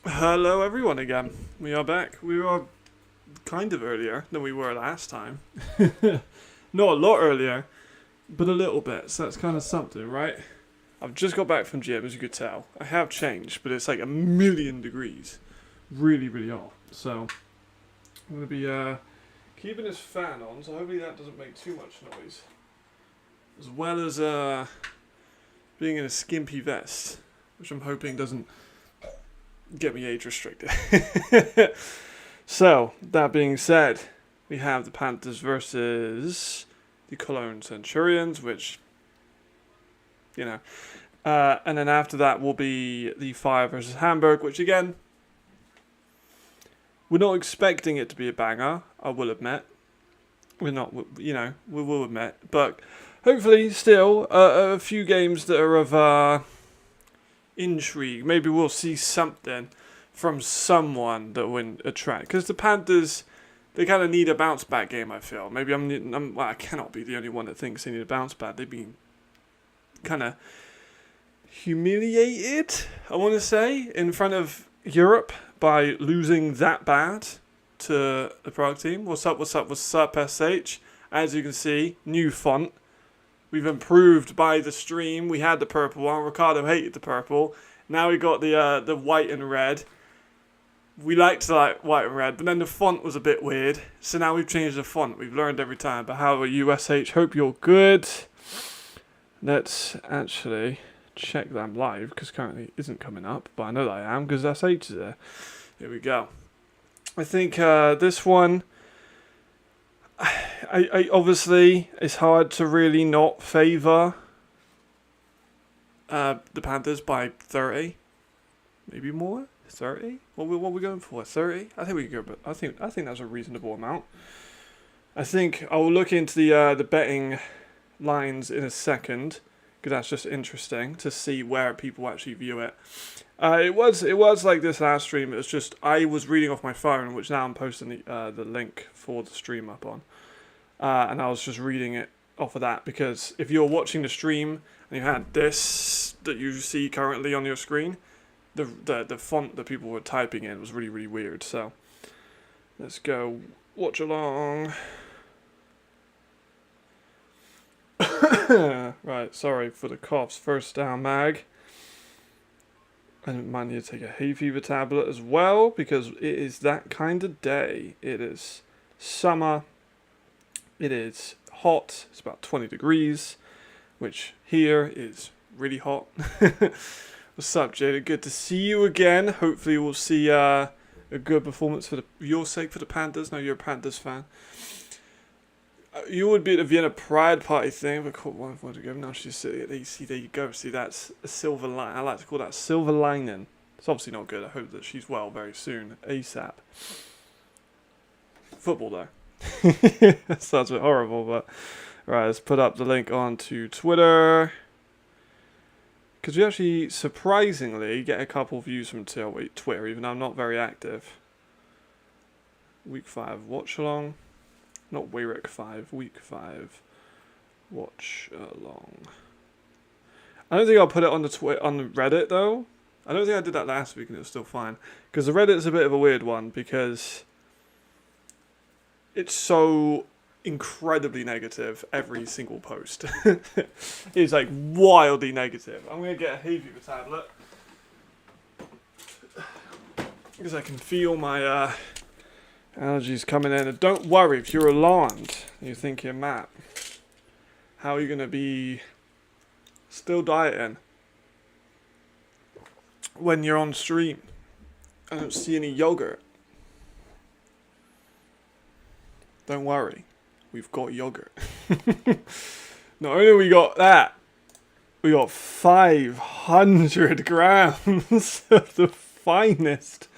Hello everyone again. We are back. We are kind of earlier than we were last time. Not a lot earlier, but a little bit. So that's kind of something, right? I've just got back from gym, as you could tell. I have changed, but it's like a million degrees. Really, really hot. So I'm going to be keeping this fan on, so hopefully that doesn't make too much noise. As well as being in a skimpy vest, which I'm hoping doesn't get me age restricted. So, that being said, we have the Panthers versus the Cologne Centurions, which, and then after that will be the Fire versus Hamburg, which again, we're not expecting it to be a banger, I will admit. We're not, we will admit. But hopefully, still, a few games that are of intrigue. Maybe we'll see something from someone that will attract. Because the Panthers, they kind of need a bounce back game, I feel. Maybe I cannot be the only one that thinks they need a bounce back. They've been kind of humiliated, I want to say, in front of Europe by losing that bad to the Prague team. What's up, SH? As you can see, new font. We've improved by the stream. We had the purple one. Ricardo hated the purple. Now we got the white and red. We liked the white and red, but then the font was a bit weird. So now we've changed the font. We've learned every time. But how are you, SH? Hope you're good. Let's actually check that I'm live, because currently it isn't coming up. But I know that I am, because SH is there. Here we go. I think this one... I obviously, it's hard to really not favour the Panthers by 30, maybe more. 30. What we going for? 30. I think we can go, but I think that's a reasonable amount. I think I will look into the betting lines in a second, because that's just interesting to see where people actually view it. It was like this last stream. It was just I was reading off my phone, which now I'm posting the link for the stream up on. And I was just reading it off of that, because if you're watching the stream and you had this that you see currently on your screen, the font that people were typing in was really, really weird. So let's go watch along. Right, sorry for the coughs. First down, mag. I might need to take a hay fever tablet as well, because it is that kind of day. It is summer. It is hot. It's about 20 degrees, which here is really hot. What's up, Jada? Good to see you again. Hopefully we'll see a good performance for your sake for the Panthers. No, you're a Panthers fan. You would be at the Vienna Pride Party thing, but caught one to go. Now she's sitting at AC. There you go. See, that's a silver line. I like to call that silver lining. It's obviously not good. I hope that she's well very soon. ASAP. Football, though. That sounds a bit horrible, but... Right, let's put up the link onto Twitter. Because we actually, surprisingly, get a couple views from Twitter, even though I'm not very active. Week 5 watch along. Not Week 5, Week 5 watch along. I don't think I'll put it on the Reddit though. I don't think I did that last week and it was still fine. Because the Reddit's a bit of a weird one, because it's so incredibly negative every single post. It's like wildly negative. I'm going to get a hay fever tablet, because I can feel my allergies coming in. And don't worry if you're alarmed. You think you're Matt. How are you going to be still dieting when you're on stream? I don't see any yogurt. Don't worry. We've got yogurt. Not only we got that, we got 500 grams of the finest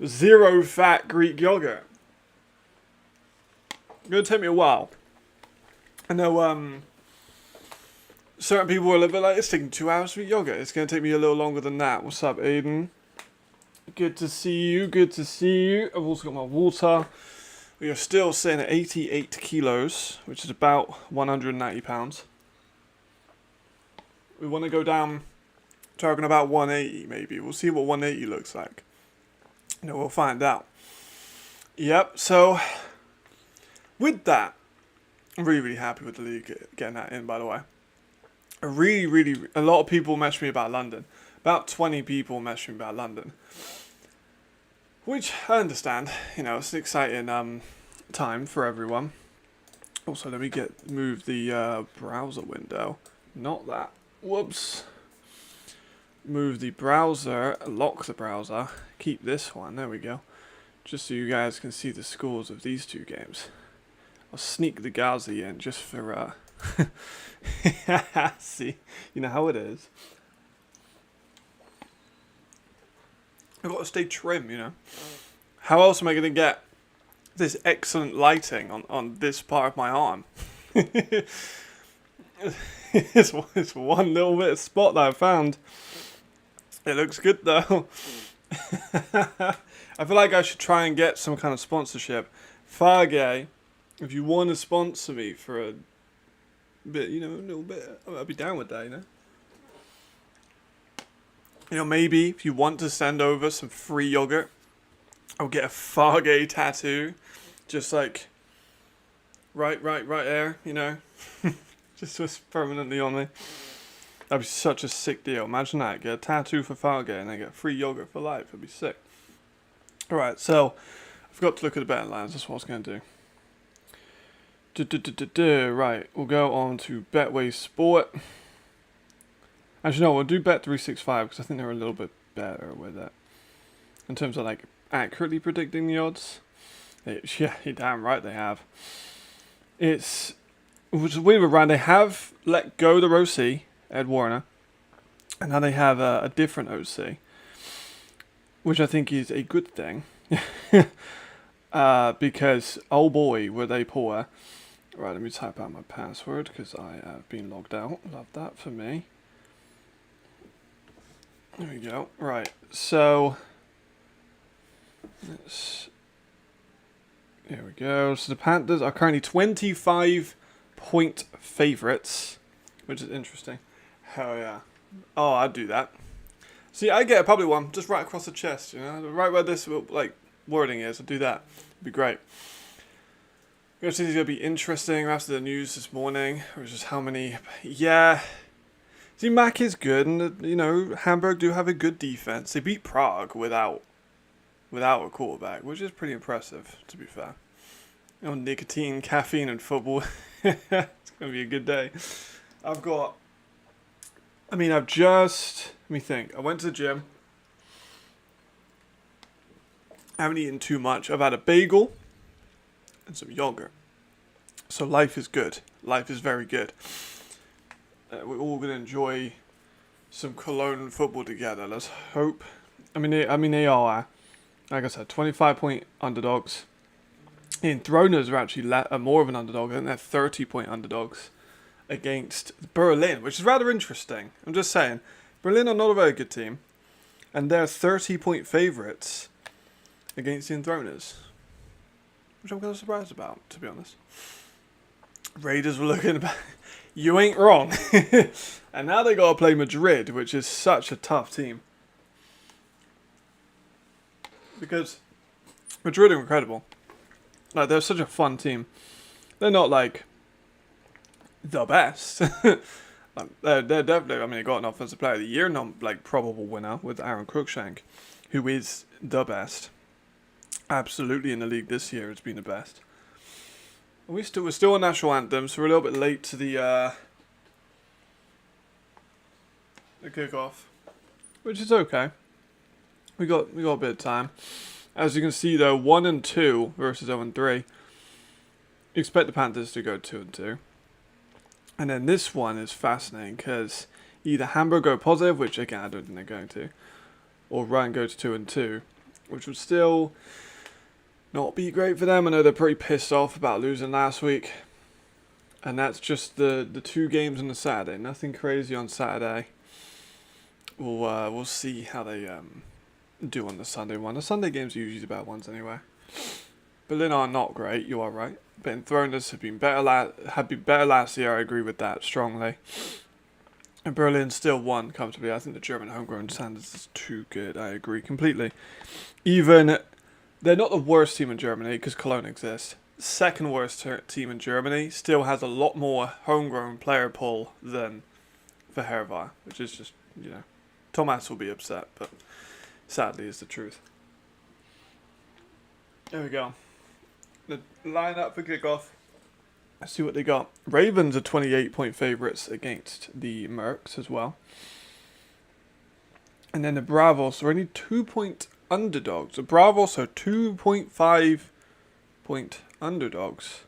zero fat Greek yogurt. It's going to take me a while. I know certain people are a little bit like, it's taking 2 hours to eat yogurt. It's going to take me a little longer than that. What's up, Aiden? Good to see you. Good to see you. I've also got my water. We are still sitting at 88 kilos, which is about 190 pounds. We want to go down Talking about 180 maybe. We'll see what 180 looks like. We'll find out. Yep, so with that, I'm really, really happy with the league getting that in, by the way. A lot of people messaged me about London. About 20 people messaged me about London. Which I understand. It's an exciting time for everyone. Also, let me move the browser window. Not that. Whoops. Move the browser, lock the browser, keep this one, there we go. Just so you guys can see the scores of these two games. I'll sneak the Ghazi in just for, see, you know how it is. I've got to stay trim, How else am I going to get this excellent lighting on this part of my arm? It's one little bit of spot that I found. It looks good though. I feel like I should try and get some kind of sponsorship. Fargay, if you want to sponsor me for a bit, a little bit, I'll be down with that, Maybe if you want to send over some free yogurt, I'll get a Fargay tattoo. Just like, right there, just permanently on me. That'd be such a sick deal. Imagine that. Get a tattoo for Fargay and then get free yogurt for life. It'd be sick. Alright, so I forgot to look at the betting lines. That's what I was going to do. Right, we'll go on to Betway Sport. Actually, no, we'll do Bet365 because I think they're a little bit better with it. In terms of, like, accurately predicting the odds. Yeah, you're damn right they have. Which is weird, right? They have let go the OC, Ed Warner, and now they have a different OC, which I think is a good thing. Because, oh boy, were they poor. Right, let me type out my password because I have been logged out. Love that for me. There we go. Right, so here we go. So the Panthers are currently 25-point favourites, which is interesting. Hell yeah. Oh, I'd do that. See, I get a public one just right across the chest, right where this wording is. I'll do that. It'd be great. I think it's going to be interesting after the news this morning, which is how many. Yeah. See, Mac is good, and Hamburg do have a good defense. They beat Prague without a quarterback, which is pretty impressive, to be fair. Nicotine, caffeine, and football. It's going to be a good day. Let me think. I went to the gym. I haven't eaten too much. I've had a bagel and some yogurt. So life is good. Life is very good. We're all going to enjoy some Cologne and football together. Let's hope. They are, like I said, 25-point underdogs. And Throners are actually more of an underdog. I think they're 30-point underdogs against Berlin, which is rather interesting. I'm just saying. Berlin are not a very good team. And they're 30-point favourites against the Enthroners. Which I'm kind of surprised about, to be honest. Raiders were looking back. You ain't wrong. And now they got to play Madrid, which is such a tough team. Because Madrid are incredible. They're such a fun team. They're not the best. They're definitely. They got an offensive player of the year, probable winner with Aaron Cruikshank, who is the best. Absolutely in the league this year, it's been the best. We're still on national anthem, so we're a little bit late to the kickoff, which is okay. We got a bit of time. As you can see, though, 1-2 versus 0-3. You expect the Panthers to go 2-2. And then this one is fascinating because either Hamburg go positive, which again I don't think they're going to, or Ryan go to 2-2, which would still not be great for them. I know they're pretty pissed off about losing last week. And that's just the two games on the Saturday. Nothing crazy on Saturday. We'll see how they do on the Sunday one. The Sunday games are usually the bad ones anyway. Berlin are not great, you are right. But Enthroners have been better last year, I agree with that strongly. And Berlin still won comfortably. I think the German homegrown standards is too good. I agree completely. Even they're not the worst team in Germany because Cologne exists. Second worst team in Germany still has a lot more homegrown player pool than Verhervar, which is just, Thomas will be upset, but sadly is the truth. There we go. The lineup for kickoff. Let's see what they got. Ravens are 28-point favourites against the Mercs as well. And then the Bravos are only 2-point underdogs. The Bravos are 2.5-point underdogs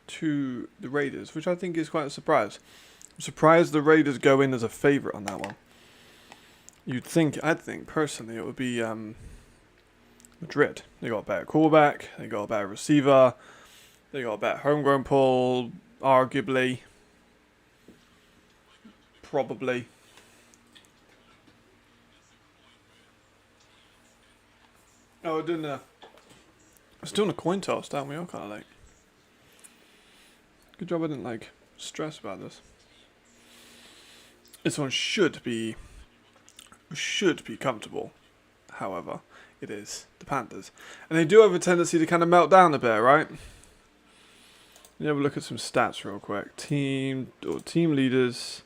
to the Raiders, which I think is quite a surprise. I'm surprised the Raiders go in as a favourite on that one. I'd think personally it would be Madrid. They got a better quarterback, they got a better receiver, they got a better homegrown pool, arguably. Probably. Oh, we're doing a coin toss, aren't we? I'm kind of like. Good job I didn't stress about this. This one should be comfortable. However, it is the Panthers, and they do have a tendency to kind of melt down a bit, right? Let me have a look at some stats real quick. Team leaders.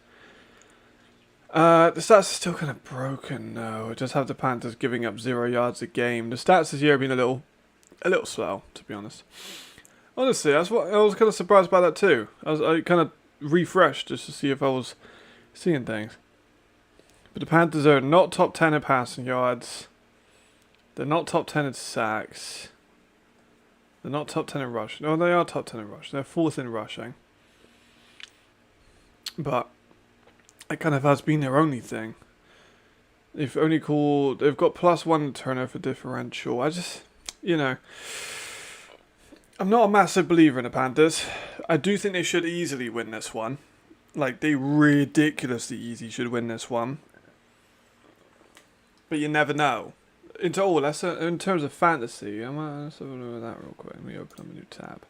The stats are still kind of broken. No, just have the Panthers giving up 0 yards a game. The stats this year have been a little slow, to be honest. Honestly, that's what I was kind of surprised by that too. I kind of refreshed just to see if I was seeing things. But the Panthers are not top 10 in passing yards. They're not top 10 in sacks. They're not top 10 in rushing. No, they are top 10 in rushing. They're 4th in rushing. But it kind of has been their only thing. They've got +1 turnover differential. I just, I'm not a massive believer in the Panthers. I do think they should easily win this one. They ridiculously easy should win this one. But you never know. In terms of fantasy, let's have a look at that real quick. Let me open up a new tab.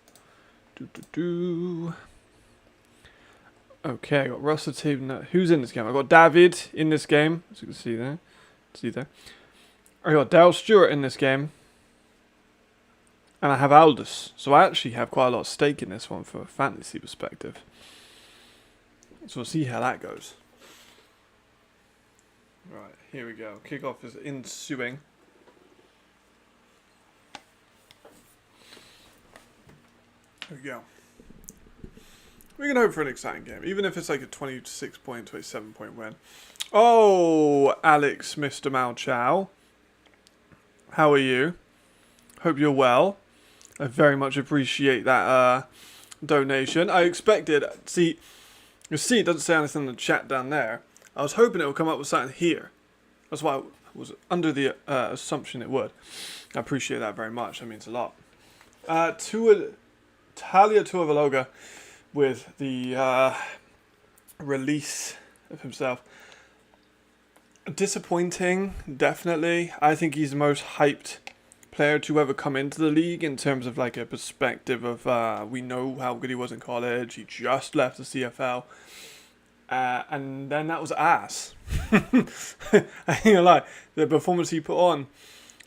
Okay, I got Russell team. Who's in this game? I got David in this game, as you can see there. I got Dale Stewart in this game, and I have Aldous. So I actually have quite a lot of stake in this one from a fantasy perspective. So we'll see how that goes. Right, here we go. Kickoff is ensuing. There we go. We can hope for an exciting game, even if it's like a 26-point, 27-point win. Oh, Alex, Mr. Malchow. How are you? Hope you're well. I very much appreciate that donation. I expected, you see it doesn't say anything in the chat down there. I was hoping it would come up with something here. That's why I was under the assumption it would. I appreciate that very much. That means a lot. Talia Tuivaloga with the release of himself. Disappointing, definitely. I think he's the most hyped player to ever come into the league in terms of a perspective of we know how good he was in college. He just left the CFL. And then that was ass. I ain't gonna lie. The performance he put on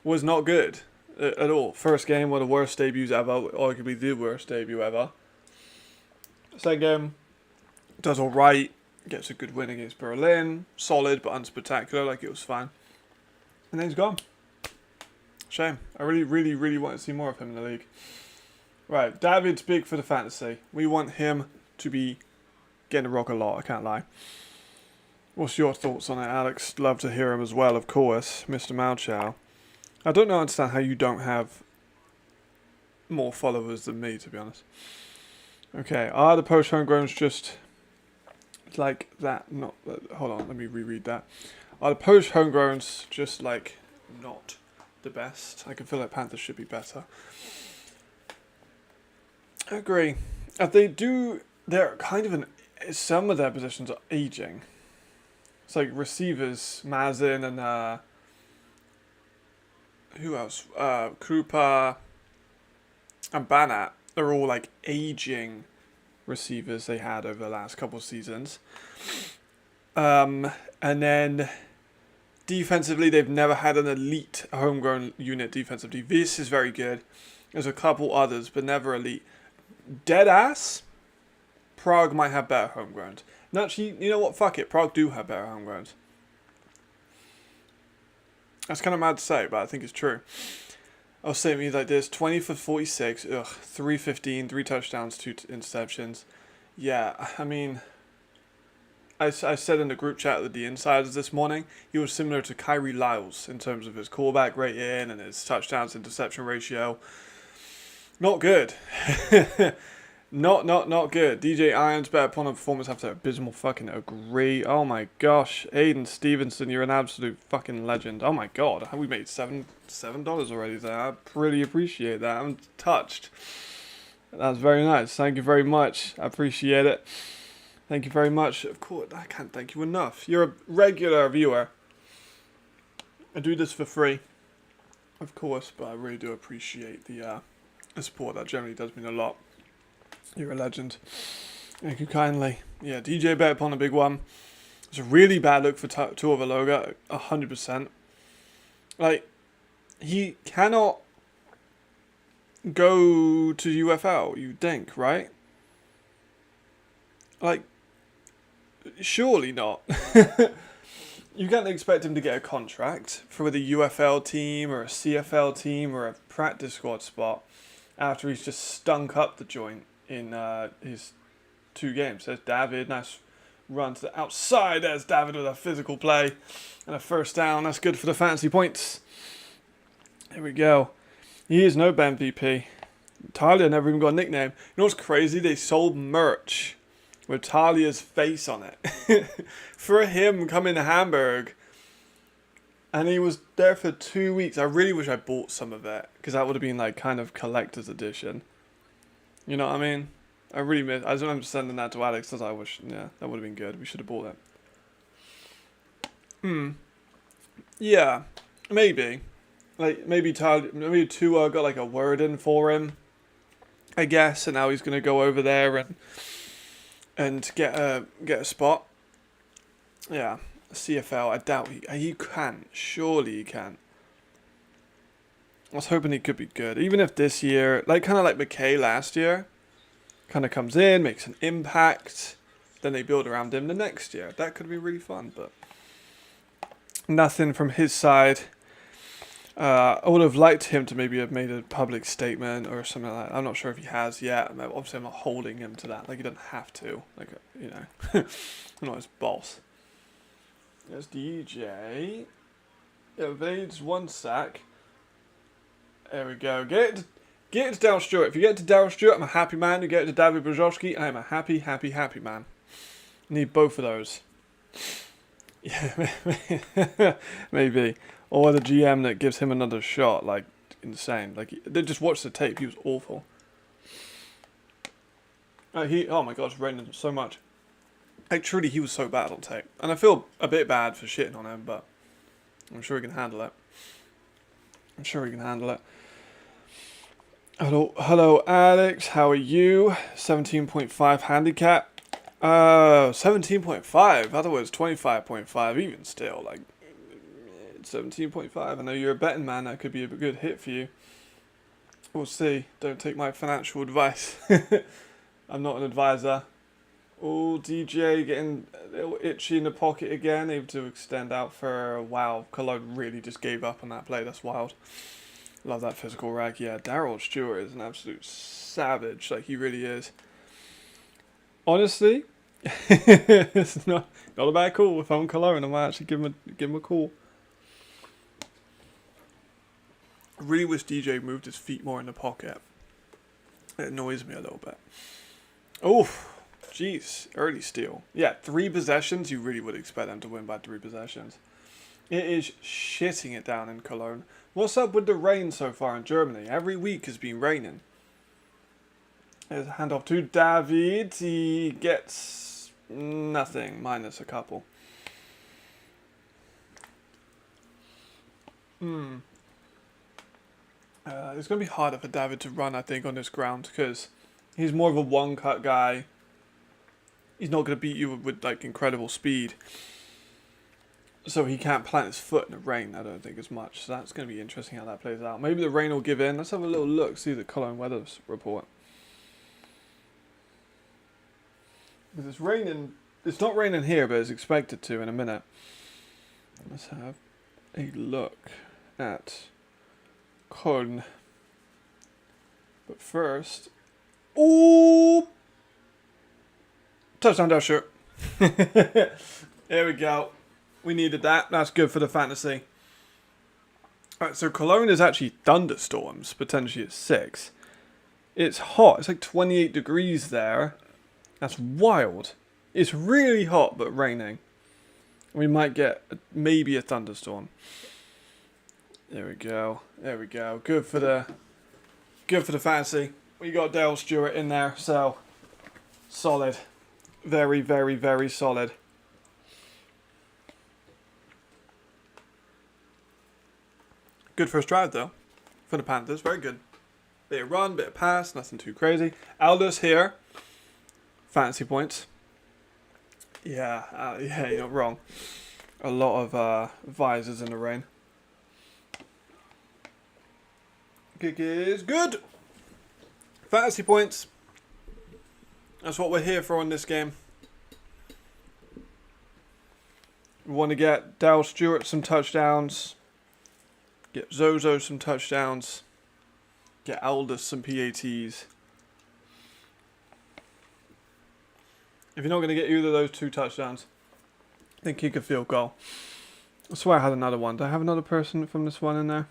was not good at all. First game, one of the worst debuts ever. Arguably the worst debut ever. Second game, does alright. Gets a good win against Berlin. Solid but unspectacular. It was fine. And then he's gone. Shame. I really, really, really want to see more of him in the league. Right, David's big for the fantasy. We want him to be getting a rock a lot, I can't lie. What's your thoughts on it, Alex? Love to hear him as well, of course. Mr. Malchow. I don't understand how you don't have more followers than me, to be honest. Okay, are the post homegrowns just like that? Not. Hold on, let me reread that. Are the post homegrowns just not the best? I can feel like Panthers should be better. I agree. They're kind of some of their positions are aging. It's like receivers, Mazin and who else? Krupa and Banat are all aging receivers they had over the last couple of seasons. And then defensively, they've never had an elite homegrown unit defensively. This is very good. There's a couple others, but never elite. Deadass, Prague might have better homegrown. And actually, you know what? Fuck it. Prague do have better homegrown. That's kind of mad to say, but I think it's true. I'll say it like this. 20 for 46. 315. 3 touchdowns, 2 interceptions. Yeah, I mean, I said in the group chat with the insiders this morning, he was similar to Kyrie Lyles in terms of his callback rating and his touchdowns interception ratio. Not good. Not good. DJ Irons better upon a performance after abysmal. Fucking agree. Oh my gosh. Aiden Stevenson, you're an absolute fucking legend. Oh my god. We made $7 already there. I pretty appreciate that. I'm touched. That's very nice. Thank you very much. I appreciate it. Thank you very much. Of course, I can't thank you enough. You're a regular viewer. I do this for free, of course, but I really do appreciate the support. That generally does mean a lot. You're a legend. Thank you kindly. Yeah, DJ bet upon a big one. It's a really bad look for Tuivasa-Loga, 100%. Like, he cannot go to UFL, you think, right? Like, surely not. You can't expect him to get a contract for the UFL team or a CFL team or a practice squad spot after he's just stunk up the joint in his 2 games. There's David, nice run to the outside. There's David with a physical play and a first down. That's good for the fantasy points. There we go. He is no MVP. Talia never even got a nickname. You know what's crazy? They sold merch with Talia's face on it for him coming to Hamburg, and he was there for 2 weeks. I really wish I bought some of it because that would have been like kind of collector's edition. You know what I mean? I really miss. I don't remember sending that to Alex because I wish. Yeah, that would have been good. We should have bought it. Yeah, maybe. Like maybe Tua got like a word in for him, I guess, and now he's gonna go over there and get a spot. Yeah, CFL. I doubt he can. Surely he can. I was hoping he could be good, even if this year, like kind of like McKay last year, kind of comes in, makes an impact, then they build around him the next year. That could be really fun, but nothing from his side. I would have liked him to maybe have made a public statement or something like that. I'm not sure if he has yet. Obviously, I'm not holding him to that. Like, he doesn't have to. Like, you know, I'm not his boss. There's DJ. Evades 1 sack. There we go. Get it to Darryl Stewart. If you get it to Darryl Stewart, I'm a happy man. You get it to David Brzozowski, I am a happy, happy, happy man. Need both of those. Yeah, maybe. Or the GM that gives him another shot, like, insane. Like, they just watched the tape. He was awful. Oh my gosh, raining so much. Like, truly, he was so bad on tape. And I feel a bit bad for shitting on him, but I'm sure he can handle it. Hello, Alex. How are you? 17.5 handicap. 17.5. I thought it was 25.5. Even still, like 17.5. I know you're a betting man. That could be a good hit for you. We'll see. Don't take my financial advice. I'm not an advisor. Oh, DJ getting a little itchy in the pocket again. Able to extend out for a wow. Cologne really just gave up on that play. That's wild. Love that physical rag. Yeah, Darryl Stewart is an absolute savage. Like, he really is. Honestly, it's not a bad call. If I'm Cologne, I might actually give him a call. I really wish DJ moved his feet more in the pocket. It annoys me a little bit. Oh, jeez. Early steal. Yeah, 3 possessions. You really would expect them to win by 3 possessions. It is shitting it down in Cologne. What's up with the rain so far in Germany? Every week has been raining. There's a handoff to David. He gets nothing, minus a couple. It's going to be harder for David to run, I think, on this ground because he's more of a one-cut guy. he's not going to beat you with like incredible speed. So he can't plant his foot in the rain, I don't think, as much. So that's going to be interesting how that plays out. Maybe the rain will give in. Let's have a little look, see the Cologne weather report. Because it's raining. It's not raining here, but it's expected to in a minute. Let's have a look at Cologne. But first... Ooh! Touchdown dash shirt. There we go. We needed that. That's good for the fantasy. Alright, so Cologne is actually thunderstorms, potentially at 6. It's hot. It's like 28 degrees there. That's wild. It's really hot, but raining. We might get maybe a thunderstorm. There we go. There we go. Good for the fantasy. We got Dale Stewart in there, so solid. Very, very, very solid. Good first drive, though, for the Panthers. Very good. Bit of run, bit of pass, nothing too crazy. Aldous here. Fantasy points. Yeah, you're not wrong. A lot of visors in the rain. Kick is good. Fantasy points. That's what we're here for in this game. We want to get Dale Stewart some touchdowns. Get Zozo some touchdowns. Get Aldous some PATs. If you're not going to get either of those 2 touchdowns, then kick a field goal. I swear I had another one. Do I have another person from this one in there?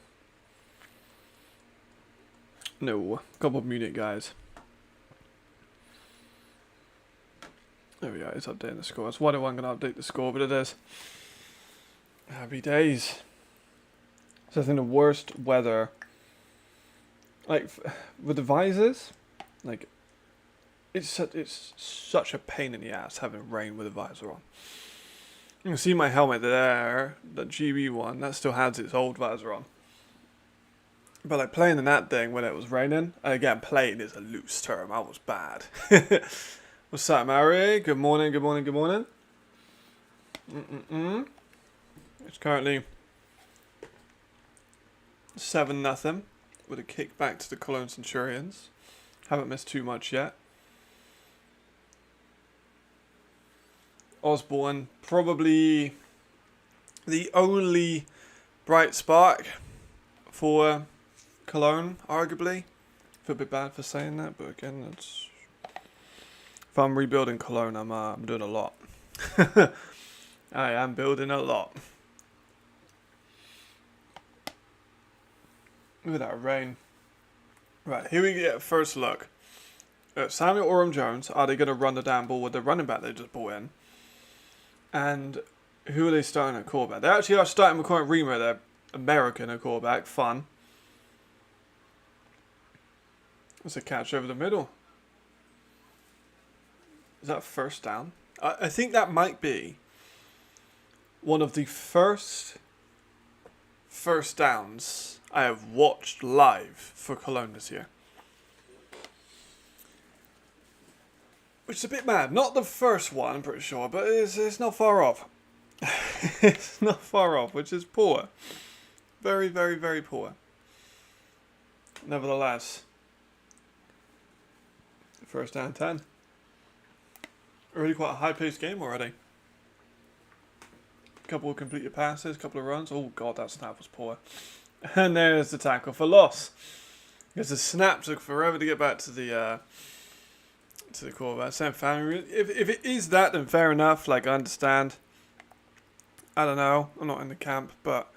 No. A couple of Munich guys. There we go. It's updating the score. That's why I wasn't going to update the score, but it is. Happy days. So I think the worst weather, like with the visors, like it's such a pain in the ass having rain with a visor on. You can see my helmet there, the GB one, that still has its old visor on. But like playing in that thing when it was raining, and again playing is a loose term, I was bad. What's up, Mary? Good morning, good morning, good morning. It's currently 7-0 with a kick back to the Cologne Centurions. Haven't missed too much yet. Osborne, probably the only bright spark for Cologne, arguably. I feel a bit bad for saying that, but again, that's... If I'm rebuilding Cologne, I'm doing a lot. I am building a lot. Look at that rain. Right, here we get a first look. Samuel Oram-Jones, are they going to run the damn ball with the running back they just brought in? And who are they starting at quarterback? They actually are starting McCoy Remo, their American at quarterback. Fun. That's a catch over the middle. Is that first down? I think that might be one of the first downs I have watched live for Cologne this year. Which is a bit mad. Not the first one, I'm pretty sure, but it's not far off. It's not far off, which is poor. Very, very, very poor. Nevertheless. First down 10. Already quite a high-paced game already. Couple of completed passes, couple of runs. Oh god, that snap was poor. And there's the tackle for loss. Because the snap took forever to get back to the quarterback. Same family. If it is that, then fair enough. Like, I understand. I don't know. I'm not in the camp, but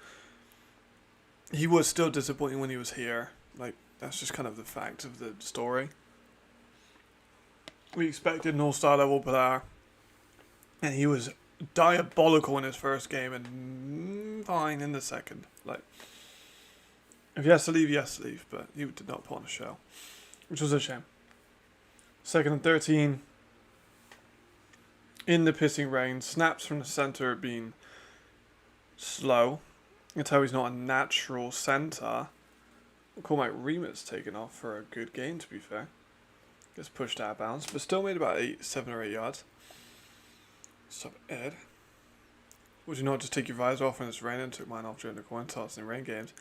he was still disappointing when he was here. Like, that's just kind of the fact of the story. We expected an all-star level player, and he was diabolical in his first game and fine in the second. Like, if he has to leave, he has to leave, but he did not put on a show, which was a shame. 2nd and 13 in the pissing rain. Snaps from the center being slow. You can tell he's not a natural center. Cormac Remit's taken off for a good gain, to be fair. Gets pushed out of bounds, but still made about 7 or 8 yards. What's up, Ed? Would you not just take your visor off when it's raining? Took mine off during the coin toss in rain games.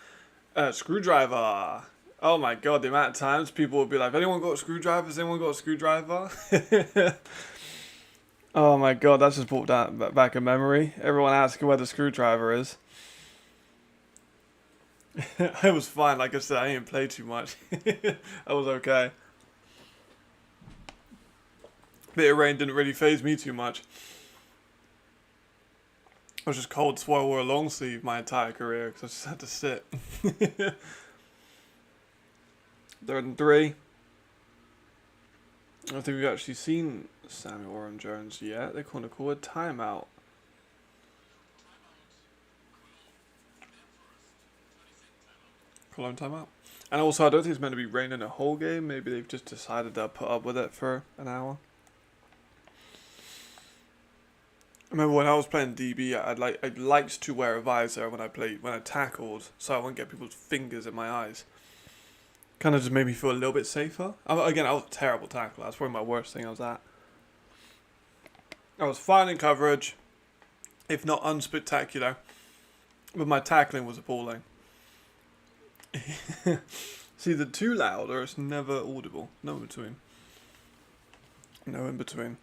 Screwdriver. Oh my god, the amount of times people would be like, anyone got a screwdriver? Has anyone got a screwdriver? Oh my god, that's just brought that back a memory. Everyone asking where the screwdriver is. I was fine, like I said, I didn't play too much. I was okay. Bit of rain didn't really faze me too much. I was just cold, so I wore a long sleeve my entire career because I just had to sit. 3rd and 3. I don't think we've actually seen Samuel Warren Jones yet. They're going to call a timeout. Cologne timeout. And also, I don't think it's meant to be raining a whole game. Maybe they've just decided they'll put up with it for an hour. I remember when I was playing DB, I liked to wear a visor when I tackled, so I wouldn't get people's fingers in my eyes. Kind of just made me feel a little bit safer. Again, I was a terrible tackler. That's probably my worst thing I was at. I was fine in coverage, if not unspectacular, but my tackling was appalling. It's either too loud or it's never audible. No in between. No in between.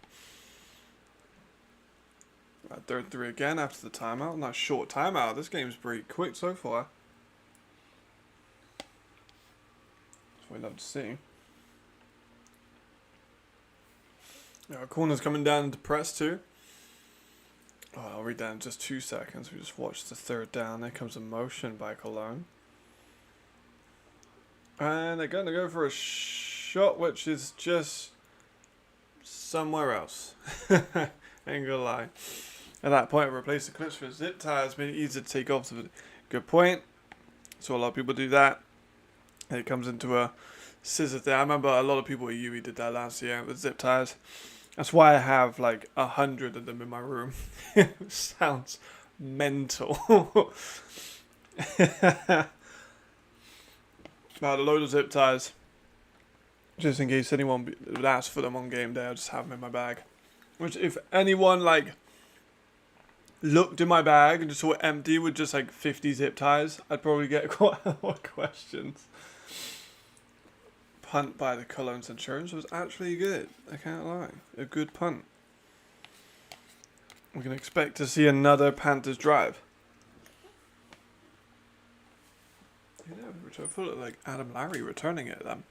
Right, 3rd and 3 again after the timeout. Nice short timeout. This game's pretty quick so far. That's what we love to see. Our corner's coming down into press too. Oh, I'll read that in just 2 seconds. We just watched the 3rd down. There comes a motion by Cologne. And they're going to go for a shot, which is just somewhere else. Ain't gonna lie. At that point, I replaced the clips for zip ties, made it easier to take off. So good point. So a lot of people do that. And it comes into a scissor thing. I remember a lot of people at UE did that last year with zip ties. That's why I have like 100 of them in my room. Sounds mental. I had a load of zip ties, just in case anyone would ask for them on game day. I just have them in my bag. Which, if anyone like looked in my bag and just saw it empty with just like 50 zip ties, I'd probably get quite a lot of questions. Punt by the Cologne Centurions was actually good. I can't lie, a good punt. We can expect to see another Panthers drive. Yeah, I feel like Adam Larry returning it then.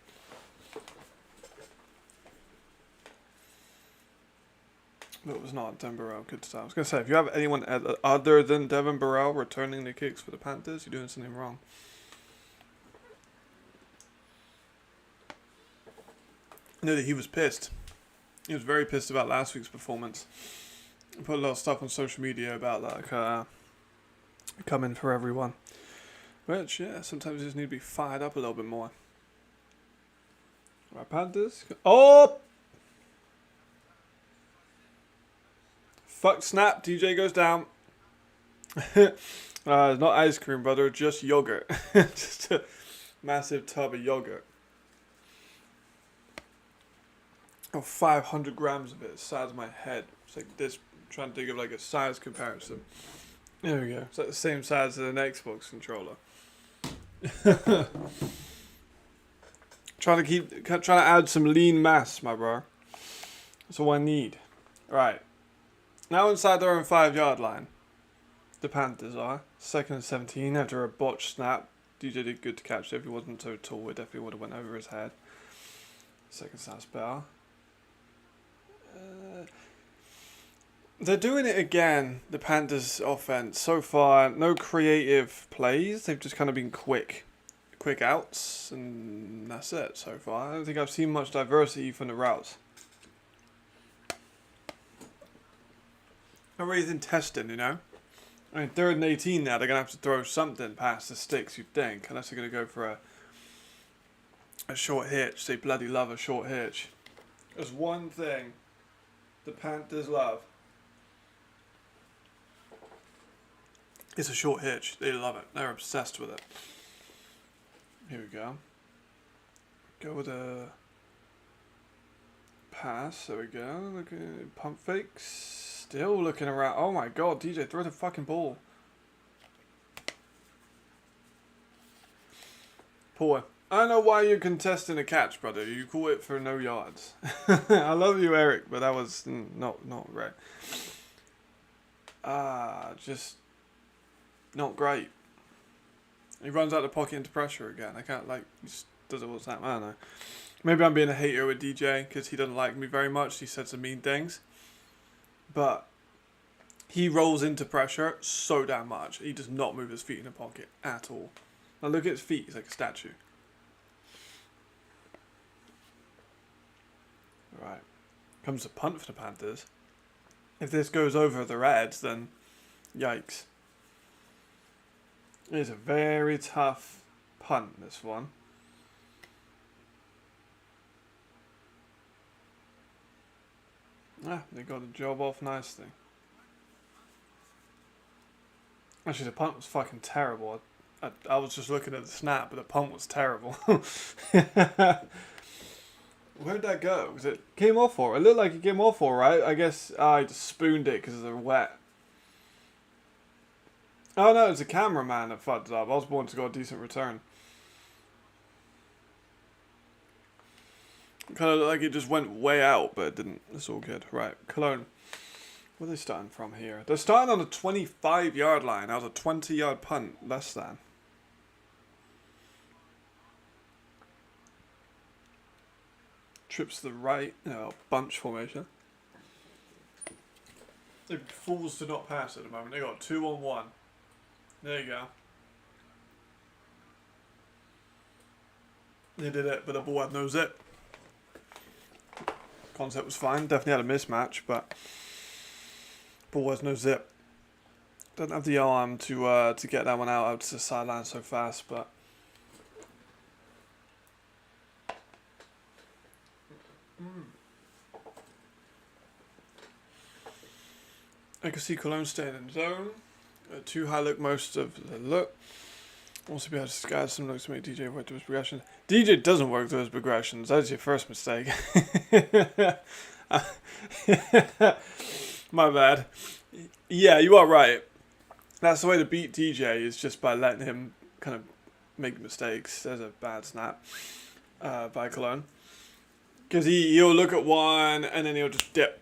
But it was not Devin Burrell. Good stuff. I was going to say, if you have anyone other than Devin Burrell returning the kicks for the Panthers, you're doing something wrong. I know that he was pissed. He was very pissed about last week's performance. He put a lot of stuff on social media about like coming for everyone. Which, yeah, sometimes you just need to be fired up a little bit more. Right, Panthers. Oh! Fuck snap, DJ goes down. It's not ice cream, brother, just yogurt. Just a massive tub of yogurt. Oh, 500 grams of it, the size of my head. It's like this, I'm trying to think of like a size comparison. There we go. It's like the same size as an Xbox controller. trying to add some lean mass, my bro. That's all I need. Right. Now inside their own 5-yard line. The Panthers are. 2nd and 17 after a botched snap. DJ did good to catch it. If he wasn't so tall, it definitely would have went over his head. 2nd snap's better. They're doing it again, the Panthers offense. So far, no creative plays. They've just kind of been quick outs, and that's it so far. I don't think I've seen much diversity from the routes. Not really testing, you know? I mean, 3rd and 18 now, they're going to have to throw something past the sticks, you'd think, unless they're going to go for a short hitch. They bloody love a short hitch. There's one thing the Panthers love. It's a short hitch. They love it. They're obsessed with it. Here we go. Go with a pass. There we go. Looking at pump fakes. Still looking around. Oh my god, DJ, throw the fucking ball. Poor. I don't know why you're contesting a catch, brother. You call it for no yards. I love you, Eric, but that was not right. Just not great. He runs out the pocket into pressure again. I can't, like, he just does it all the time. I don't know. Maybe I'm being a hater with DJ because he doesn't like me very much. He said some mean things. But he rolls into pressure so damn much. He does not move his feet in the pocket at all. Now look at his feet. He's like a statue. Right. Comes a punt for the Panthers. If this goes over the Reds, then yikes. It's a very tough punt, this one. They got the job off nicely. Actually, the punt was fucking terrible. I was just looking at the snap, but the punt was terrible. Where'd that go? Was it came off for? It looked like it came off for, right? I guess I just spooned it because they're wet. Oh no, it's a cameraman that fucked up. I was born to got a decent return. Kind of looked like it just went way out, but it didn't. It's all good. Right, Cologne. Where are they starting from here? They're starting on the 25-yard line. That was a 20-yard punt, less than. Trips to the right. Bunch formation. They're fools to not pass at the moment. They got 2-on-1. There you go. They did it, but the ball had no zip. Concept was fine. Definitely had a mismatch, but ball has no zip. Doesn't have the arm to get that one out to the sideline so fast, but I can see Cologne staying in zone. Too high look most of the look. Also be able to disguise some looks to make DJ work through his progressions. DJ doesn't work through his progressions. That's your first mistake. My bad. Yeah, you are right. That's the way to beat DJ, is just by letting him kind of make mistakes. There's a bad snap by Cologne. Because he'll look at one and then he'll just dip.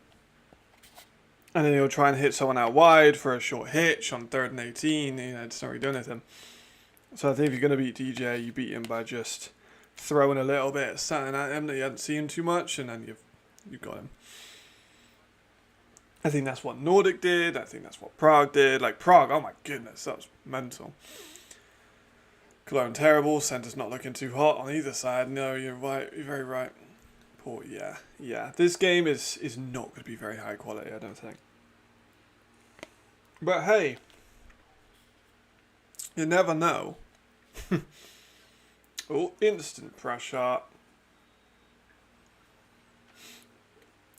And then he'll try and hit someone out wide for a short hitch on 3rd and 18. It's not really doing anything. So I think if you're going to beat DJ, you beat him by just throwing a little bit, standing at him that you hadn't seen too much, and then you've got him. I think that's what Nordic did. I think that's what Prague did. Like Prague, oh my goodness, that was mental. Cologne terrible. Center's not looking too hot on either side. No, you're right. You're very right. Poor, yeah. This game is not going to be very high quality, I don't think. But hey, you never know. Oh, instant pressure.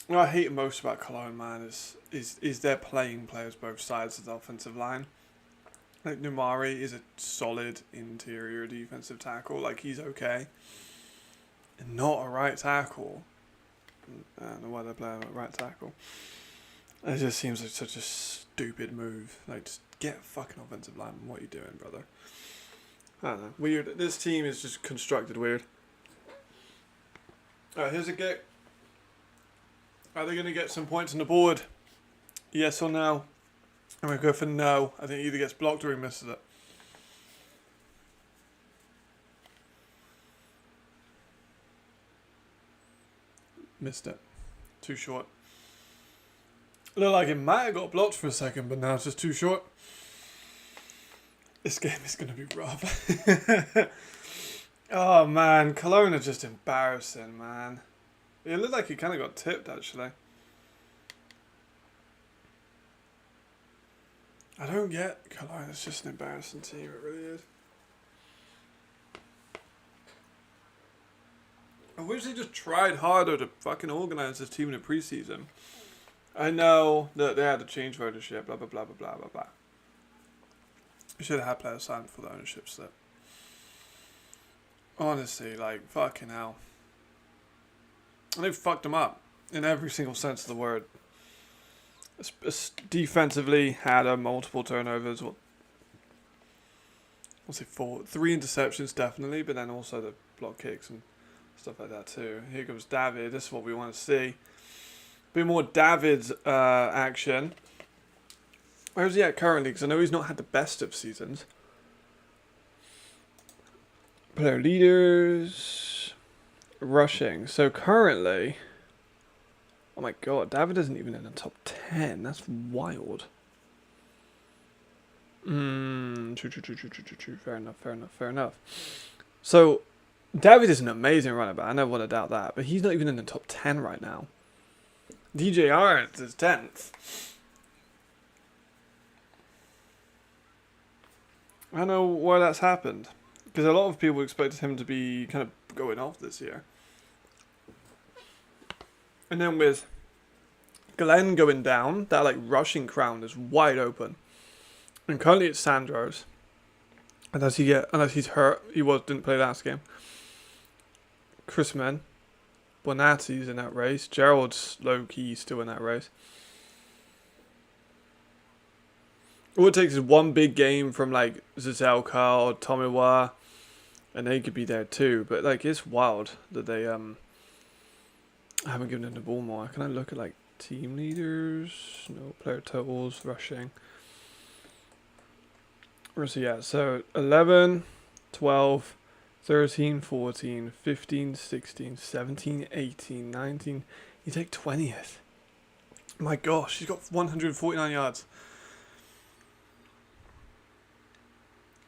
What I hate most about Cologne, man, is they're playing players both sides of the offensive line. Like Numari is a solid interior defensive tackle. Like, he's okay. Not a right tackle. I don't know why they're playing at right tackle. It just seems like such a stupid move. Like, just get a fucking offensive lineman. What are you doing, brother? I don't know. Weird. This team is just constructed weird. Alright, here's a kick. Are they going to get some points on the board? Yes or no? I'm going to go for no. I think he either gets blocked or he misses it. Missed it. Too short. Looked like it might have got blocked for a second, but now it's just too short. This game is going to be rough. Oh, man. Cologne are just embarrassing, man. It looked like he kind of got tipped, actually. I don't get Cologne. It's just an embarrassing team. It really is. I wish they just tried harder to fucking organise this team in the preseason. I know that they had to change for ownership, blah, blah, blah, blah, blah, blah, blah. We should have had players signed for the ownership slip. Honestly, like, fucking hell. And they fucked them up. in every single sense of the word. Defensively, had multiple turnovers. Well, I'll say 3 interceptions definitely, but then also the block kicks and stuff like that too. Here comes David. This is what we want to see. A bit more David's action. Where is he at currently? Because I know he's not had the best of seasons. Player leaders. Rushing. So currently... Oh my god, David isn't even in the top 10. That's wild. True. Fair enough. So, David is an amazing runner back. I never want to doubt that. But he's not even in the top 10 right now. DJ Arndt is 10th. I don't know why that's happened. Because a lot of people expected him to be kind of going off this year. And then with Glenn going down, that like rushing crown is wide open. And currently it's Sandro's. Unless he's hurt. He didn't play last game. Chrisman. Bonatti's in that race. Gerald's low-key still in that race. All it takes is one big game from like Zizelka or Tomiwa, and they could be there too. But like it's wild that they I haven't given him the ball more. Can I look at like team leaders? No, player totals, rushing. Where's he at? So 11, 12, 13, 14, 15, 16, 17, 18, 19. You take 20th. My gosh, he's got 149 yards.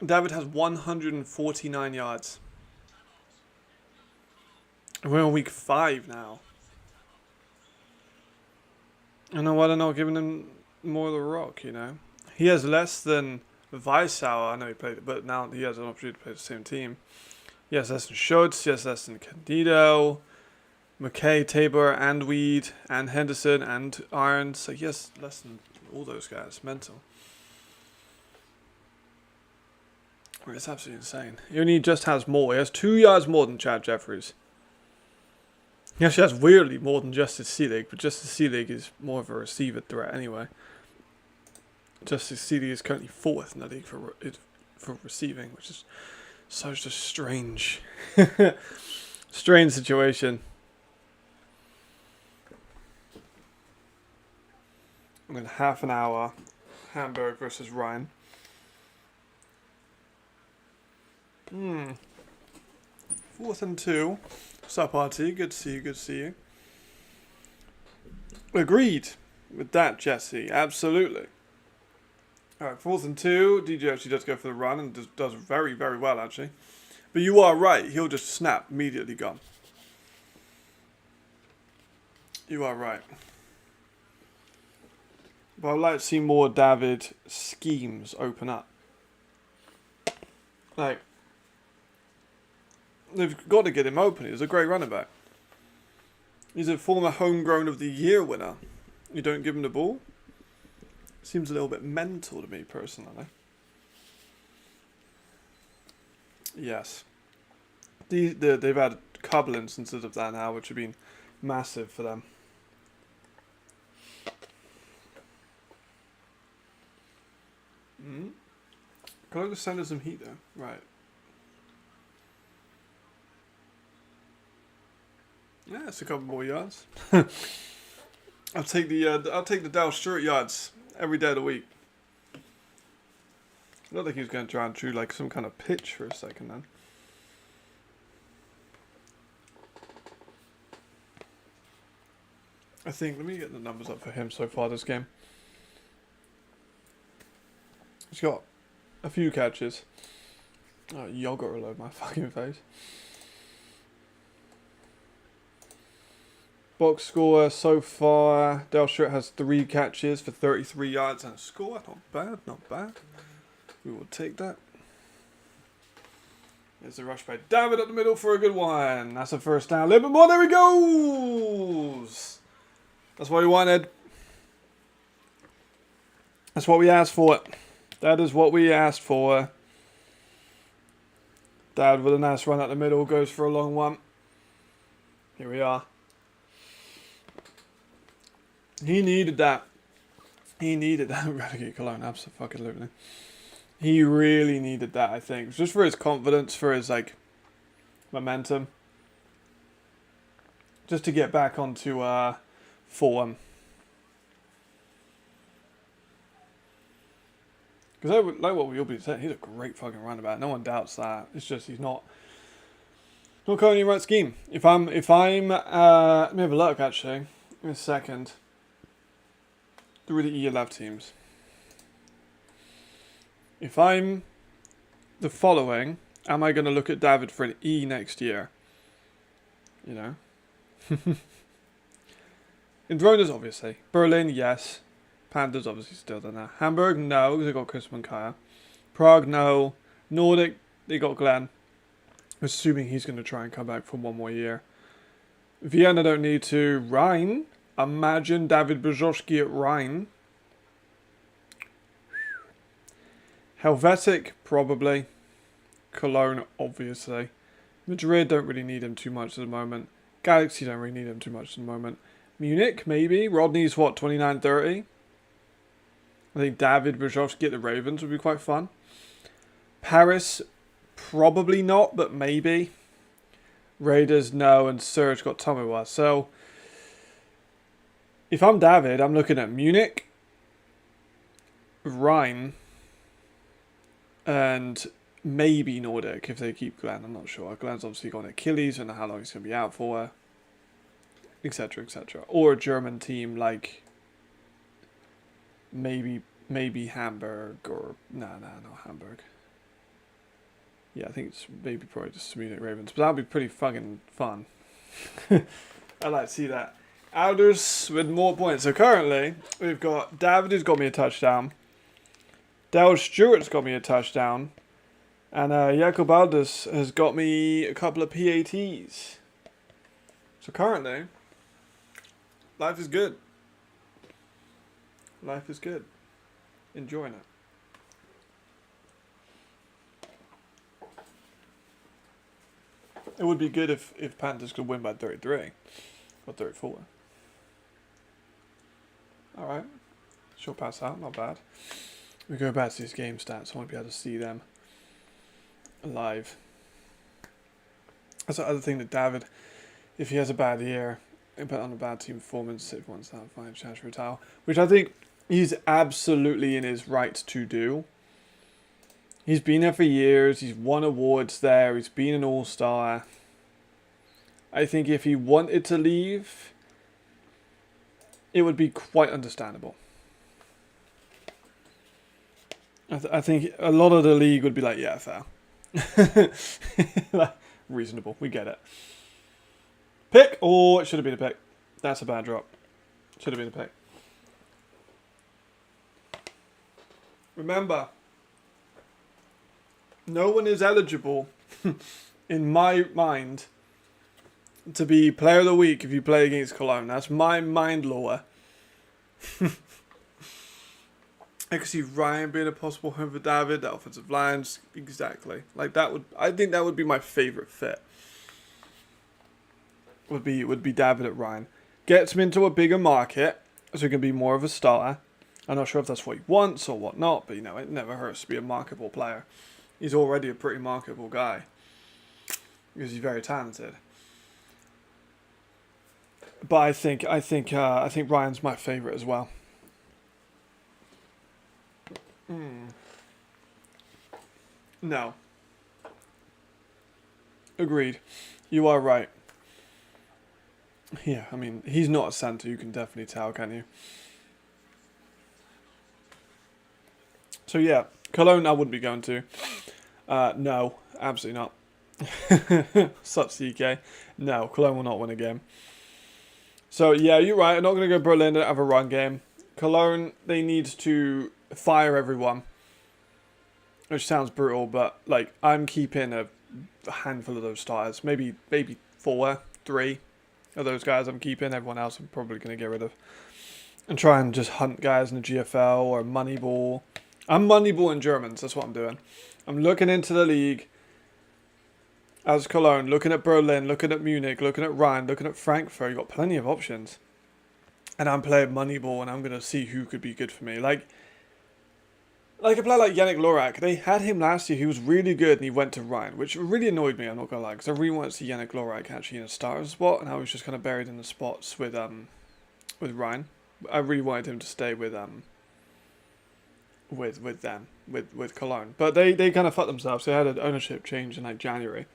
David has 149 yards. We're on week 5 now. I don't know why they're not giving him more of the rock, you know. He has less than Weissauer. I know he played it, but now he has an opportunity to play the same team. He has less than Schultz, he has less than Candido, McKay, Tabor, and Weed, and Henderson, and Irons. So he has less than all those guys. Mental. It's absolutely insane. He only just has more. He has 2 yards more than Chad Jeffries. He actually has weirdly more than Justice Seelig, but Justice Seelig is more of a receiver threat anyway. Justice Seelig is currently 4th in the league for receiving, which is such a strange situation. And then half an hour, Hamburg versus Ryan. 4th and 2. What's up, RT? Good to see you. Agreed with that, Jesse. Absolutely. Alright, 4th and 2. DJ actually does go for the run and does very, very well, actually. But you are right. He'll just snap. Immediately gone. You are right. But I'd like to see more David schemes open up. Like, they've got to get him open. He's a great running back. He's a former Homegrown of the Year winner. You don't give him the ball? Seems a little bit mental to me, personally. Yes. They've had a couple instances of that now, which have been massive for them. Can I just send us some heat, though? Right. Yeah, it's a couple more yards. I'll take the Dow Stewart yards every day of the week. I don't think he was going to try and do like some kind of pitch for a second then. I think, let me get the numbers up for him so far this game. He's got a few catches. Oh, yogurt all over my fucking face. Box score so far, Dale Stewart has 3 catches for 33 yards and a score. Not bad. We will take that. There's a rush by David up the middle for a good one. That's a first down. A little bit more. There he goes. That's what we wanted. That's what we asked for. That is what we asked for. Dad with a nice run up the middle goes for a long one. Here we are. He needed that. He needed that relegate Cologne, absolutely. He really needed that, I think. Just for his confidence, for his, like, momentum. Just to get back onto form. Because like what we all been saying, he's a great fucking roundabout. No one doubts that. It's just he's not currently in the right scheme. If I'm let me have a look actually in a second. Through the E11 teams. If I'm the following, am I going to look at David for an E next year? You know? In Drones, obviously. Berlin, yes. Panthers, obviously, still done that. Hamburg, no, because they got Chris Mankaya. Prague, no. Nordic, they got Glenn. Assuming he's going to try and come back for one more year. Vienna don't need to. Rhine, imagine David Brzozowski at Rhine. Helvetic, probably. Cologne, obviously. Madrid don't really need him too much at the moment. Galaxy don't really need him too much at the moment. Munich, maybe. Rodney's what, 29, 30? I think David Brzozowski at the Ravens would be quite fun. Paris, probably not, but maybe. Raiders, no, and Serge got Tomiwa. So, if I'm David, I'm looking at Munich, Rhine, and maybe Nordic if they keep Glenn. I'm not sure. Glenn's obviously got an Achilles, and how long he's going to be out for, etc., etc. Or a German team like maybe Hamburg or no Hamburg. Yeah, I think it's maybe probably just Munich Ravens, but that'd be pretty fucking fun. I'd like to see that. Alders with more points. So currently we've got David who's got me a touchdown. Dale Stewart's got me a touchdown. And Jakob Alders has got me a couple of PATs. So currently, life is good. Life is good. Enjoying it. It would be good if Panthers could win by 33 or 34. Alright. Short pass out, not bad. We go back to these game stats. I want to be able to see them live. That's the other thing that David, if he has a bad year, but on a bad team performance, if he wants to have 5 chance to retire, which I think he's absolutely in his right to do. He's been there for years. He's won awards there. He's been an all-star. I think if he wanted to leave, it would be quite understandable. I think a lot of the league would be like, yeah, fair. Reasonable. We get it. Pick. Oh, it should have been a pick. That's a bad drop. Should have been a pick. Remember, no one is eligible, in my mind, to be player of the week if you play against Cologne. That's my mind lore. I could see Ryan being a possible home for David, the offensive lines, exactly. Like that would, I think that would be my favourite fit. Would be David at Ryan. Gets him into a bigger market, so he can be more of a starter. I'm not sure if that's what he wants or whatnot, but you know, it never hurts to be a marketable player. He's already a pretty marketable guy because he's very talented. But I think Ryan's my favourite as well. No. Agreed. You are right. Yeah, I mean, he's not a centre, you can definitely tell, can you? So yeah, Cologne I wouldn't be going to. No, absolutely not. Such CK. No, Cologne will not win a game. So yeah, you're right, I'm not going to go Berlin and have a run game. Cologne, they need to fire everyone. Which sounds brutal, but like I'm keeping a handful of those starters. Maybe 4, 3 of those guys I'm keeping. Everyone else I'm probably going to get rid of. And try and just hunt guys in the GFL or Moneyball. I'm Moneyball in Germans, that's what I'm doing. I'm looking into the league as Cologne, looking at Berlin, looking at Munich, looking at Rhine, looking at Frankfurt. You've got plenty of options. and I'm playing Moneyball, and I'm gonna see who could be good for me. Like a player like Yannick Lorak, they had him last year. He was really good, and he went to Ryan, which really annoyed me. I'm not gonna lie, because I really wanted to see Yannick Lorak actually in a starter spot, and I was just kind of buried in the spots with Ryan. I really wanted him to stay with Cologne, but they kind of fucked themselves. They had an ownership change in like January,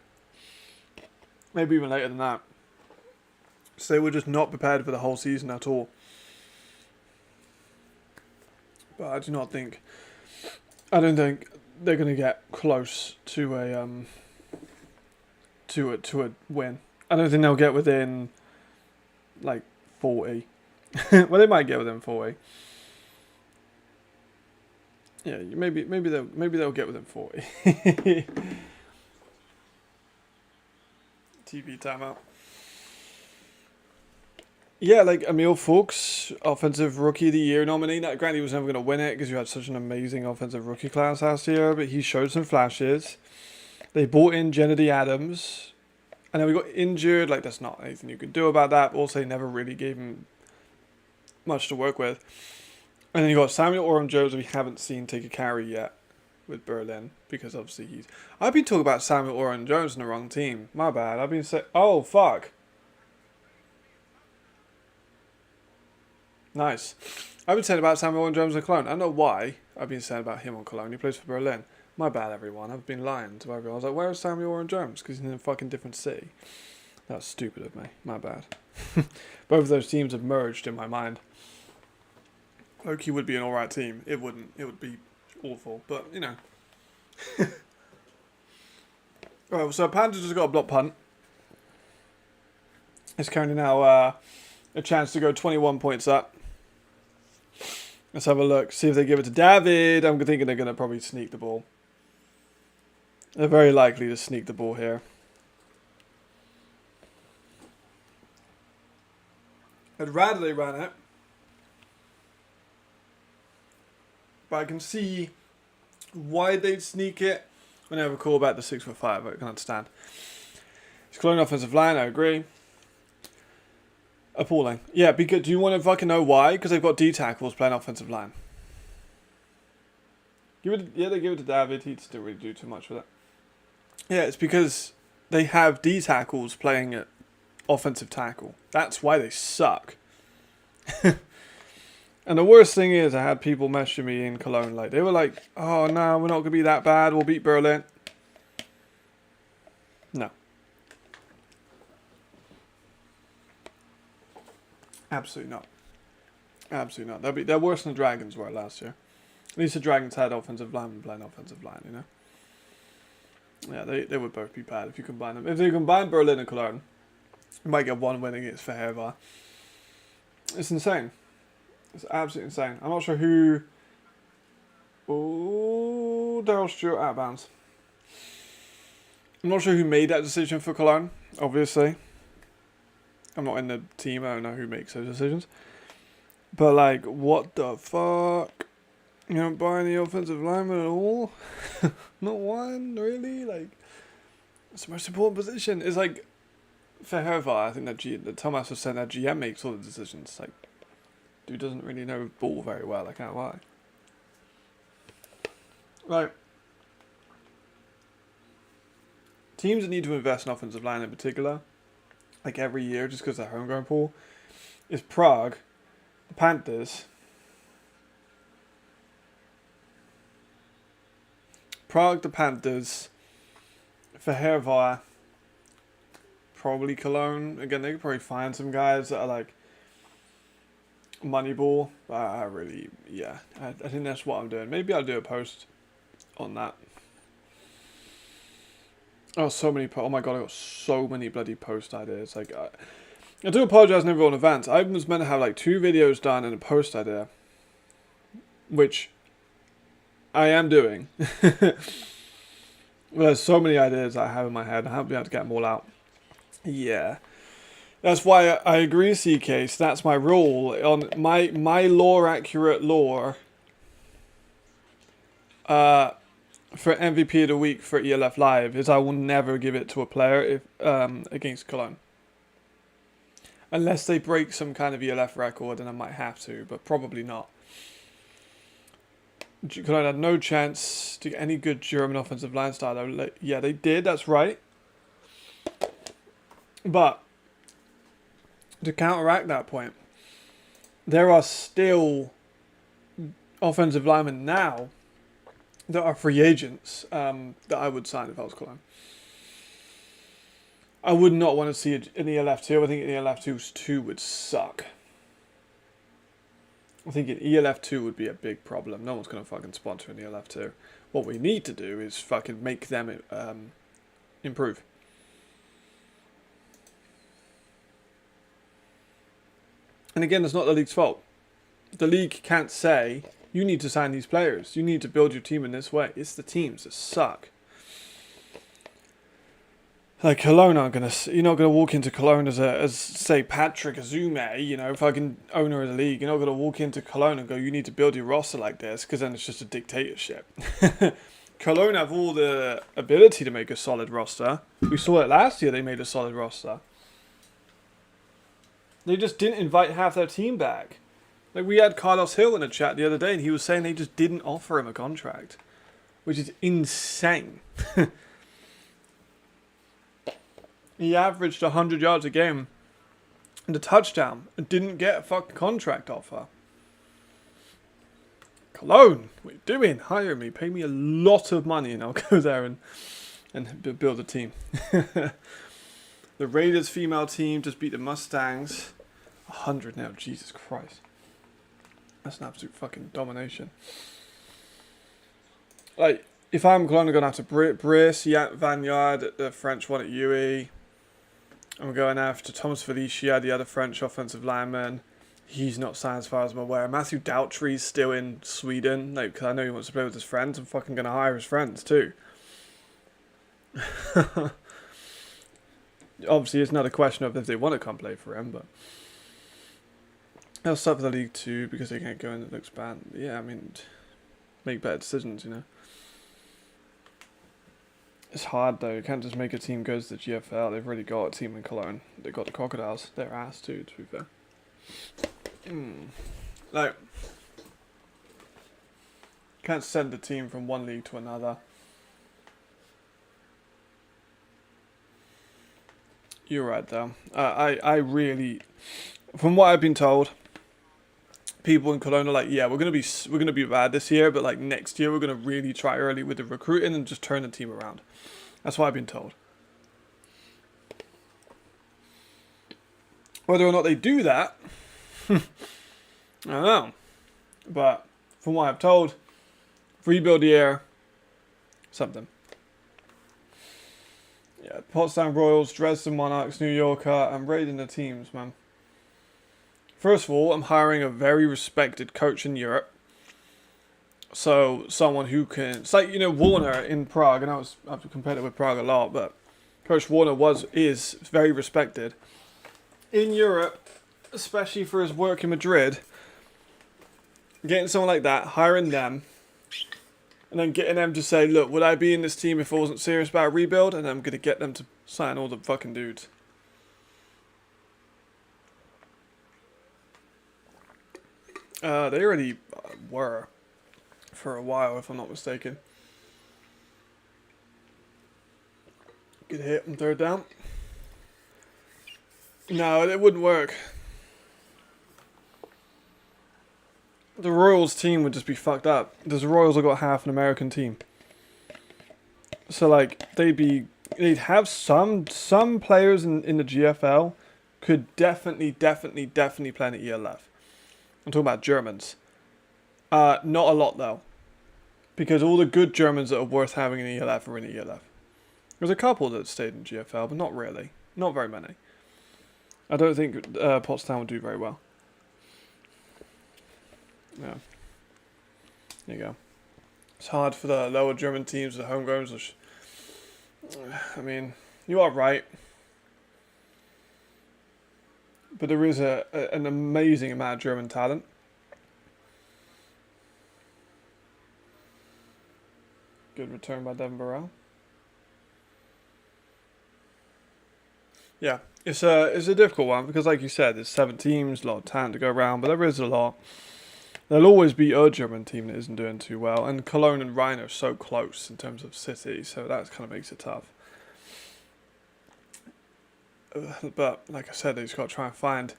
maybe even later than that. So they were just not prepared for the whole season at all. But I don't think they're going to get close to a win. I don't think they'll get within like 40. Well, they might get within 40. Yeah, maybe they'll get within 40. TV timeout. Yeah, like Emil Fuchs, Offensive Rookie of the Year nominee. Now, granted, he was never going to win it because you had such an amazing offensive rookie class last year, but he showed some flashes. They brought in Kennedy Adams, and then we got injured. Like, that's not anything you can do about that. Also, they never really gave him much to work with. And then you got Samuel Oram-Jones, we haven't seen take a carry yet with Berlin, because obviously I've been talking about Samuel Oram-Jones in the wrong team. My bad. I've been saying... Oh, fuck. Nice. I've been saying about Samuel Oram-Jones in Cologne. I don't know why I've been saying about him on Cologne. He plays for Berlin. My bad, everyone. I've been lying to everyone. I was like, where is Samuel Oram-Jones? Because he's in a fucking different city. That's stupid of me. My bad. Both of those teams have merged in my mind. Loki would be an alright team. It wouldn't. It would be awful. But, you know. Alright, so Panthers just got a block punt. It's currently now a chance to go 21 points up. Let's have a look. See if they give it to David. I'm thinking they're going to probably sneak the ball. They're very likely to sneak the ball here. I'd rather they ran it. But I can see why they'd sneak it when they have a call back to 6'5". I can understand. It's Cologne offensive line, I agree. Appalling. Yeah, because do you want to fucking know why? Because they've got D tackles playing offensive line. They give it to David. He'd still really do too much with it. Yeah, it's because they have D tackles playing at offensive tackle. That's why they suck. And the worst thing is, I had people messaging me in Cologne, like, they were like, oh no, we're not going to be that bad, we'll beat Berlin. No. Absolutely not. Absolutely not. They're worse than the Dragons were last year. At least the Dragons had offensive linemen playing offensive line, you know? Yeah, they would both be bad if you combine them. If they combine Berlin and Cologne, you might get one win against Verheervar. It's insane. It's absolutely insane. I'm not sure who... Oh, Daryl Stewart out of bounds. I'm not sure who made that decision for Cologne, obviously. I'm not in the team, I don't know who makes those decisions. But, like, what the fuck? You don't buy any offensive lineman at all? Not one, really? Like, it's the most important position. It's like, Verheervar, I think that Thomas was saying that GM makes all the decisions. Like, dude doesn't really know ball very well, I can't lie. Like, teams that need to invest in offensive line in particular, like every year, just because they're homegrown pool, is Prague, the Panthers, Verheervar, probably Cologne. Again, they could probably find some guys that are like Moneyball. I really, yeah, I think that's what I'm doing. Maybe I'll do a post on that. Oh, so many, oh my god, I got so many bloody post ideas. Like, I do apologize to everyone in advance. I was meant to have like 2 videos done and a post idea, which I am doing. There's so many ideas I have in my head. I haven't been able to get them all out. Yeah. That's why I agree, CK. So that's my rule. On my lore accurate lore for MVP of the week for ELF Live is I will never give it to a player if against Cologne. Unless they break some kind of ELF record, then I might have to, but probably not. Cologne had no chance to get any good German offensive line style. Yeah, they did, that's right. But to counteract that point, there are still offensive linemen now that are free agents that I would sign if I was Cologne. I would not want to see an ELF2. I think an ELF2 would suck. I think an ELF2 would be a big problem. No one's going to fucking sponsor an ELF2. What we need to do is fucking make them improve. And again, it's not the league's fault. The league can't say, you need to sign these players. You need to build your team in this way. It's the teams that suck. Like Cologne aren't gonna. You're not gonna walk into Cologne as say Patrick Azume, fucking owner of the league. You're not gonna walk into Cologne and go, you need to build your roster like this, because then it's just a dictatorship. Cologne have all the ability to make a solid roster. We saw it last year. They made a solid roster. They just didn't invite half their team back. Like we had Carlos Hill in a chat the other day, and he was saying they just didn't offer him a contract, which is insane. He averaged 100 yards a game and a touchdown and didn't get a fucking contract offer. Cologne, what are you doing? Hire me, pay me a lot of money, and I'll go there and build a team. The Raiders female team just beat the Mustangs. 100 now, Jesus Christ. That's an absolute fucking domination. Like, if I'm Cologne, I'm going to have to brace Van Yard, the French one at UE. I'm going after Thomas Felicia, the other French offensive lineman. He's not signed as far as I'm aware. Matthew Daltry's still in Sweden. Like, because I know he wants to play with his friends. I'm fucking going to hire his friends too. Obviously, it's not a question of if they want to come play for him, but they'll start for the League 2 because they can't go in and expand. Yeah, I mean, make better decisions, It's hard though. You can't just make a team go to the GFL. They've already got a team in Cologne. They've got the Crocodiles. They're ass too, to be fair. Like, can't send a team from one league to another. You're right though. I really, from what I've been told, people in Cologne are like, yeah, we're gonna be bad this year, but like next year we're gonna really try early with the recruiting and just turn the team around. That's what I've been told. Whether or not they do that, I don't know. But from what I've told, rebuild year, something. Yeah, Potsdam Royals, Dresden Monarchs, New Yorker. I'm raiding the teams, man. First of all, I'm hiring a very respected coach in Europe. So, someone who can... It's like, Warner in Prague. And I've compared it with Prague a lot, but Coach Warner is very respected. In Europe, especially for his work in Madrid, getting someone like that, hiring them, and then getting them to say, look, would I be in this team if I wasn't serious about a rebuild? And I'm going to get them to sign all the fucking dudes. They already were for a while, if I'm not mistaken. Good hit on third down. No, it wouldn't work. The Royals team would just be fucked up. Because the Royals have got half an American team. So, like, they'd have some players in the GFL could definitely play in the ELF. I'm talking about Germans. Not a lot, though. Because all the good Germans that are worth having in the ELF are in the ELF. There's a couple that stayed in GFL, but not really. Not very many. I don't think Potsdam would do very well. Yeah. There you go. It's hard for the lower German teams, the homegrowns. Which, I mean, you are right. But there is an amazing amount of German talent. Good return by Devin Burrell. Yeah, it's a difficult one because, like you said, there's 7 teams, a lot of talent to go around, but there is a lot. There'll always be a German team that isn't doing too well, and Cologne and Rhine are so close in terms of city, so that kind of makes it tough. But like I said, they just got to try and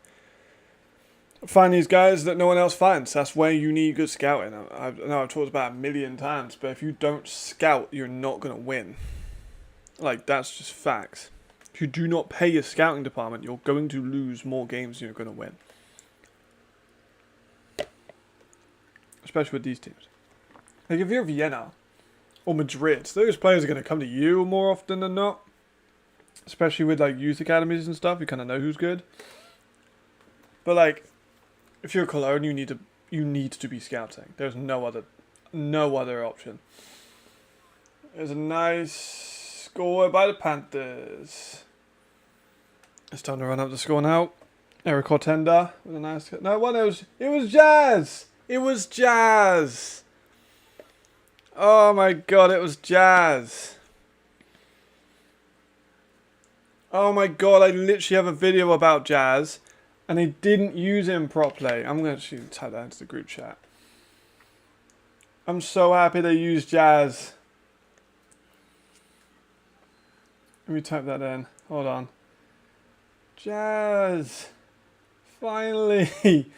find these guys that no one else finds. That's where you need good scouting. I know I've talked about it a million times, but if you don't scout, you're not going to win. Like, that's just facts. If you do not pay your scouting department, you're going to lose more games than you're going to win. Especially with these teams. Like, if you're Vienna or Madrid, those players are going to come to you more often than not. Especially with, like, youth academies and stuff. You kind of know who's good. But, like, if you're Cologne, you need to be scouting. There's no other option. There's a nice score by the Panthers. It's time to run up the score now. Eric Hortenda with a nice... No, what else? It was Jazz! It was Jazz! Oh my god, it was Jazz. Oh my god, I literally have a video about Jazz. And they didn't use him properly. I'm going to type that into the group chat. I'm so happy they used Jazz. Let me type that in. Hold on. Jazz. Finally.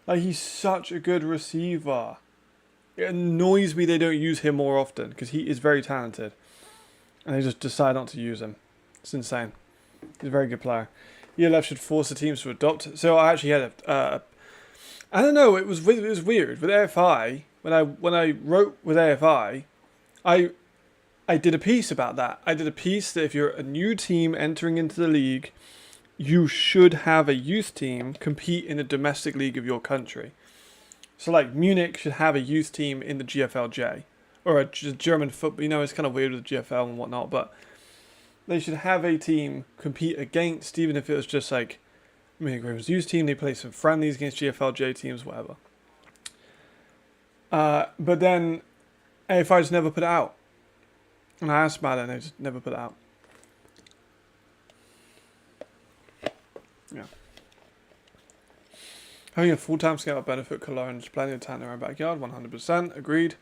Like, he's such a good receiver. It annoys me they don't use him more often. Because he is very talented. And they just decide not to use him. It's insane. He's a very good player. ELF should force the teams to adopt. So I actually had I don't know. It was weird with AFI. When I wrote with AFI, I did a piece about that. I did a piece that if you're a new team entering into the league, you should have a youth team compete in the domestic league of your country. So like Munich should have a youth team in the GFLJ or a German football. You know, it's kind of weird with the GFL and whatnot, but they should have a team compete against, even if it was just like Munich Ravens youth team. They play some friendlies against GFLJ teams, whatever. But then AFI just never put it out. And I asked about it and they just never put it out. Yeah. Having a full-time scout would benefit Cologne. There's plenty of talent in our backyard, 100%. Agreed.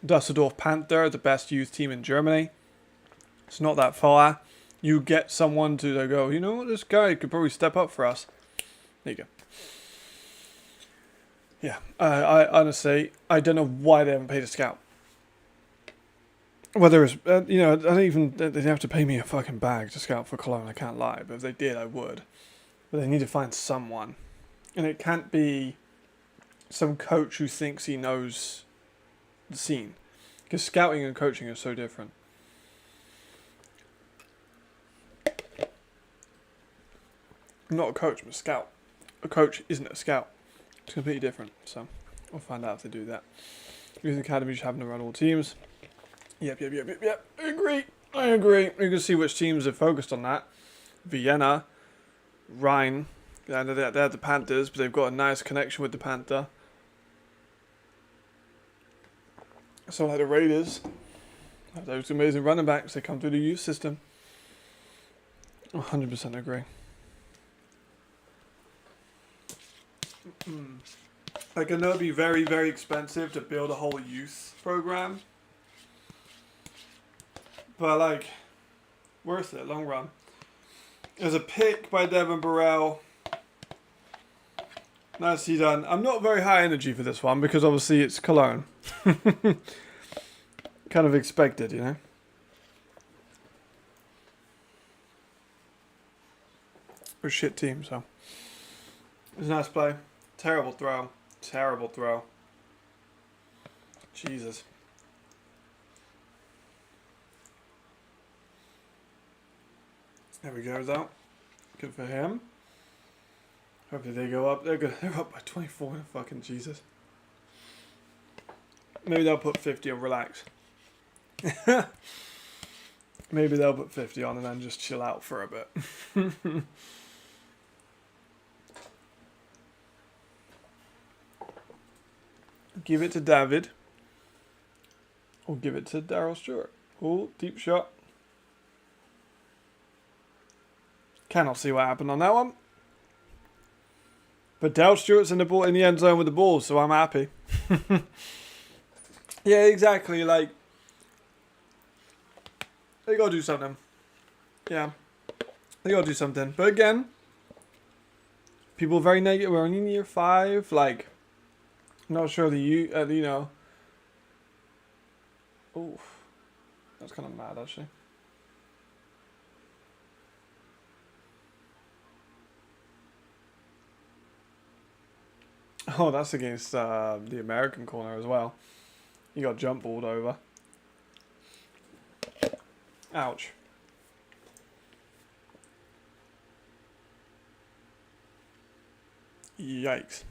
Dusseldorf Panther, the best youth team in Germany. It's not that far. You get someone to go, you know what, this guy could probably step up for us. There you go. Yeah, I honestly, I don't know why they haven't paid a scout. Whether it's, I don't even, they have to pay me a fucking bag to scout for Cologne, I can't lie. But if they did, I would. But they need to find someone. And it can't be some coach who thinks he knows the scene. Because scouting and coaching are so different. I'm not a coach, I'm a scout. A coach isn't a scout. It's completely different. So, we'll find out if they do that. Youth Academy should have to run all teams. Yep. I agree. You can see which teams have focused on that. Vienna, Rhine. Yeah, they had the Panthers, but they've got a nice connection with the Panther. So like the Raiders. Those amazing running backs, they come through the youth system. 100% agree. Like, I know it'd be very, very expensive to build a whole youth program. But, like, worth it, long run. There's a pick by Devin Burrell. Nicely done. I'm not very high energy for this one because obviously it's Cologne. Kind of expected, you know. We're a shit team, so. It was a nice play. Terrible throw. Terrible throw. Jesus. There we go, though. Good for him. Hopefully they go up. They're good. They're up by 24. Fucking Jesus. Maybe they'll put 50 on relax. Maybe they'll put 50 on and then just chill out for a bit. Give it to David. Or give it to Daryl Stewart. Oh, deep shot. Cannot see what happened on that one. But Dale Stewart's in the end zone with the ball, so I'm happy. Yeah, exactly. Like, they gotta do something. Yeah, they gotta do something. But again, people are very negative. We're only in year 5. Like, not sure you know. Oh, that's kind of mad actually. Oh, that's against the American corner as well. He got jump balled over. Ouch. Yikes.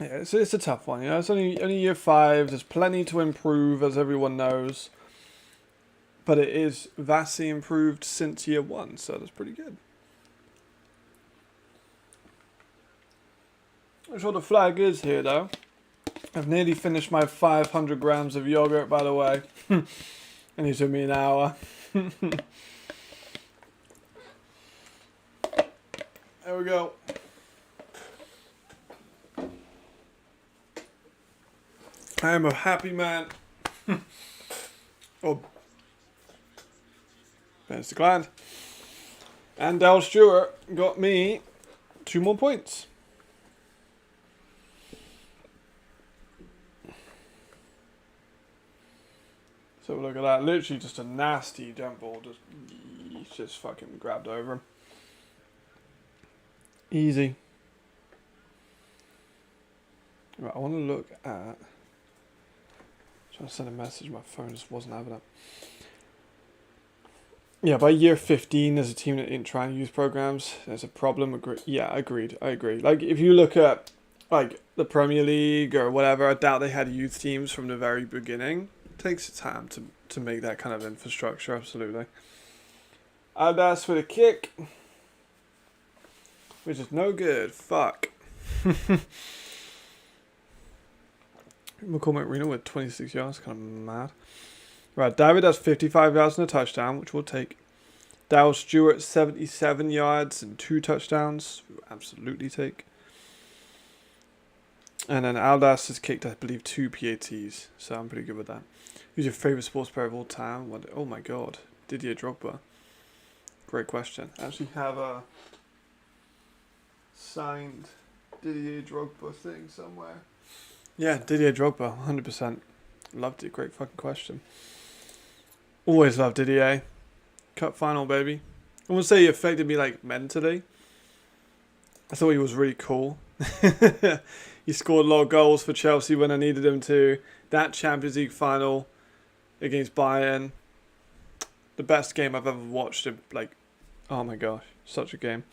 Yeah, it's a tough one. You know, it's only year 5. There's plenty to improve, as everyone knows. But it is vastly improved since year 1, so that's pretty good. That's what the flag is here, though. I've nearly finished my 500 grams of yogurt, by the way. And it took me an hour. There we go. I am a happy man. Oh. Ben's declined. And Dal Stewart got me 2 more points. So look at that. Literally just a nasty jump ball. Just fucking grabbed over him. Easy. Right, I want to look at... Trying to send a message. My phone just wasn't having it. Yeah, by year 15, there's a team that didn't try and use programs. There's a problem. Yeah, agreed. I agree. Like, if you look at, like, the Premier League or whatever, I doubt they had youth teams from the very beginning. It takes time to make that kind of infrastructure, absolutely. Aldas with a kick. Which is no good. Fuck. McCormick Reno with 26 yards. Kind of mad. Right, David has 55 yards and a touchdown, which we'll take. Dal Stewart, 77 yards and 2 touchdowns. We'll absolutely take. And then Aldas has kicked, I believe, 2 PATs. So I'm pretty good with that. Who's your favourite sports player of all time? What, oh my god. Didier Drogba. Great question. I actually have a signed Didier Drogba thing somewhere. Yeah, Didier Drogba, 100%. Loved it. Great fucking question. Always loved Didier. Cup final, baby. I won't say he affected me, like, mentally. I thought he was really cool. He scored a lot of goals for Chelsea when I needed him to. That Champions League final against Bayern. The best game I've ever watched. Like, oh my gosh. Such a game.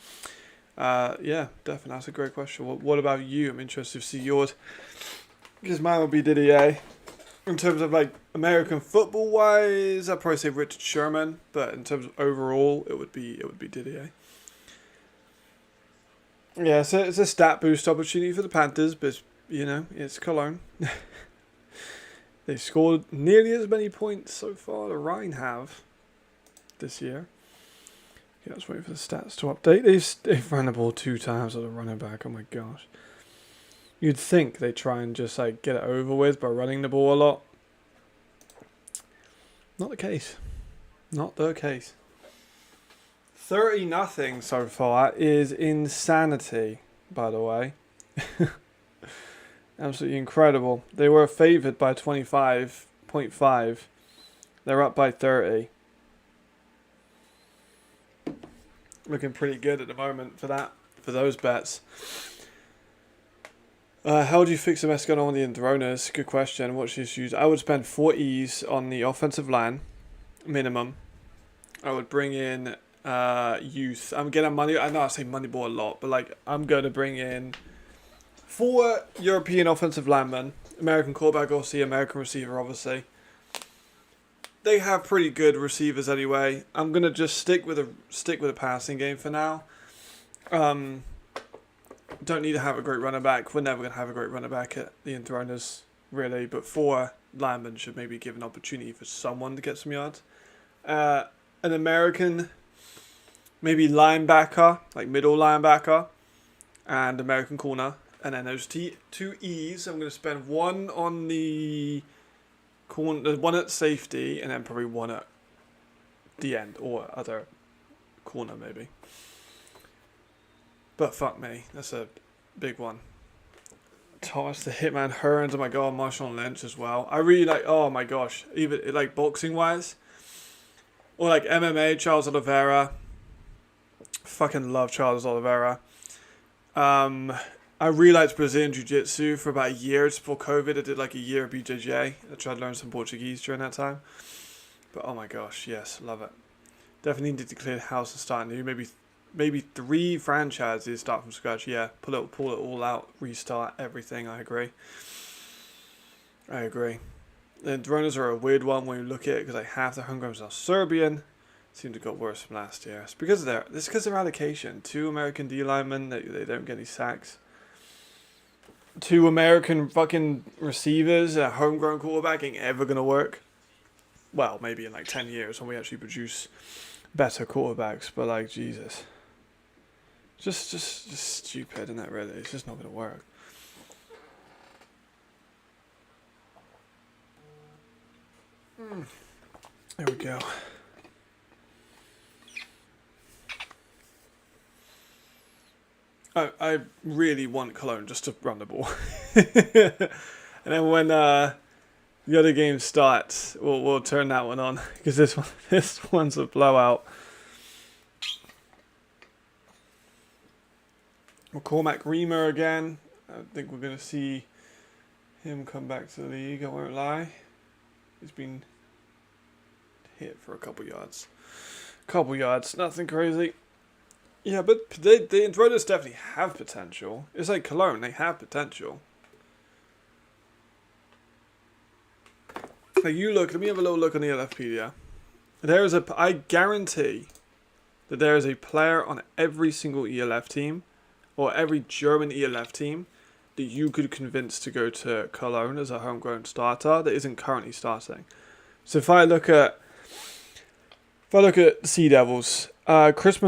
Yeah, definitely. That's a great question. What about you? I'm interested to see yours. Because mine would be Didier. In terms of, like, American football wise, I'd probably say Richard Sherman, but in terms of overall, it would be Didier. Yeah, so it's a stat boost opportunity for the Panthers, but you know, it's Cologne. They've scored nearly as many points so far as Rhine have this year. Yeah, let's wait for the stats to update. They've run the ball 2 times as a running back. Oh my gosh. You'd think they try and just like get it over with by running the ball a lot. Not the case. Not the case. 30-0 so far is insanity, by the way. Absolutely incredible. They were favoured by 25.5. They're up by 30. Looking pretty good at the moment for those bets. How do you fix the mess going on with the Enthroners? Good question. What's your issues? I would spend 40s on the offensive line, minimum. I would bring in youth. I'm getting money. I know I say Moneyball a lot, but like I'm going to bring in 4 European offensive linemen, American quarterback, obviously, American receiver, obviously. They have pretty good receivers anyway. I'm gonna just stick with a passing game for now. Don't need to have a great running back. We're never gonna have a great running back at the Enthroners, really. But 4 linemen should maybe give an opportunity for someone to get some yards. An American maybe linebacker, like middle linebacker, and American corner. And then those two E's, I'm going to spend one on the corner, one at safety, and then probably one at the end or other corner maybe. But fuck me, that's a big one. Thomas the Hitman Hearns, oh my god, Marshawn Lynch as well. I really like, oh my gosh, even like boxing wise, or like MMA, Charles Oliveira. Fucking love Charles Oliveira. I really liked Brazilian Jiu-Jitsu for about a year just before COVID. I did like a year of BJJ. I tried to learn some Portuguese during that time. But oh my gosh, yes, love it. Definitely need to clear the house and start new. Maybe 3 franchises, start from scratch. Yeah, pull it all out, restart everything. I agree. The Drones are a weird one when you look at it because like half the homegrowns are Serbian. Seem to have got worse from last year. It's because of their allocation. 2 American D linemen, they don't get any sacks. 2 American fucking receivers, a homegrown quarterback ain't ever gonna work. Well, maybe in like 10 years when we actually produce better quarterbacks, but like Jesus. Just stupid, isn't it really? It's just not gonna work. There we go. I really want Cologne just to run the ball. And then when the other game starts, we'll turn that one on. Because this one's a blowout. McCormack Reamer again. I think we're going to see him come back to the league, I won't lie. He's been hit for a couple yards. Nothing crazy. Yeah, but the Androids definitely have potential. It's like Cologne, they have potential. Like let me have a little look on the LFpedia. I guarantee that there is a player on every single ELF team, or every German ELF team, that you could convince to go to Cologne as a homegrown starter that isn't currently starting. So if I look at Sea Devils, Chris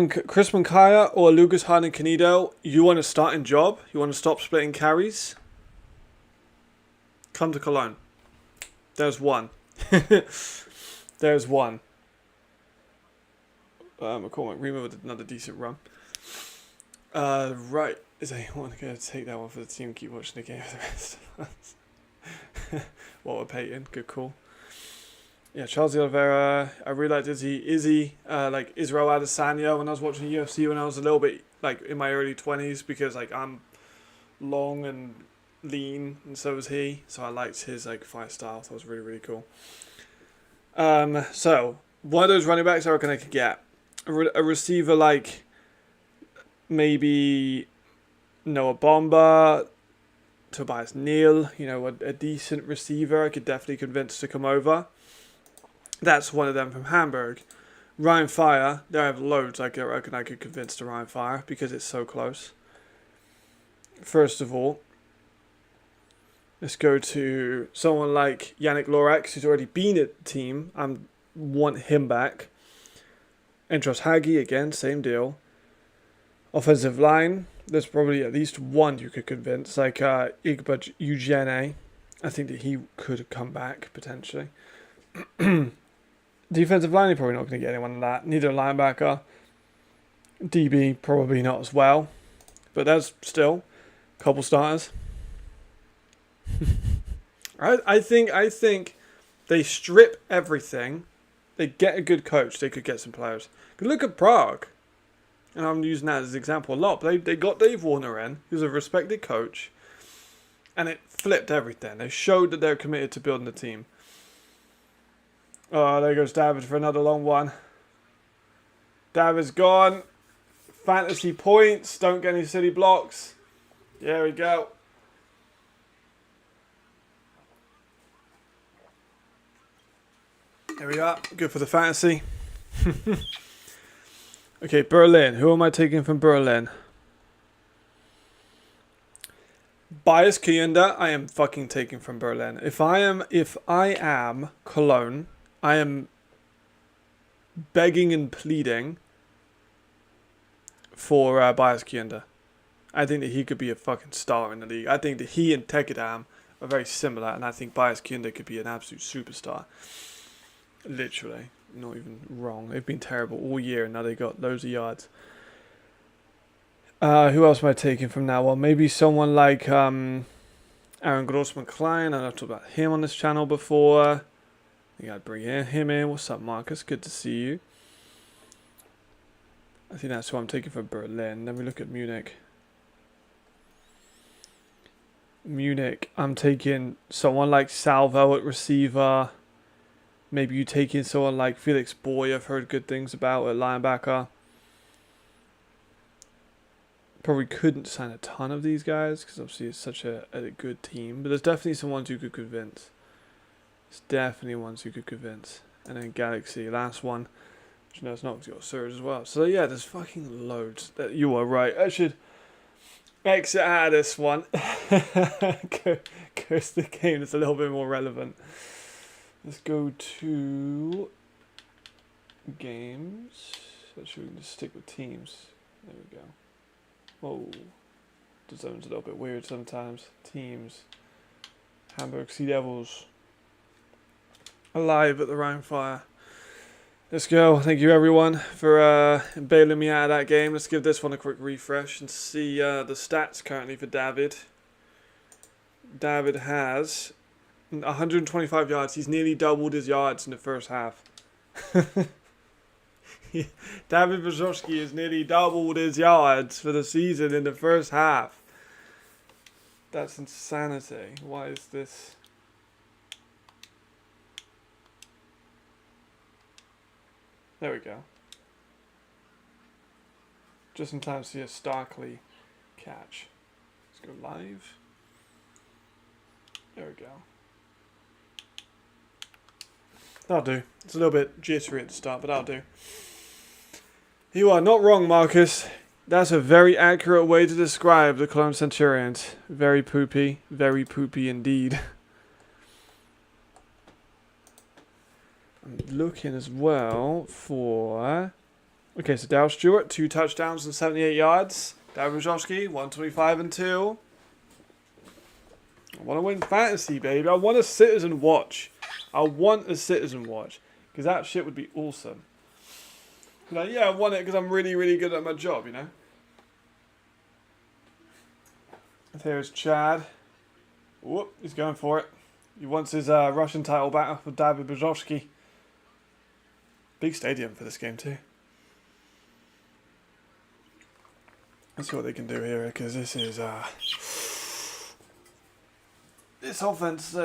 Kaya or Lucas Harden Canido, you want a starting job? You want to stop splitting carries? Come to Cologne. There's one. There's one. McCormack Remo with another decent run. Right. Is anyone going to take that one for the team? Keep watching the game for the rest of us. Walter Payton, good call. Yeah, Charles Oliveira. I really liked Izzy, like Israel Adesanya when I was watching UFC when I was a little bit like in my early 20s, because like I'm long and lean and so was he. So I liked his like fight style. That was really, really cool. So one of those running backs I reckon I could get. A receiver like maybe Noah Bomba, Tobias Neal, a decent receiver I could definitely convince to come over. That's one of them from Hamburg. Ryan Fire, there I have loads I reckon I could convince to Ryan Fire because it's so close. First of all, let's go to someone like Yannick Lorax, who's already been at the team. I want him back. Entros Hagi, again, same deal. Offensive line, there's probably at least one you could convince, like Igbaj Eugene. I think that he could come back, potentially. Defensive line, you're probably not going to get anyone in that. Neither linebacker. DB, probably not as well. But that's still a couple starters. I think they strip everything. They get a good coach. They could get some players. Look at Prague. And I'm using that as an example a lot. But they got Dave Warner in. He was a respected coach. And it flipped everything. They showed that they're committed to building the team. Oh, there goes David for another long one. David's gone. Fantasy points. Don't get any silly blocks. There we go. There we are. Good for the fantasy. Okay, Berlin. Who am I taking from Berlin? Bias Kiyanda, I am fucking taking from Berlin. If I am Cologne, I am begging and pleading for Bias Kienda. I think that he could be a fucking star in the league. I think that he and Tekadam are very similar, and I think Bias Kienda could be an absolute superstar. Literally. Not even wrong. They've been terrible all year, and now they got loads of yards. Who else am I taking from now on? Maybe someone like Aaron Grossman-Klein. I've talked about him on this channel before. I think I'd bring him in. What's up, Marcus? Good to see you. I think that's who I'm taking for Berlin. Then we look at Munich. Munich, I'm taking someone like Salvo at receiver. Maybe you take in someone like Felix Boy, I've heard good things about at linebacker. Probably couldn't sign a ton of these guys because obviously it's such a good team. But there's definitely some ones who could convince. There's definitely ones who could convince. And then Galaxy, last one. Which it's not got Surge as well. So yeah, there's fucking loads. You are right. I should exit out of this one. Curse the game that's a little bit more relevant. Let's go to games. Actually, we can just stick with teams. There we go. Whoa. The zone's a little bit weird sometimes. Teams. Hamburg Sea Devils. Alive at the Rhine Fire. Let's go. Thank you everyone for bailing me out of that game. Let's give this one a quick refresh and see the stats currently for David. David has 125 yards. He's nearly doubled his yards in the first half. David Brzozowski has nearly doubled his yards for the season in the first half. That's insanity. Why is this? There we go. Just in time to see a Starkley catch. Let's go live. There we go. That'll do. It's a little bit jittery at the start, but that'll do. You are not wrong, Marcus. That's a very accurate way to describe the Cologne Centurions. Very poopy indeed. I'm looking as well for... Okay, so Dal Stewart, 2 touchdowns and 78 yards. David Brzozowski, 125 and 2. I want to win fantasy, baby. I want a citizen watch. I want a citizen watch. Because that shit would be awesome. Like, yeah, I want it because I'm really, really good at my job, you know? And here's Chad. Whoop, he's going for it. He wants his Russian title back with David Brzozowski. Big stadium for this game too. Let's see what they can do here, because this is this offense.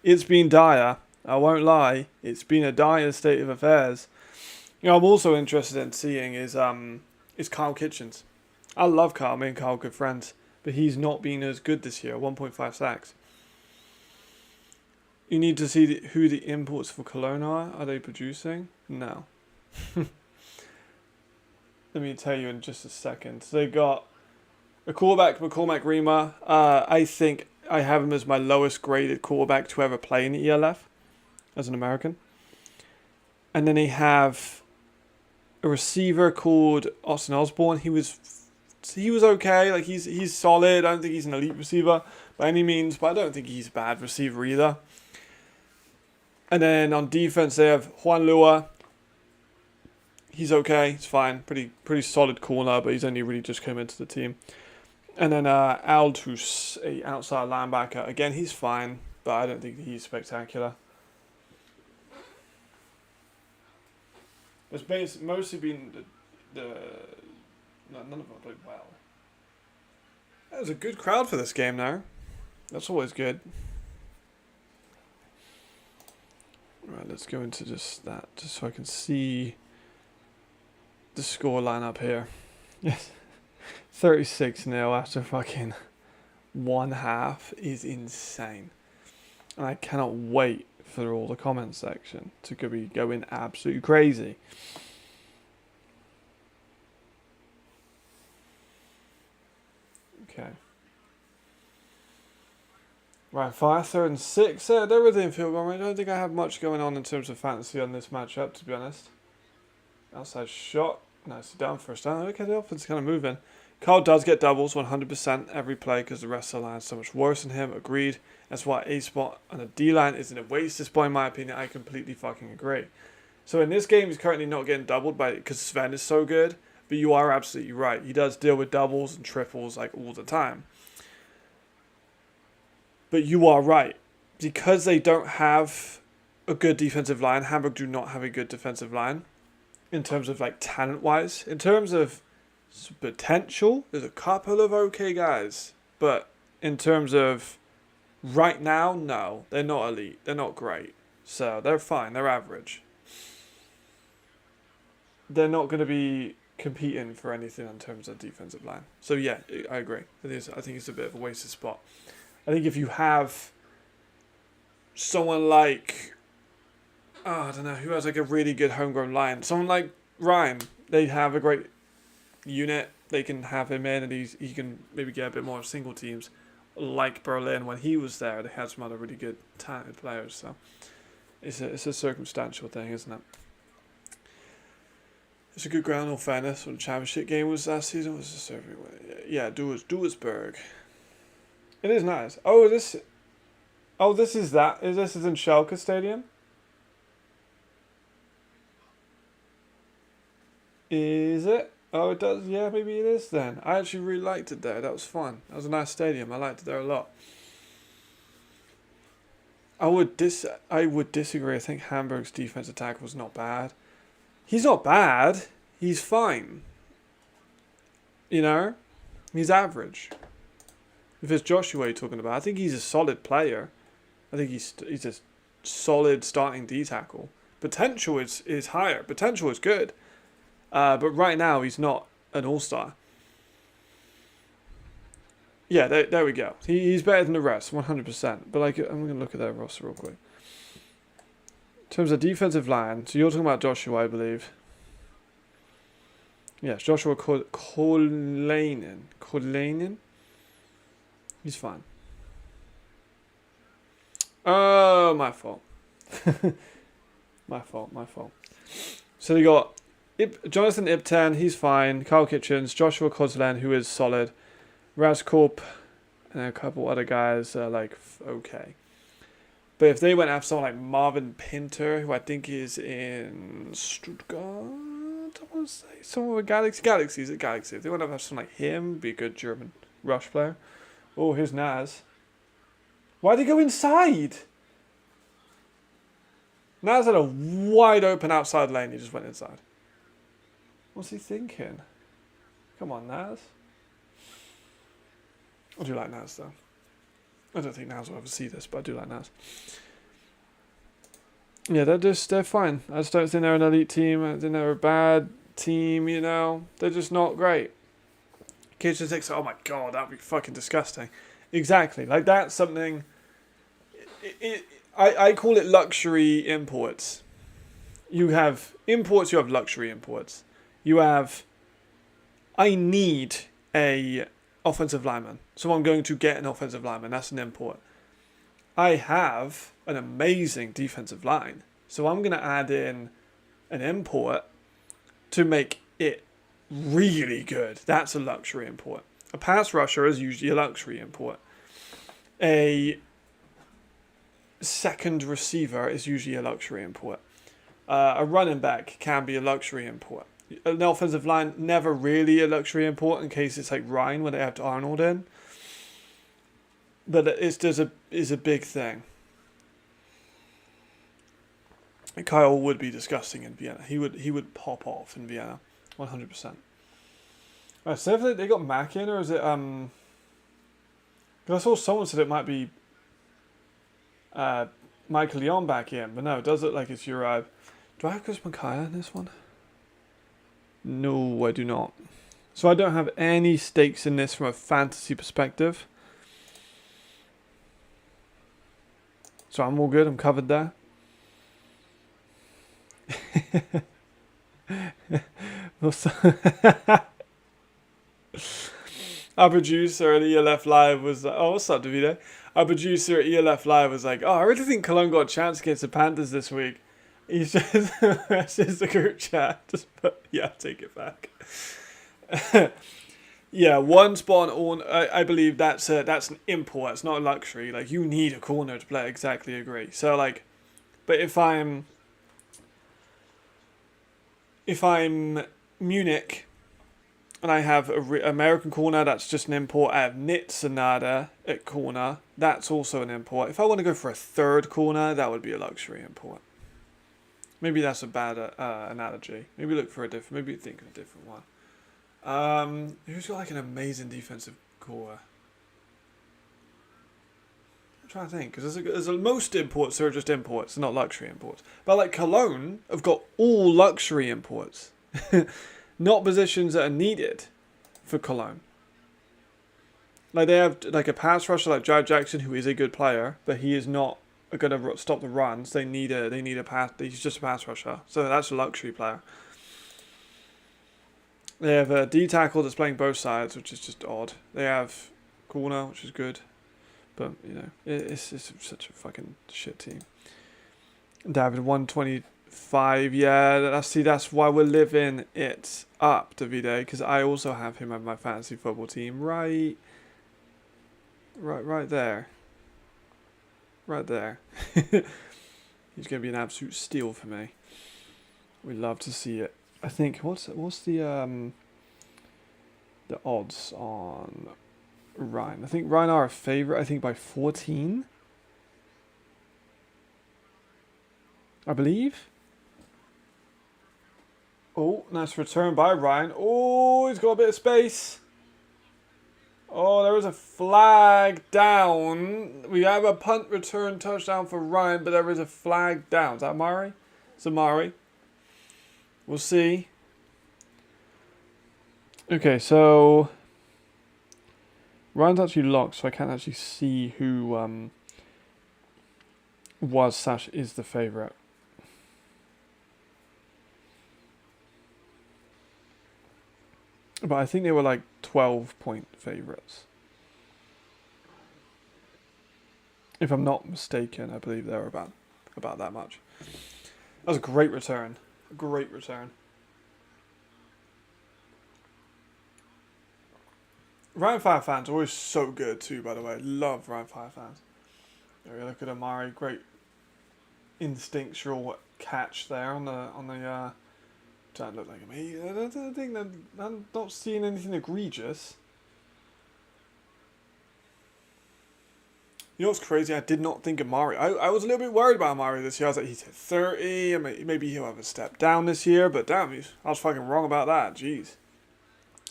It's been dire. I won't lie. It's been a dire state of affairs. You know, I'm also interested in seeing is Kyle Kitchens. I love Kyle. Me and Kyle are good friends, but he's not been as good this year. 1.5 sacks. You need to see who the imports for Cologne are. Are they producing? No. Let me tell you in just a second. So they got a quarterback, McCormack Reamer. I think I have him as my lowest graded quarterback to ever play in the ELF as an American. And then they have a receiver called Austin Osborne. He was okay. Like he's solid. I don't think he's an elite receiver by any means, but I don't think he's a bad receiver either. And then on defense, they have Juan Lua. He's okay. He's fine. Pretty solid corner, but he's only really just come into the team. And then Aldous, a outside linebacker. Again, he's fine, but I don't think he's spectacular. It's mostly been none of them played well. That was a good crowd for this game now. That's always good. Right, let's go into just that, just so I can see the score line up here. Yes, 36-0 after fucking one half is insane. And I cannot wait for all the comment section to be going absolutely crazy. Okay. Right, 3rd and 6. They're within field goal range. I don't think I have much going on in terms of fantasy on this matchup, to be honest. Outside shot. Nicely down first down. Okay, the offense is kind of moving. Carl does get doubles 100% every play because the rest of the line is so much worse than him. Agreed. That's why A spot on a D line isn't a waste. This point, in my opinion, I completely fucking agree. So in this game, he's currently not getting doubled because Sven is so good. But you are absolutely right. He does deal with doubles and triples like all the time. But you are right. Because they don't have a good defensive line, Hamburg do not have a good defensive line in terms of like talent-wise. In terms of potential, there's a couple of okay guys. But in terms of right now, no. They're not elite. They're not great. So they're fine. They're average. They're not going to be competing for anything in terms of defensive line. So yeah, I agree. I think it's a bit of a wasted spot. I think if you have someone like, I don't know, who has like a really good homegrown line, someone like Ryan, they have a great unit. They can have him in and he can maybe get a bit more single teams. Like Berlin, when he was there, they had some other really good talented players. So it's a circumstantial thing, isn't it? It's a good ground, in all fairness. What the championship game was last season was just everywhere. Yeah, Duisburg. It is nice. This is that. This is in Schalke Stadium? Is it? Oh, it does. Yeah, maybe it is then. I actually really liked it there. That was fun. That was a nice stadium. I liked it there a lot. I would disagree. I think Hamburg's defensive tackle was not bad. He's not bad. He's fine. You know? He's average. If it's Joshua you're talking about, I think he's a solid player. I think he's a solid starting D-tackle. Potential is higher. Potential is good. But right now, he's not an all-star. Yeah, there we go. He's better than the rest, 100%. But like, I'm going to look at that roster real quick. In terms of defensive line, so you're talking about Joshua, I believe. Yes, Joshua Kolainen. He's fine. Oh, my fault. My fault. So they got Jonathan Iptan, he's fine. Carl Kitchens, Joshua Kozlan, who is solid. Raskorp, and a couple other guys are like okay. But if they went after someone like Marvin Pinter, who I think is in Stuttgart, I want to say, someone with Galaxy. Is it Galaxy? If they went after someone like him, be a good German rush player. Oh, here's Naz. Why'd he go inside? Naz had a wide open outside lane. He just went inside. What's he thinking? Come on, Naz. I do like Naz, though. I don't think Naz will ever see this, but I do like Naz. Yeah, they're fine. I just don't think they're an elite team. I think they're a bad team, you know. They're just not great. Kitchen thinks, oh my god, that would be fucking disgusting. Exactly. Like, that's something... I call it luxury imports. You have imports, you have luxury imports. You have... I need a offensive lineman. So I'm going to get an offensive lineman. That's an import. I have an amazing defensive line. So I'm going to add in an import to make it really good. That's a luxury import. A pass rusher is usually a luxury import. A second receiver is usually a luxury import. A running back can be a luxury import. An offensive line, never really a luxury import in case it's like Ryan when they have Arnold in. But is a big thing. Kyle would be disgusting in Vienna. He would pop off in Vienna, 100%. Right, so if they got Mac in, or is it because I saw someone said it might be Michael Leon back in, but no, it does look like it's Uribe. Do I have Chris Mckay in this one? No, I do not. So I don't have any stakes in this from a fantasy perspective. So I'm all good. I'm covered there. Our producer at ELF Live was like, oh, what's up, Davide? Our producer at ELF Live was like, oh, I really think Cologne got a chance against the Panthers this week. He's just messaged the group chat. Just put, yeah, take it back. Yeah, one spot on. I believe that's an import. It's not a luxury. Like, you need a corner to play. Exactly, agree. So like, but if I'm Munich and I have a American corner, that's just an import. I have Nitsanada at corner. That's also an import. If I want to go for a third corner, that would be a luxury import. Maybe that's a bad analogy. Maybe look for a different. Maybe think of a different one. Who's got like an amazing defensive core? I'm trying to think, because there's most imports are just imports, not luxury imports. But like Cologne have got all luxury imports, not positions that are needed for Cologne. Like they have like a pass rusher like Jared Jackson, who is a good player, but he is not going to stop the runs. They need a pass. He's just a pass rusher, so that's a luxury player. They have a D tackle that's playing both sides, which is just odd. They have corner, which is good, but you know it's such a fucking shit team. David 125, yeah. That's why we're living it up, Davide, because I also have him on my fantasy football team, right there. Right there. He's going to be an absolute steal for me. We love to see it. I think what's the odds on Ryan? I think Ryan are a favourite. I think by 14. I believe. Oh, nice return by Ryan. Oh, he's got a bit of space. Oh, there is a flag down. We have a punt return touchdown for Ryan, but there is a flag down. Is that Mari? It's Amari. We'll see. Okay, so Ryan's actually locked, so I can't actually see who is the favourite. But I think they were like 12-point favourites. If I'm not mistaken, I believe they were about that much. That was a great return. A great return. Ryan Fire fans are always so good too, by the way. Love Ryan Fire fans. There we look at Amari. Great instinctual catch there on the don't look like me. I don't think that I'm not seeing anything egregious. You know what's crazy? I did not think Amari. I was a little bit worried about Amari this year. I was like, he's hit 30, and maybe he'll have a step down this year. But damn, I was fucking wrong about that. Jeez.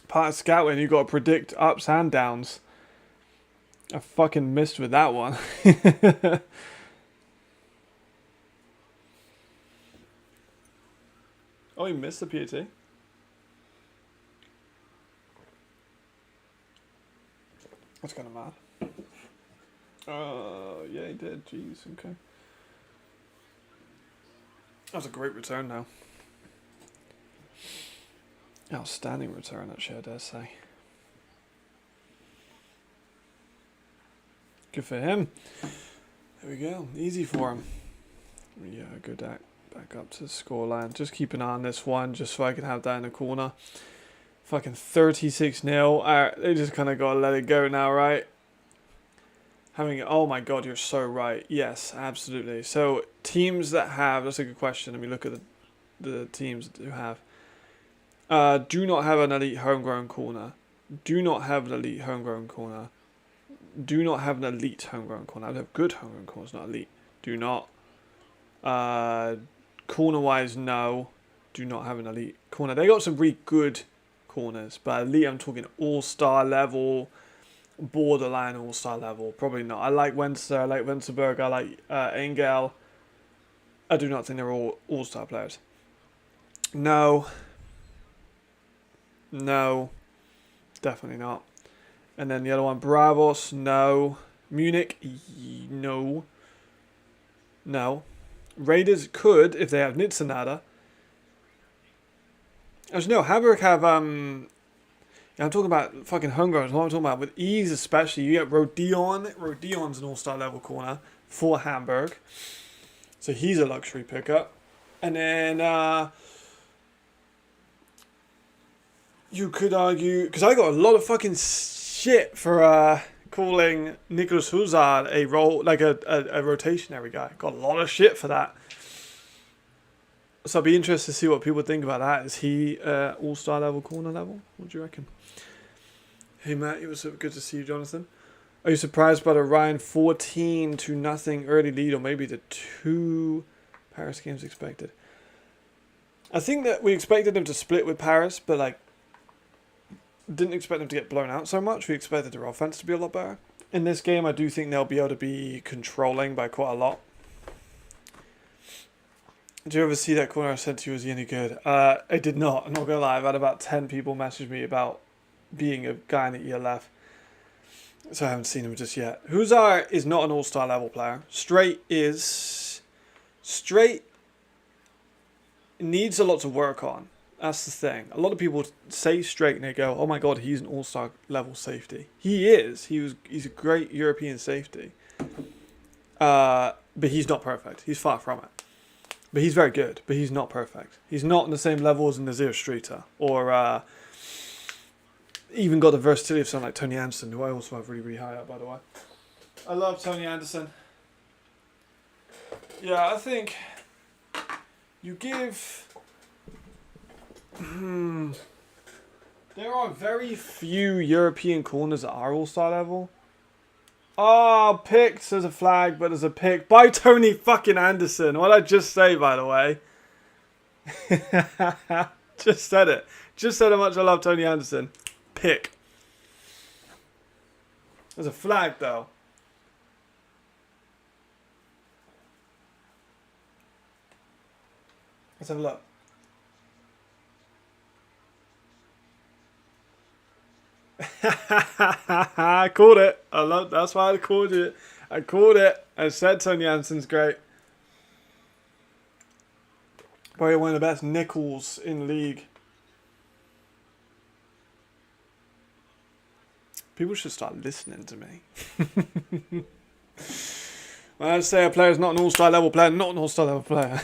Part of scouting, you got to predict ups and downs. I fucking missed with that one. Oh, he missed the PAT. That's kind of mad. Yeah, he did. Jeez, okay. That was a great return now. Outstanding return, actually, I dare say. Good for him. There we go. Easy for him. Yeah, go back up to the scoreline. Just keep an eye on this one, just so I can have that in the corner. Fucking 36-0. Alright, they just kind of got to let it go now, right? Oh my god, you're so right. Yes, absolutely. So, teams that have... That's a good question. Let me look at the teams that do have. Do not have an elite homegrown corner. Do not have an elite homegrown corner. Do not have an elite homegrown corner. I have good homegrown corners, not elite. Do not. Corner-wise, no. Do not have an elite corner. They got some really good corners, but elite, I'm talking all-star level, borderline all-star level. Probably not. I like Wenster, I like Wensterberg, I like Engel. I do not think they're all all-star players. No. No. Definitely not. And then the other one, Bravos, no. Munich, no. No. Raiders could, if they have Nitsanada. Actually, no, Hamburg have, I'm talking about fucking homegrown. What I'm talking about, with ease especially, you get Rodion. Rodion's an all-star level corner for Hamburg. So he's a luxury pickup. And then you could argue, because I got a lot of fucking shit for calling Nicholas Huzard a rotationary guy. Got a lot of shit for that. So I'd be interested to see what people think about that. Is he all-star level, corner level? What do you reckon? Hey Matt, it was so good to see you, Jonathan. Are you surprised by the Ryan 14-0 early lead, or maybe the 2 Paris games expected? I think that we expected them to split with Paris, but like didn't expect them to get blown out so much. We expected their offense to be a lot better. In this game, I do think they'll be able to be controlling by quite a lot. Did you ever see that corner I sent to you? Was he any good? I did not. I'm not going to lie. I've had about 10 people message me about being a guy in the ELF. So I haven't seen him just yet. Huzar is not an all-star level player. Straight needs a lot to work on. That's the thing. A lot of people say Straight and they go, oh my god, he's an all-star level safety. He is. He's a great European safety. But he's not perfect. He's far from it. But he's very good. But he's not perfect. He's not on the same level as Nazir Streeter. Or even got the versatility of someone like Tony Anderson, who I also have really, really high up, by the way. I love Tony Anderson. Yeah, I think you give... There are very few European corners that are all-star level. Oh, picked as a flag, but as a pick by Tony fucking Anderson. What did I just say, by the way? Just said it. Just said how much I love Tony Anderson. Pick. There's a flag, though. Let's have a look. I called it. That's why I called it. I called it. I said Tony Anderson's great. Probably one of the best nickels in the league. People should start listening to me. When I say a player is not an all-star level player, not an all-star level player.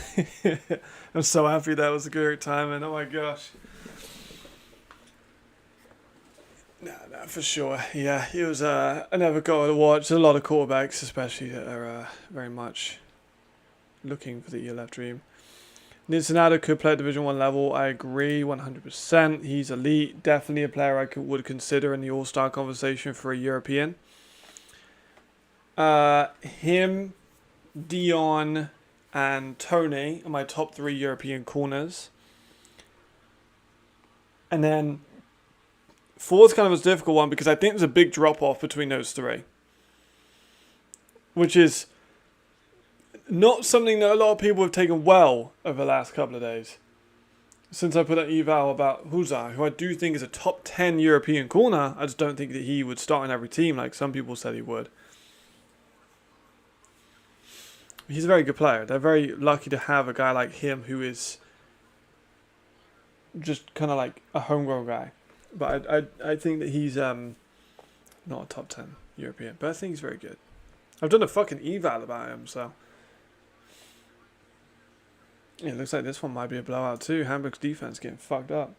I'm so happy that was a good time, and oh my gosh. No, for sure. Yeah, it was another goal to watch. There's a lot of quarterbacks, especially, that are very much looking for the ELF dream. Nitzanato could play at Division 1 level. I agree 100%. He's elite. Definitely a player I would consider in the all-star conversation for a European. Him, Dion, and Tony are my top 3 European corners. And then fourth kind of a difficult one because I think there's a big drop-off between those 3. Which is not something that a lot of people have taken well over the last couple of days. Since I put an eval about Huzar, who I do think is a top 10 European corner, I just don't think that he would start in every team like some people said he would. He's a very good player. They're very lucky to have a guy like him who is just kind of like a homegrown guy. But I think that he's not a top 10 European, but I think he's very good. I've done a fucking eval about him, so... Yeah, it looks like this one might be a blowout too. Hamburg's defense getting fucked up.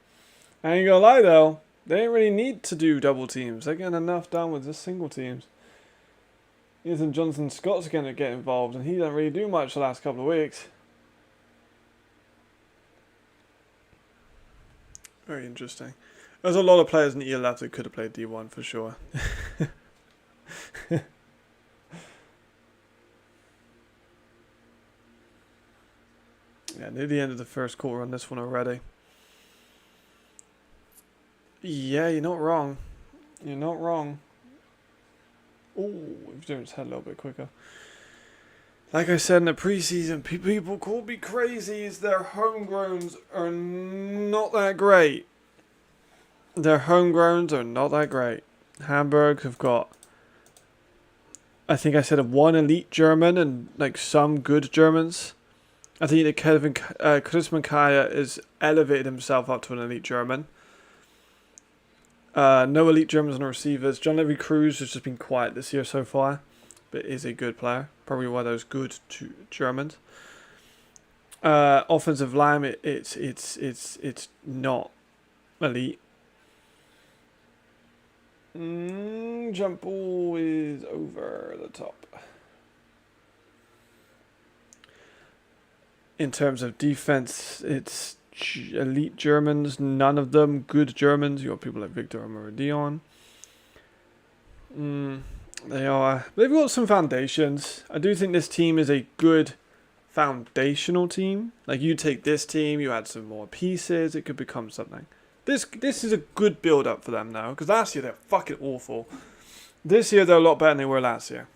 I ain't gonna lie though, they ain't really need to do double teams. They're getting enough done with just single teams. Ethan Johnson Scott's gonna get involved, and he doesn't really do much the last couple of weeks. Very interesting. There's a lot of players in the ELF that could have played D1 for sure. Yeah, near the end of the first quarter on this one already. Yeah, you're not wrong. You're not wrong. Oh, we've doing his head a little bit quicker. Like I said in the preseason, people call me crazy as their homegrowns are not that great. Their homegrowns are not that great. Hamburg have got, I think I said, one elite German and like some good Germans. I think that Chris Kaya has elevated himself up to an elite German. No elite Germans on the receivers. John Levy Cruz has just been quiet this year so far, but is a good player. Probably one of those good Germans. Offensive line, it's not elite. Jump ball is over the top. In terms of defense, it's elite Germans. None of them good Germans. You got people like Victor Meridion. They've got some foundations. I do think this team is a good foundational team. Like, you take this team, you add some more pieces, it could become something. This is a good build up for them now, because last year they're fucking awful. This year they're a lot better than they were last year.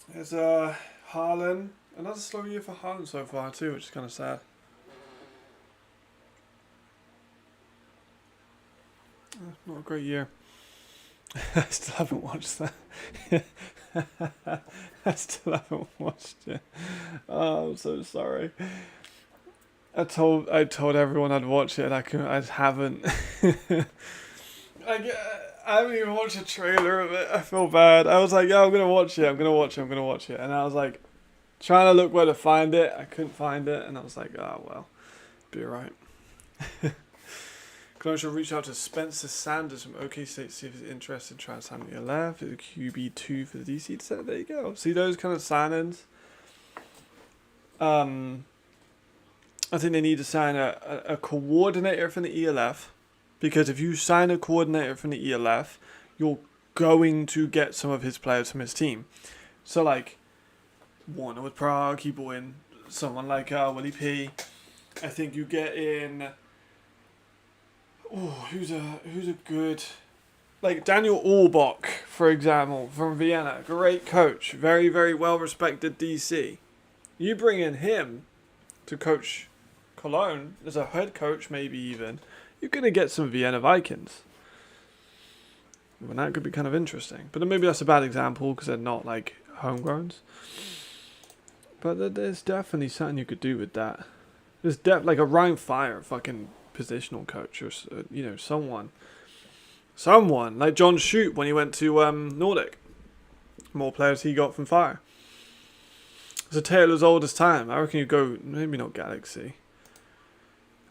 There's Haaland. Another slow year for Haaland so far too, which is kind of sad. Not a great year. I still haven't watched that. I still haven't watched it. Oh, I'm so sorry. I told everyone I'd watch it. I haven't. I haven't even watched a trailer of it. I feel bad. I was like, yeah, I'm gonna watch it. And I was like, trying to look where to find it. I couldn't find it, and I was like, oh well, be alright. Cologne should reach out to Spencer Sanders from OK State to see if he's interested in trying to sign at the left. It's a QB2 for the DC set. There you go. See those kind of signings? I think they need to sign a coordinator from the ELF, because if you sign a coordinator from the ELF, you're going to get some of his players from his team. So like Warner with Prague, keep in someone like Willie P. I think you get in. Oh, who's a good, like Daniel Orbach, for example, from Vienna, great coach, very very well respected DC. You bring in him to coach Cologne as a head coach, maybe even, you're gonna get some Vienna Vikings. Well, that could be kind of interesting, but then maybe that's a bad example because they're not like homegrowns. But there's definitely something you could do with that. There's like a Ryan Fire fucking positional coach, or someone like John Shute when he went to Nordic. More players he got from Fire. It's a tale as old as time. I reckon you go maybe not Galaxy.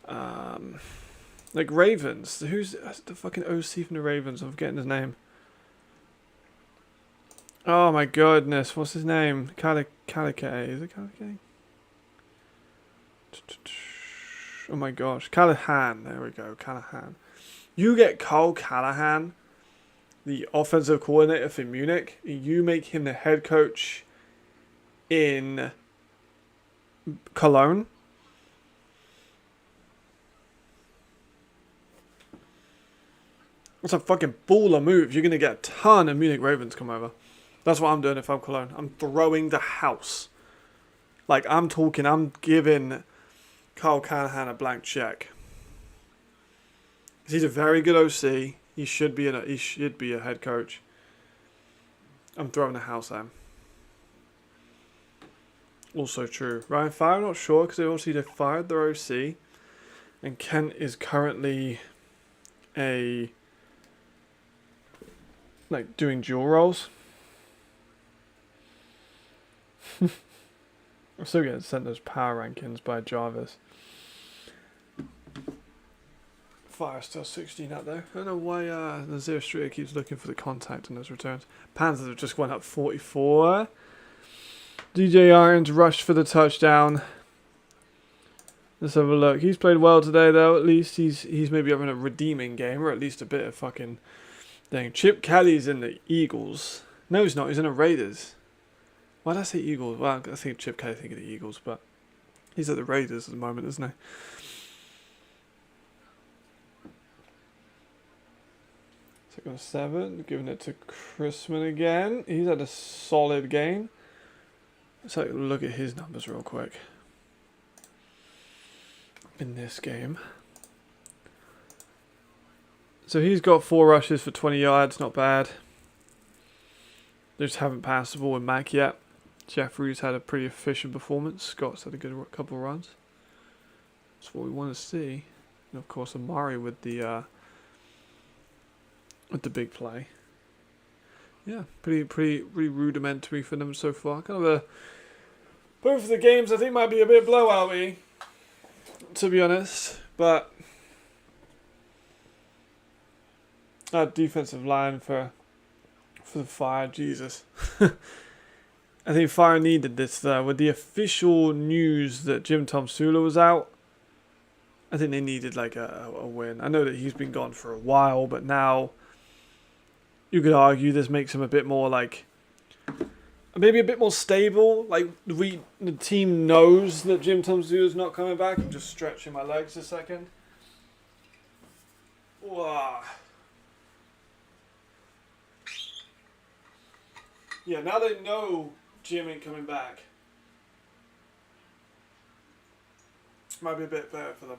Like Ravens. Who's the fucking OC from the Ravens? I'm forgetting his name. Oh my goodness, what's his name? Kalike. Is it Kalike? Oh my gosh, Callahan. There we go, Callahan. You get Carl Callahan, the offensive coordinator for Munich, and you make him the head coach in Cologne. That's a fucking baller move. You're going to get a ton of Munich Ravens come over. That's what I'm doing if I'm Cologne. I'm throwing the house. Like, I'm giving Carl Callahan a blank check. He's a very good OC. He should be a head coach. I'm throwing the house at him. Also true. Ryan Fire, I'm not sure, because obviously they fired their OC. And Kent is currently doing dual roles. I'm still getting sent those power rankings by Jarvis. Fire still 16 out there. I don't know why the Zero Streeter keeps looking for the contact on those returns. Panthers have just went up 44. DJ Irons rushed for the touchdown. Let's have a look. He's played well today though. At least he's maybe having a redeeming game, or at least a bit of fucking thing. Chip Kelly's in the Eagles. No, he's not. He's in the Raiders. Why did I say Eagles? Well, I think Chip Kelly thinking the Eagles, but he's at the Raiders at the moment, isn't he? Second 7, giving it to Chrisman again. He's had a solid game. Let's have a look at his numbers real quick. In this game. So he's got 4 rushes for 20 yards, not bad. They just haven't passed the ball with Mac yet. Jeffrey's had a pretty efficient performance. Scott's had a good couple of runs. That's what we want to see. And of course, Amari with the big play. yeah, pretty rudimentary for them so far. Kind of a both of the games I think might be a bit blowout-y, to be honest, but that defensive line for the Fire, Jesus. I think Fire needed this though. With the official news that Jim Tomsula was out, I think they needed like a win. I know that he's been gone for a while, but now you could argue this makes him a bit more like, maybe a bit more stable. Like the team knows that Jim Tomsula's not coming back. I'm just stretching my legs a second. Wow. Yeah, now they know Jim ain't coming back. Might be a bit better for them.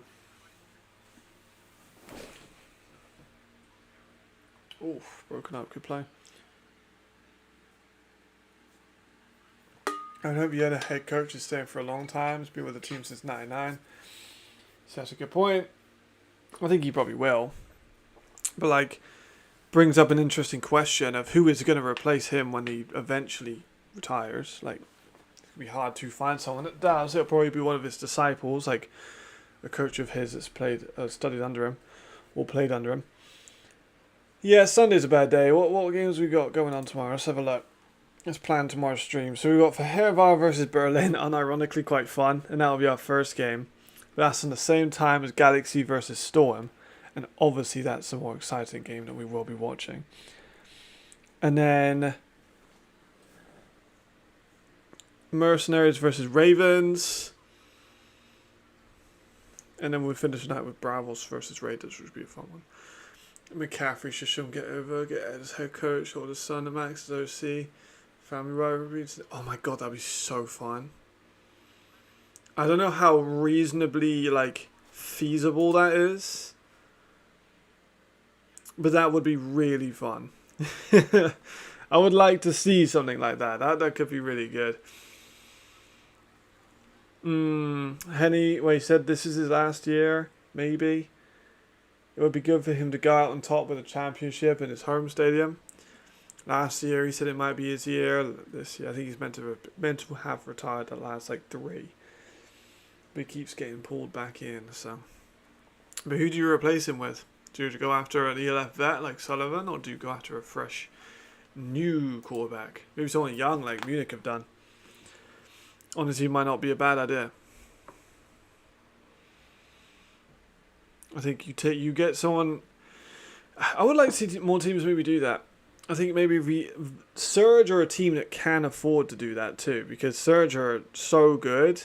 Oof, broken up, good play. I hope you had a head coach who's staying for a long time. He's been with the team since '99. So that's a good point. I think he probably will. But like, brings up an interesting question of who is going to replace him when he eventually retires. Like, it'll be hard to find someone that does. It'll probably be one of his disciples, like a coach of his that's studied under him, or played under him. Yeah, Sunday's a bad day. What games we got going on tomorrow? Let's have a look. Let's plan tomorrow's stream. So we got for Hervar versus Berlin, unironically quite fun, and that'll be our first game. But that's on the same time as Galaxy versus Storm, and obviously that's a more exciting game that we will be watching. And then Mercenaries versus Ravens. And then we'll finish the night with Bravos versus Raiders, which would be a fun one. McCaffrey should show him get Ed as head coach, or the son of Max as OC. Family rivalry. Oh my god, that'd be so fun. I don't know how reasonably feasible that is, but that would be really fun. I would like to see something like that. That could be really good. Henny, well, he said this is his last year, maybe. It would be good for him to go out on top with a championship in his home stadium. Last year, he said it might be his year. This year, I think he's meant to have retired the last 3. But he keeps getting pulled back in. So, but who do you replace him with? Do you go after an ELF vet like Sullivan, or do you go after a fresh, new quarterback? Maybe someone young like Munich have done. Honestly, might not be a bad idea. I think you get someone. I would like to see more teams maybe do that. I think maybe Surge are a team that can afford to do that too, because Surge are so good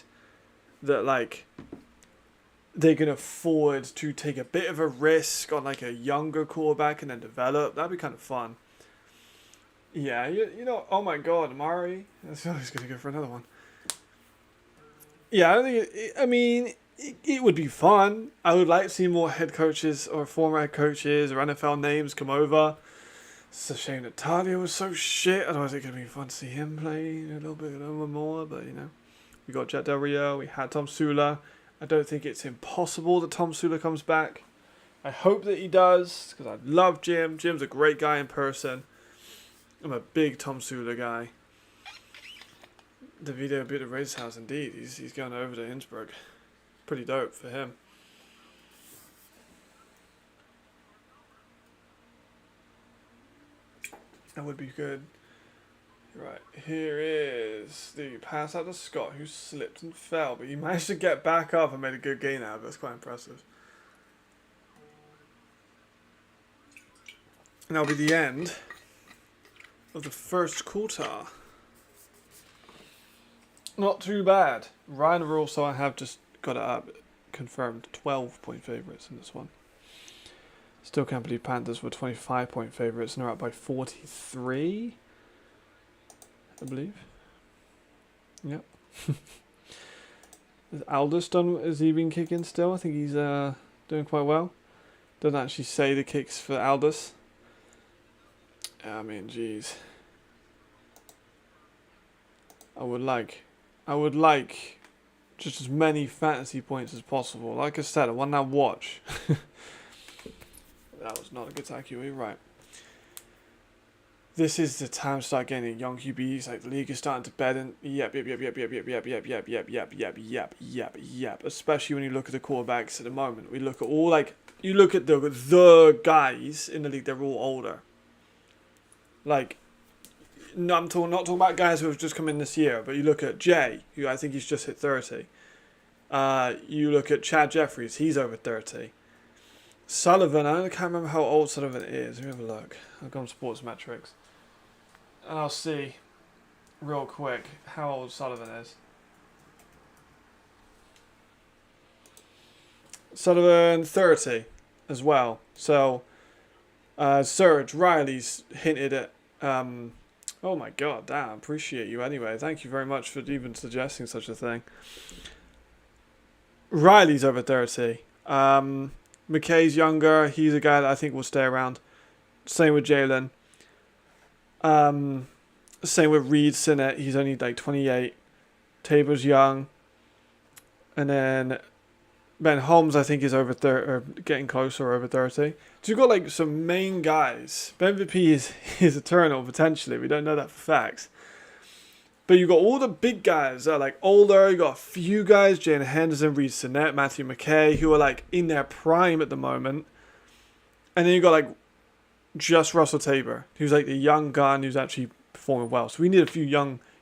that they can afford to take a bit of a risk on a younger quarterback and then develop. That'd be kind of fun. Yeah, you know. Oh my God, Mari. That's always going to go for another one. Yeah, I don't think. It would be fun. I would like to see more head coaches or former head coaches or NFL names come over. It's a shame that Talia was so shit. Otherwise, it could be fun to see him play a little bit more. But, we got Jet Del Rio. We had Tom Sula. I don't think it's impossible that Tom Sula comes back. I hope that he does, because I love Jim. Jim's a great guy in person. I'm a big Tom Sula guy. The video bit of Raiders House, indeed. He's going over to Innsbruck. Pretty dope for him. That would be good. Right, here is the pass out to Scott, who slipped and fell, but he managed to get back up and made a good gain out of it. That's quite impressive. And that'll be the end of the first quarter. Not too bad. Ryan and also I have just got it up, confirmed 12-point favourites in this one. Still can't believe Panthers were 25-point favourites and they're up by 43, I believe. Yep. Is Aldous done? Has he been kicking still? I think he's doing quite well. Doesn't actually say the kicks for Aldous. I mean, jeez. I would like just as many fantasy points as possible. Like I said, I want that watch. That was not a good IQE, right. this is the time to start getting young QBs. Like the league is starting to bed in. Yep. Especially when you look at the quarterbacks at the moment. We look at all like you look at the guys in the league. They're all older. Like, no, I'm not talking about guys who have just come in this year. But you look at Jay, who I think he's just hit 30. You look at Chad Jeffries. He's over 30. Sullivan, I can't remember how old Sullivan is. Let me have a look. I'll go on Sports Metrics. And I'll see real quick how old Sullivan is. Sullivan, 30 as well. So, Serge Riley's hinted at... oh my god, damn, appreciate you anyway. Thank you very much for even suggesting such a thing. Riley's over 30. McKay's younger. He's a guy that I think will stay around. Same with Jalen. Same with Reed Sinnett. He's only like 28. Tabor's young. And then Ben Holmes, I think, is over 30, or getting closer, over 30. So you've got like some main guys. Ben VP is eternal, potentially. We don't know that for facts. But you've got all the big guys that are like older. You've got a few guys, Jalen Henderson, Reed Sinnett, Matthew McKay, who are like in their prime at the moment. And then you've got like just Russell Tabor, who's like the young gun who's actually performing well. So we need a few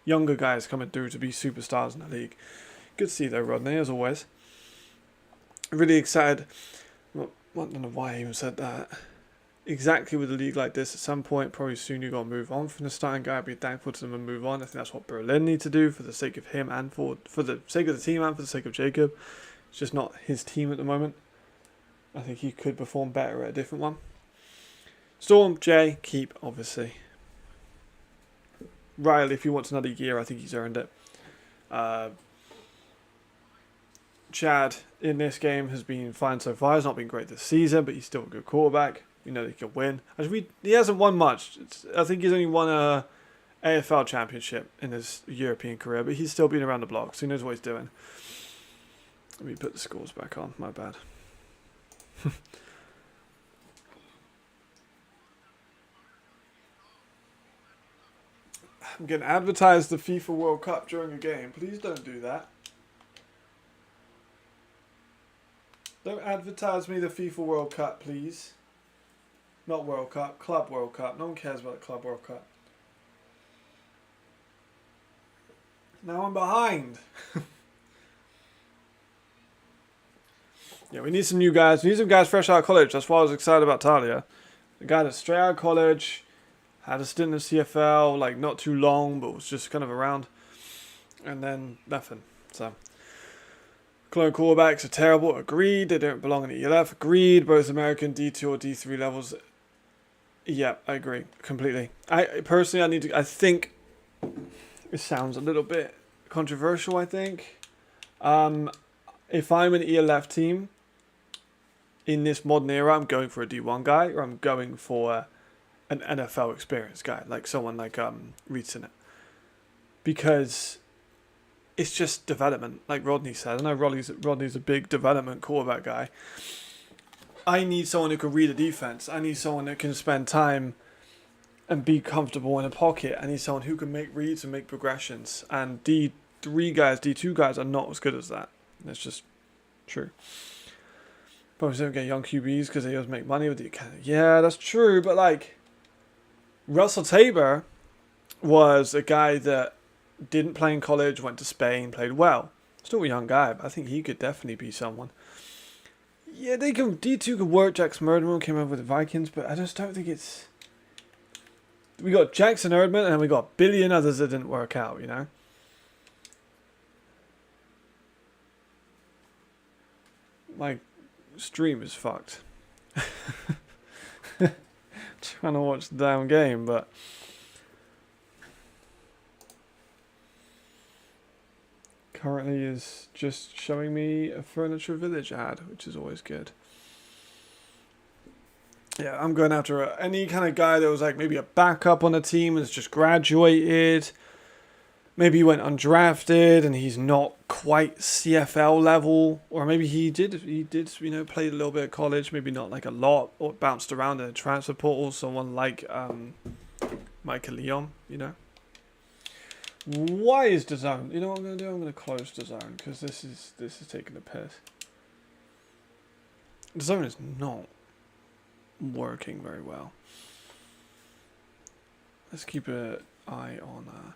younger guys coming through to be superstars in the league. Good to see you though, Rodney, as always. Really excited. Well, I don't know why I even said that. Exactly with a league like this, at some point, probably soon you've got to move on from the starting guy, be thankful to them and move on. I think that's what Berlin need to do for the sake of him and for the sake of the team and for the sake of Jacob. It's just not his team at the moment. I think he could perform better at a different one. Storm, Jay, keep, obviously. Riley, if he wants another year, I think he's earned it. Chad, in this game, has been fine so far. He's not been great this season, but he's still a good quarterback. You know, he can win. He hasn't won much. I think he's only won a AFL championship in his European career, but he's still been around the block, so he knows what he's doing. Let me put the scores back on. My bad. I'm getting advertised the FIFA World Cup during a game. Please don't do that. Don't advertise me the FIFA World Cup, please. Not World Cup, Club World Cup. No one cares about the Club World Cup. Now I'm behind. Yeah, we need some new guys. We need some guys fresh out of college. That's why I was excited about Talia. The guy that's straight out of college, had a stint in the CFL, like not too long, but was just kind of around. And then nothing. So, clone quarterbacks are terrible. Agreed. They don't belong in the ELF. Agreed. Both American D2 or D3 levels. Yeah, I agree completely. I think it sounds a little bit controversial. I think if I'm an ELF team in this modern era, I'm going for a D1 guy, or I'm going for an NFL experienced guy, like someone like Reed Sinnett, because it's just development, like Rodney said. I know Rodney's a big development quarterback guy. I need someone who can read a defense. I need someone that can spend time and be comfortable in a pocket. I need someone who can make reads and make progressions. And D3 guys, D2 guys are not as good as that. That's just true. Probably don't get young QBs because they always make money with the academy. Yeah, that's true. But like, Russell Tabor was a guy that didn't play in college, went to Spain, played well. Still a young guy, but I think he could definitely be someone. Yeah, D2 could work. Jackson Erdman came over with the Vikings, but I just don't think it's... We got Jackson Erdman, and then we got a billion others that didn't work out, you know? My stream is fucked. Trying to watch the damn game, but... Currently is just showing me a Furniture Village ad, which is always good. Yeah, I'm going after any kind of guy that was like maybe a backup on a team and has just graduated. Maybe he went undrafted and he's not quite CFL level, or maybe he did played a little bit of college, maybe not like a lot, or bounced around in a transfer portal. Someone like Michael Leon, you know. Why is the zone? You know what I'm gonna do? I'm gonna close the zone because this is taking the piss. The zone is not working very well. Let's keep an eye on.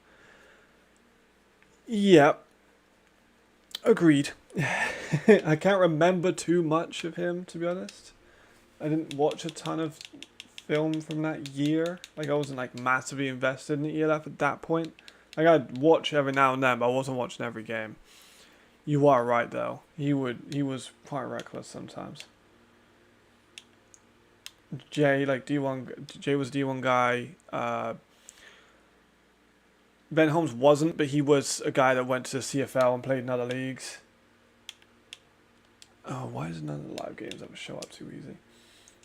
Yep. Agreed. I can't remember too much of him, to be honest. I didn't watch a ton of film from that year. Like, I wasn't like massively invested in the ELF at that point. Like, I'd watch every now and then, but I wasn't watching every game. You are right, though. He was quite reckless sometimes. Jay, like D1, Jay was D1 guy. Ben Holmes wasn't, but he was a guy that went to the CFL and played in other leagues. Oh, why is none of the live games ever show up too easy?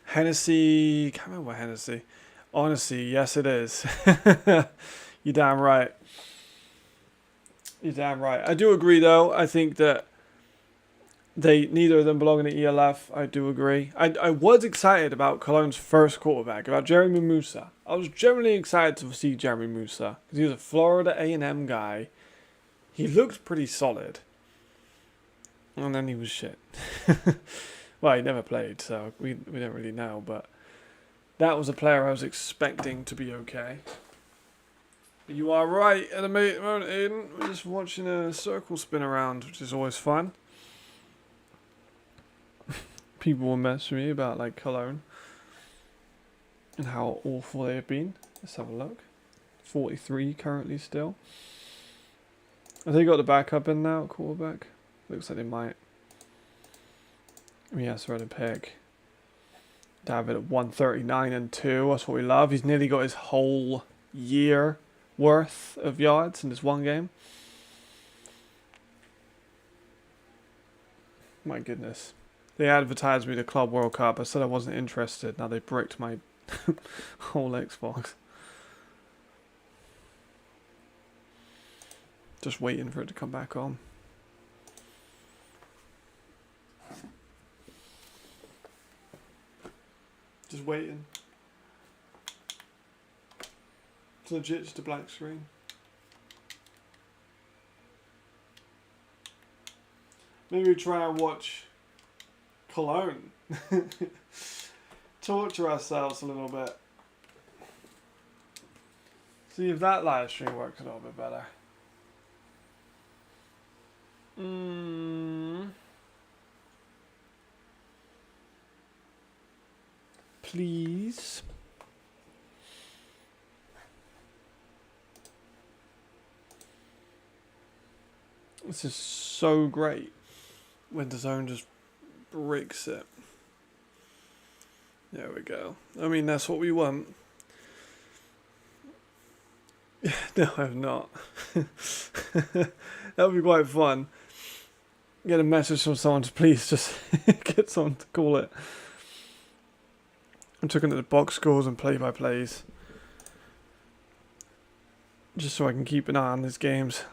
Hennessy, can't remember what Hennessy. Honestly, yes it is. You're damn right. You're damn right. I do agree though. I think that neither of them belong in the ELF. I do agree. I was excited about Cologne's first quarterback, about Jeremy Musa. I was generally excited to see Jeremy Musa because he was a Florida A&M guy. He looked pretty solid. And then he was shit. Well, he never played, so we don't really know. But that was a player I was expecting to be okay. But you are right at the moment, Aiden. We're just watching a circle spin around, which is always fun. People will mess with me about like Cologne and how awful they have been. Let's have a look. 43 currently still. Have they got the backup in now, quarterback? Looks like they might. Yes, we're at a pick. David at 139 and 2. That's what we love. He's nearly got his whole year worth of yards in this one game. My goodness. They advertised me the Club World Cup. I said I wasn't interested. Now they bricked my whole Xbox. Just waiting for it to come back on. Just waiting. It's legit just a black screen. Maybe we try and watch Cologne. Torture ourselves a little bit. See if that live stream works a little bit better. Please. This is so great when the zone just breaks it. There we go. I mean, that's what we want. No, I'm not. That would be quite fun. Get a message from someone to please just get someone to call it. I'm looking at the box scores and play-by-plays. Just so I can keep an eye on these games.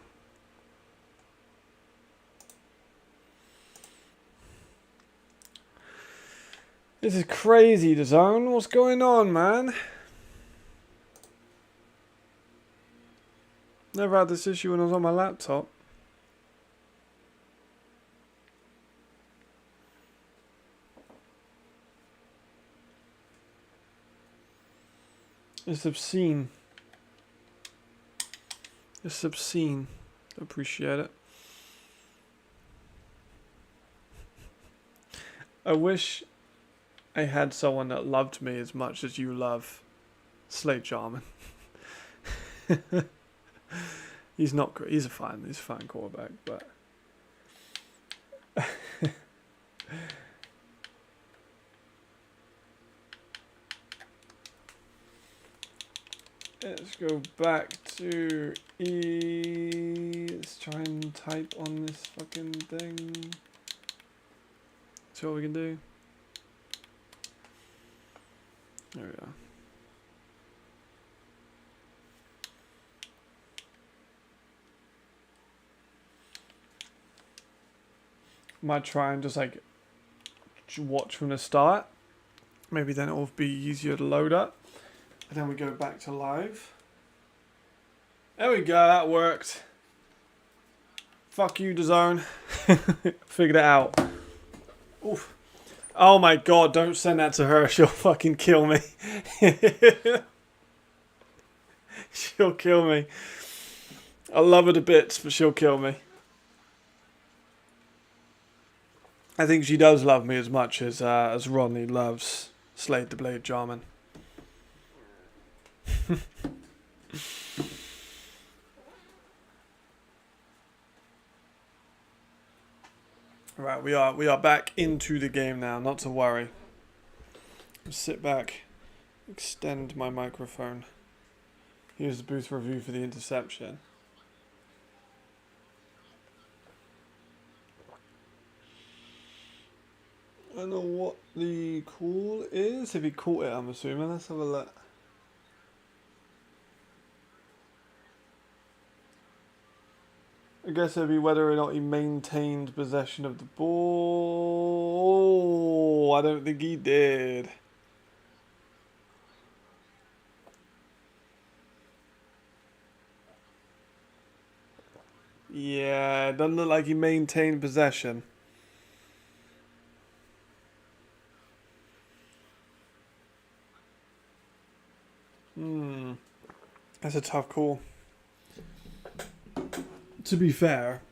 This is crazy, the zone. What's going on, man? Never had this issue when I was on my laptop. It's obscene. It's obscene. Appreciate it. I wish I had someone that loved me as much as you love Slade Jarman. He's not great. He's a fine quarterback, but let's go back to E. Let's try and type on this fucking thing. See what we can do. There we are. Might try and just like watch from the start. Maybe then it will be easier to load up. And then we go back to live. There we go, that worked. Fuck you, DAZN. Figured it out. Oof. Oh my god, don't send that to her. She'll fucking kill me. She'll kill me. I love her to bits, but she'll kill me. I think she does love me as much as Rodney loves Slade the Blade Jarman. Right, we are back into the game now, not to worry. Sit back, extend my microphone. Here's the booth review for the interception. I don't know what the call is. If he caught it, I'm assuming. Let's have a look. I guess it'd be whether or not he maintained possession of the ball. I don't think he did. Yeah, it doesn't look like he maintained possession. That's a tough call. To be fair,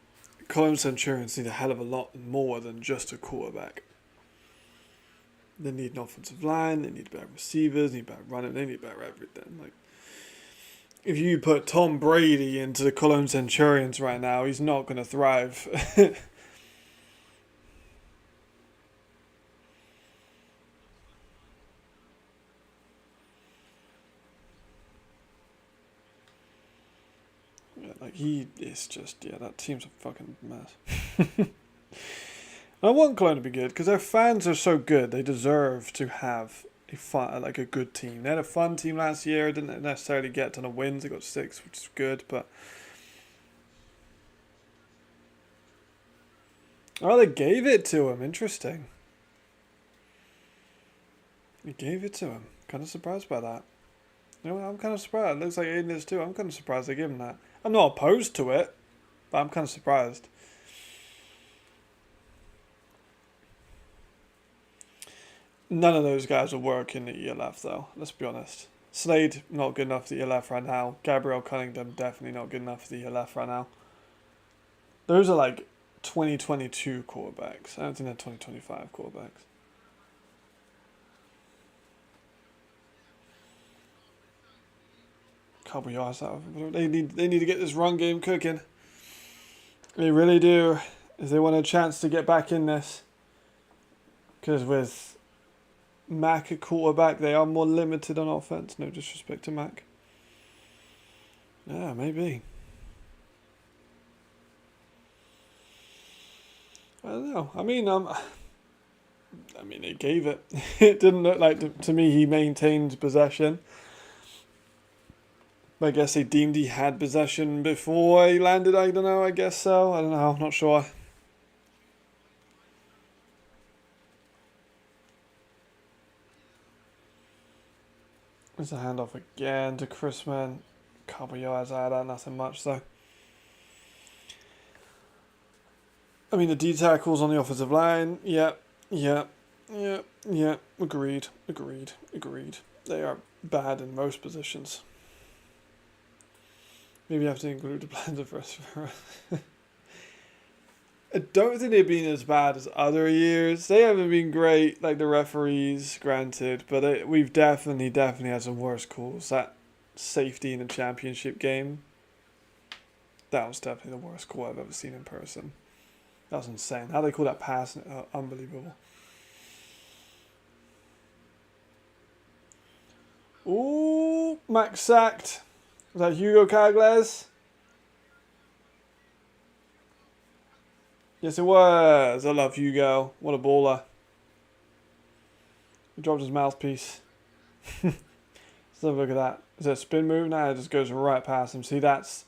Cologne Centurions need a hell of a lot more than just a quarterback. They need an offensive line, they need better receivers, they need better running, they need better everything. Like, if you put Tom Brady into the Cologne Centurions right now, he's not going to thrive. Like, he is just, that team's a fucking mess. I want Cologne to be good because their fans are so good. They deserve to have a good team. They had a fun team last year. Didn't necessarily get a ton of wins. They got 6, which is good. But they gave it to him. Interesting. They gave it to him. Kind of surprised by that. I'm kind of surprised. It looks like Aiden is too. I'm kind of surprised they gave him that. I'm not opposed to it, but I'm kind of surprised. None of those guys will work in the ELF, though. Let's be honest. Slade, not good enough for the ELF right now. Gabriel Cunningham, definitely not good enough for the ELF right now. Those are like 2022 quarterbacks. I don't think they're 2025 quarterbacks. Couple yards out of them. They need to get this run game cooking. They really do. If they want a chance to get back in this. Because with Mac at quarterback, they are more limited on offense. No disrespect to Mac. Yeah, maybe. I don't know. I mean, they gave it. It didn't look like to me he maintained possession. I guess they deemed he had possession before he landed. I don't know. I guess so. I don't know. Not sure. There's a handoff again to Chrisman. Couple yards out of that, nothing much though. I mean, the D tackles on the offensive line. Yep. Agreed. They are bad in most positions. Maybe I have to include the Panthers first. I don't think they've been as bad as other years. They haven't been great, like the referees, granted, but we've definitely had some worse calls. That safety in the championship game, that was definitely the worst call I've ever seen in person. That was insane. How they call that pass, unbelievable. Ooh, Max sacked. Was that Hugo Cagles? Yes, it was. I love Hugo. What a baller. He dropped his mouthpiece. Let's have a look at that. Is that a spin move? No, it just goes right past him. See, that's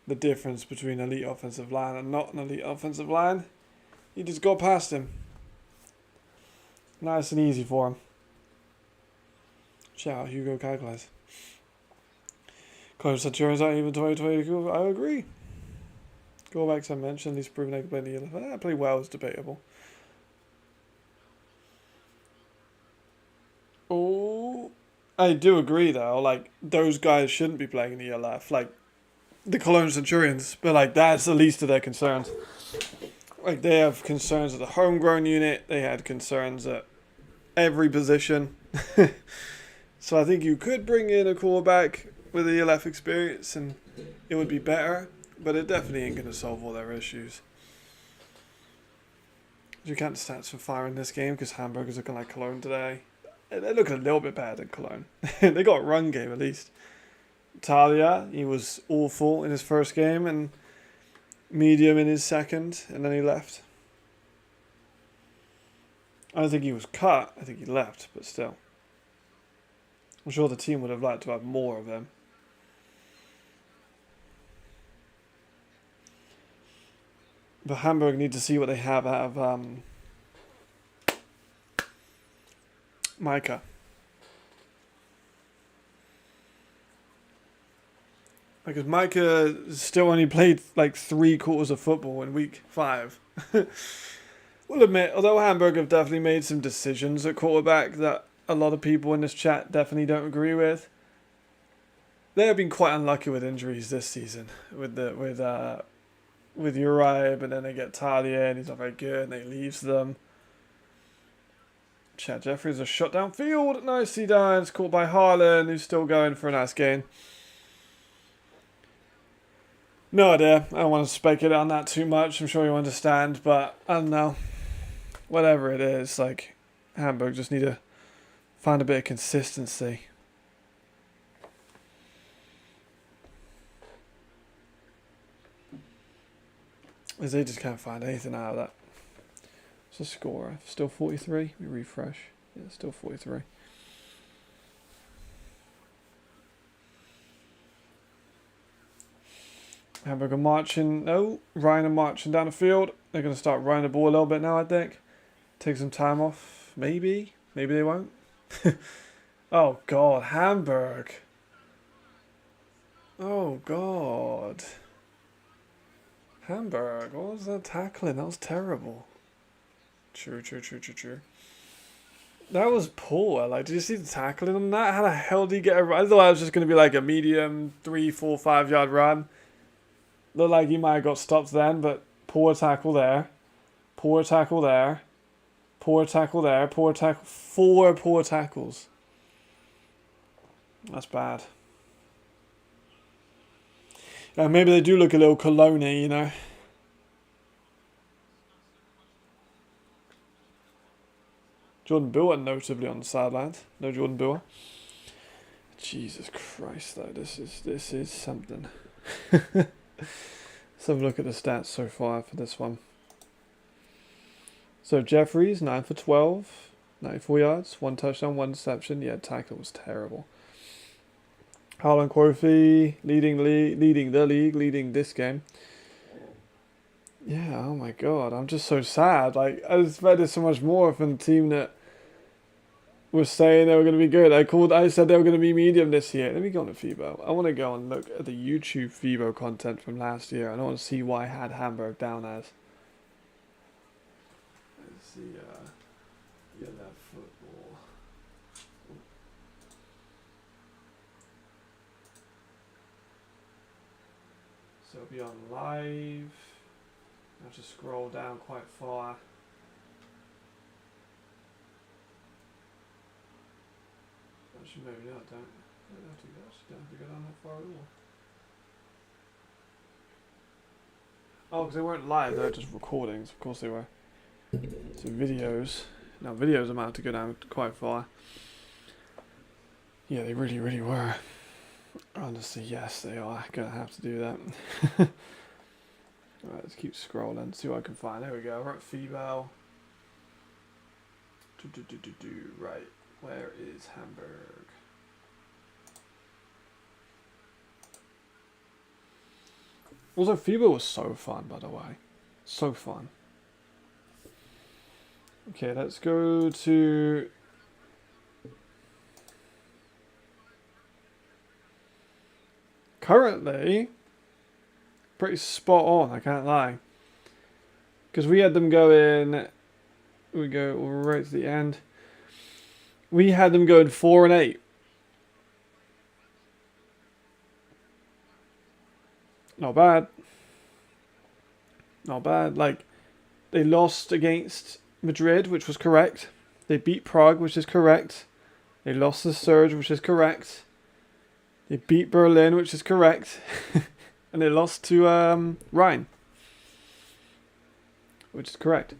the difference between elite offensive line and not an elite offensive line. He just got past him. Nice and easy for him. Shout out Hugo Cagles. Close Centurions aren't even 2022. I agree. Go back to I mentioned, he's proven they can play in the ELF. Play well is debatable. Oh, I do agree though. Like those guys shouldn't be playing in the ELF. Like the Cologne Centurions, but like that's the least of their concerns. Like they have concerns at the homegrown unit. They had concerns at every position. So I think you could bring in a quarterback with the ELF experience, and it would be better. But it definitely ain't going to solve all their issues. You can't stats for fire in this game because Hamburg is looking like Cologne today. They're looking a little bit better than Cologne. They got a run game at least. Talia, he was awful in his first game and medium in his second, and then he left. I don't think he was cut. I think he left, but still. I'm sure the team would have liked to have more of them. But Hamburg need to see what they have out of Micah. Because Micah still only played like 3 quarters of football in week 5. We'll admit, although Hamburg have definitely made some decisions at quarterback that a lot of people in this chat definitely don't agree with, they have been quite unlucky with injuries this season. With Uriah, but then they get Talia and he's not very good and they leaves them. Chad Jeffries a shot downfield. Nicely done. It's caught by Haaland, who's still going for a nice gain. No idea. I don't want to speculate on that too much. I'm sure you understand, but I don't know. Whatever it is, like Hamburg just need to find a bit of consistency. As they just can't find anything out of that. What's the score? Still 43? We refresh. Yeah, still 43. Hamburg are marching. No, Ryan are marching down the field. They're going to start running the ball a little bit now, I think. Take some time off. Maybe. Maybe they won't. Oh, God. Hamburg. Oh, God. Hamburg. What was that tackling? That was terrible. True. That was poor. Like, did you see the tackling on that? How the hell did he get a run? I thought it was just going to be like a medium 3, 4, 5 yard run. Looked like he might have got stopped then, but poor tackle there. Poor tackle there. Poor tackle there. Poor tackle. 4 poor tackles. That's bad. Maybe they do look a little Cologne-y, you know. Jordan Bua notably on the sidelines. No Jordan Bua. Jesus Christ, though. This is something. Let's have a look at the stats so far for this one. So Jeffries, 9 for 12, 94 yards, 1 touchdown, 1 interception. Yeah, tackle was terrible. Harlan Kofi leading this game. Yeah, oh my God, I'm just so sad. Like, I expected so much more from the team that was saying they were going to be good. I said they were going to be medium this year. Let me go on to FIBO. I want to go and look at the YouTube FIBO content from last year. I want to see why I had Hamburg down as. Let's see, yeah, that football. So it'll be on live. I have to scroll down quite far. Actually, maybe not. Don't have to go down that far at all. Oh, because they weren't live. They were just recordings. Of course they were. So videos. Now videos amount to go down quite far. Yeah, they really, really were. Honestly, yes, they are. Gonna have to do that. Alright, let's keep scrolling, see what I can find. There we go, we're at FIBO. Right, where is Hamburg? Also, FIBO was so fun, by the way. So fun. Okay, let's go to... currently pretty spot on, I can't lie. Because we had them going, we go right to the end. We had them going 4-8. Not bad. Not bad. Like, they lost against Madrid, which was correct. They beat Prague, which is correct. They lost the Surge, which is correct. They beat Berlin, which is correct. And they lost to Rhine, which is correct.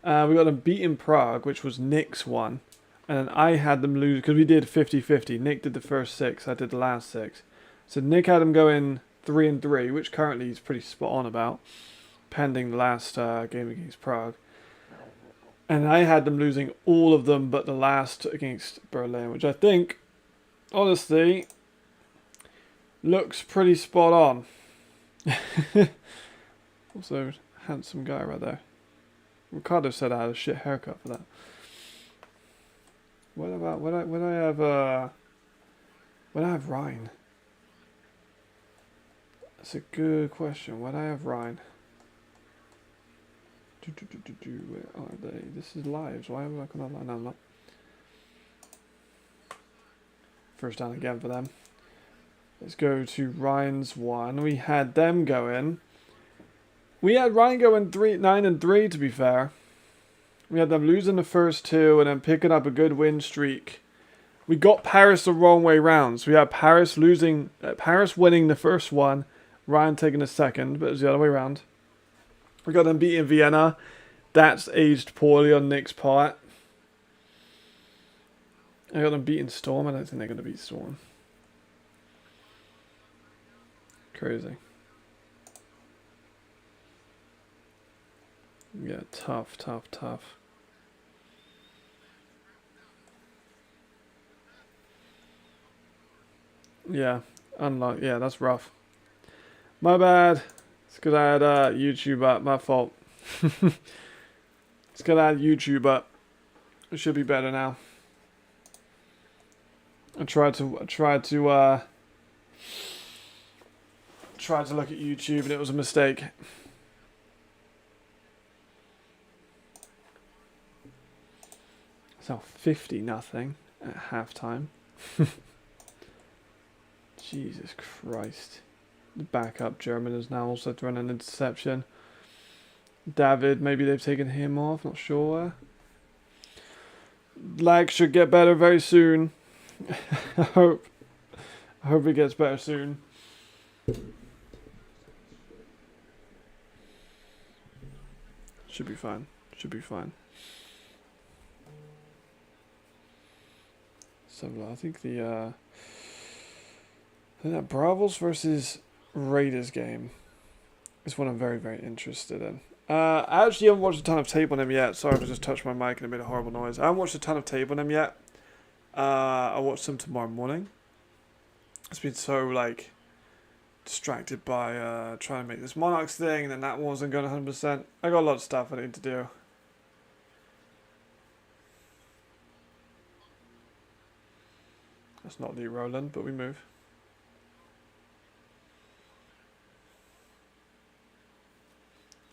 We got them beat in Prague, which was Nick's one. And then I had them lose, because we did 50-50. Nick did the first 6, I did the last 6. So Nick had them going 3-3, which currently he's pretty spot on about, pending the last game against Prague. And I had them losing all of them but the last against Berlin, which I think, honestly, looks pretty spot on. Also, handsome guy right there. Ricardo said I had a shit haircut for that. What about when I have Rhine? That's a good question. When I have Rhine. Where are they? This is lives. Why am I not online? No, I'm not. First down again for them. Let's go to Ryan's one. We had them going. We had Ryan going 9-3 to be fair. We had them losing the first 2 and then picking up a good win streak. We got Paris the wrong way round. So we had Paris winning the first one, Ryan taking the second, but it was the other way around. We got them beating Vienna. That's aged poorly on Nick's part. I got them beating Storm. I don't think they're going to beat Storm. Crazy. Yeah, tough. Yeah, yeah, that's rough. My bad. It's because I had YouTube up. My fault. It's because I had YouTube up. It should be better now. I tried to look at YouTube and it was a mistake. It's now 50-0 at halftime. Jesus Christ. The backup German is now also thrown an interception. David, maybe they've taken him off, not sure. Lag should get better very soon. I hope it gets better soon. Should be fine. So I think that Bravos versus Raiders game is one I'm very, very interested in. I actually haven't watched a ton of tape on them yet. Sorry if I just touched my mic and it made a horrible noise. I haven't watched a ton of tape on them yet. I'll watch them tomorrow morning. It's been so distracted by trying to make this Monarchs thing, and then that one wasn't going 100%. I got a lot of stuff I need to do. That's not Lee Rowland, but we move.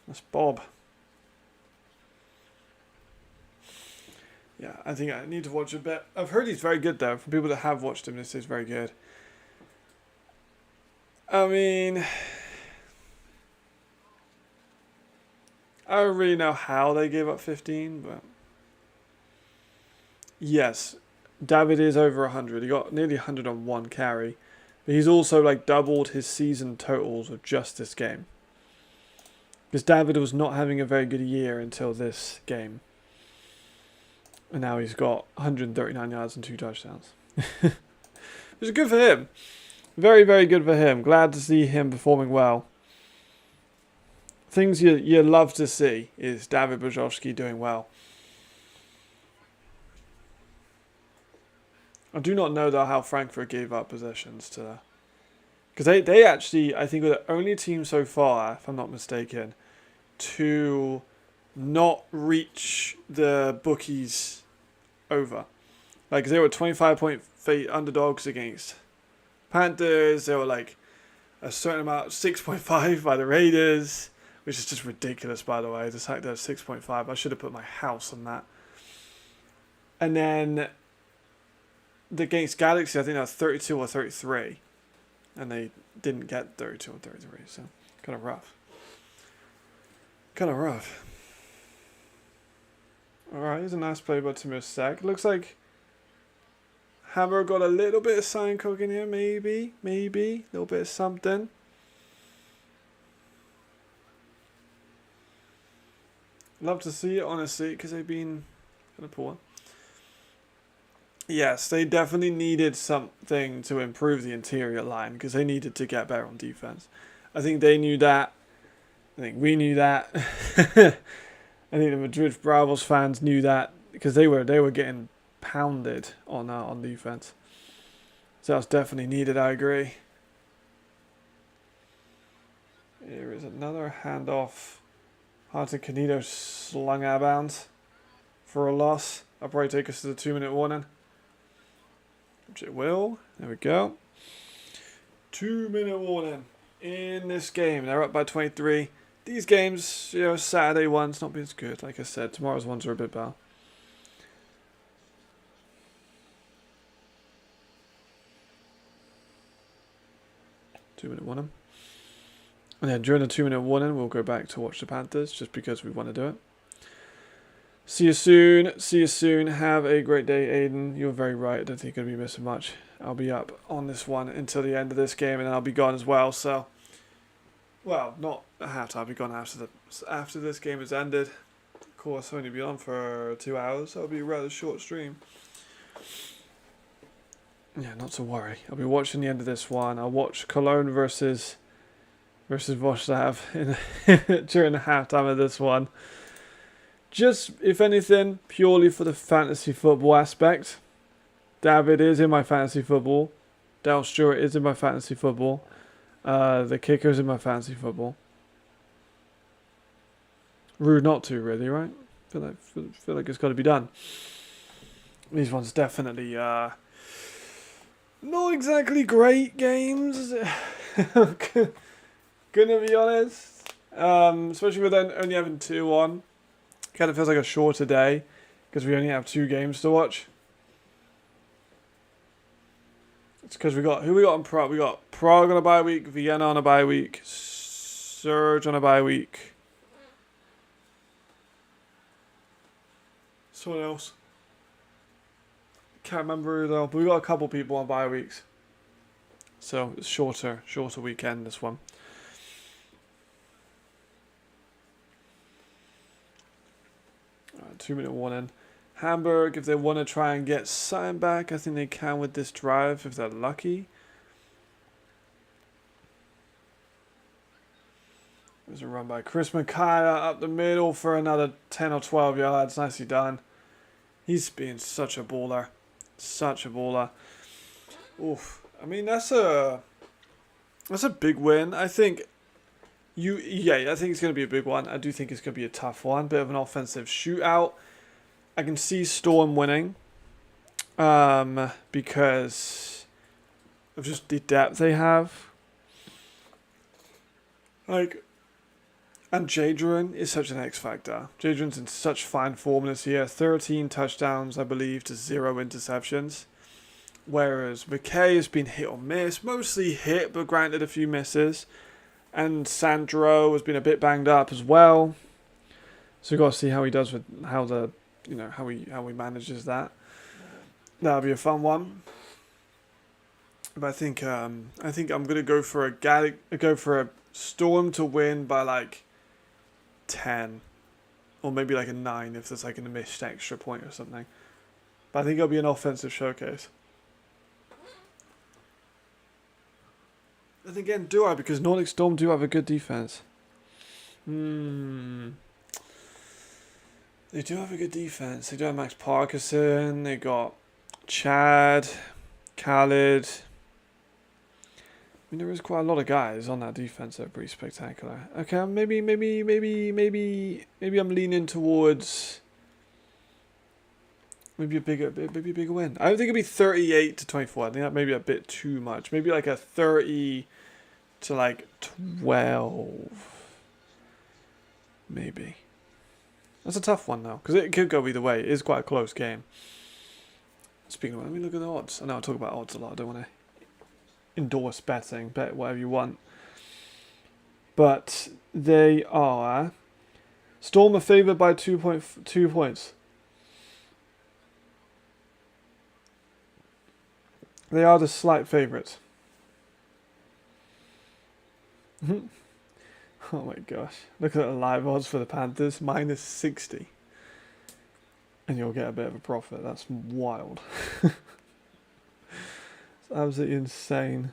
That's Bob. Yeah, I think I need to watch a bit. I've heard he's very good though. From people that have watched him, they say he's very good. I mean, I don't really know how they gave up 15, but yes, David is over 100. He got nearly 100 on one carry, but he's also doubled his season totals of just this game. Because David was not having a very good year until this game. And now he's got 139 yards and 2 touchdowns. Which is good for him. Very, very good for him. Glad to see him performing well. Things you love to see is David Brzozowski doing well. I do not know, though, how Frankfurt gave up possessions to... Because they actually, I think, were the only team so far, if I'm not mistaken, to not reach the bookies over. They were 25-point underdogs against Panthers. They were a certain amount, 6.5 by the Raiders, which is just ridiculous, by the way. The fact that 6.5, I should have put my house on that. And then against Galaxy, I think that was 32 or 33. And they didn't get 32 or 33, so kind of rough. Alright, here's a nice play by Timur Sek. Looks like Hammer got a little bit of sign cooking here, maybe. A little bit of something. Love to see it, honestly, because they've been kind of poor. Yes, they definitely needed something to improve the interior line, because they needed to get better on defense. I think they knew that. I think we knew that. I think the Madrid Bravos fans knew that, because they were getting pounded on defense. So that's definitely needed, I agree. Here is another handoff. Hart and Canito slung out of bounds for a loss. That'll probably take us to the 2-minute warning. Which it will. There we go. 2-minute warning in this game. They're up by 23. These games, Saturday ones not being as good. Like I said, tomorrow's ones are a bit better. Two-minute warning. And then during the 2-minute warning, we'll go back to watch the Panthers just because we want to do it. See you soon. Have a great day, Aiden. You're very right. I don't think you're going to be missing much. I'll be up on this one until the end of this game, and then I'll be gone as well. So, well, not at halftime. I'll be gone after this game is ended. Of course, I'll only be on for 2 hours. So it'll be a rather short stream. Yeah, not to worry. I'll be watching the end of this one. I'll watch Cologne versus Voslav during the halftime of this one. Just, if anything, purely for the fantasy football aspect. David is in my fantasy football. Dal Stewart is in my fantasy football. The kicker's in my fantasy football. Rude not to, really, right? Feel like it's got to be done. These ones definitely not exactly great games. Gonna be honest. Especially with only having 2 on. Kind of feels like a shorter day because we only have 2 games to watch. It's because we got on Prague. We got Prague on a bye week, Vienna on a bye week, Surge on a bye week. Someone else. Can't remember who though. But we got a couple people on bye weeks. So it's shorter weekend this one. Alright, 2-minute warning. Hamburg, if they want to try and get something back, I think they can with this drive if they're lucky. There's a run by Chris Makaya up the middle for another 10 or 12 yards. Nicely done. He's being such a baller. Oof. I mean, that's a big win. I think I think it's going to be a big one. I do think it's going to be a tough one. Bit of an offensive shootout. I can see Storm winning because of just the depth they have. And Jadron is such an X factor. Jadron's in such fine form this year. 13 touchdowns, I believe, to 0 interceptions. Whereas McKay has been hit or miss. Mostly hit, but granted a few misses. And Sandro has been a bit banged up as well. So we've got to see how he does with how he manages that. That'll be a fun one. But I think I'm gonna go for a Storm to win by like 10, or maybe like a 9 if there's like a missed extra point or something. But I think it'll be an offensive showcase. And again, do I? Because Nordic Storm do have a good defense. They do have a good defense. They do have Max Parkinson. They got Chad, Khalid. I mean, there is quite a lot of guys on that defense that are pretty spectacular. Okay, maybe I'm leaning towards maybe a bigger win. I don't think it'd be 38-24. I think that may be a bit too much. Maybe like a 30-27 to like 12. Maybe. That's a tough one though, because it could go either way. It is quite a close game. Speaking of, let me look at the odds. I know I talk about odds a lot. I don't want to endorse betting. Bet whatever you want. But they are... Storm are favoured by 2 points. They are the slight favourites. Oh my gosh. Look at the live odds for the Panthers. Minus 60. And you'll get a bit of a profit. That's wild. It's absolutely insane.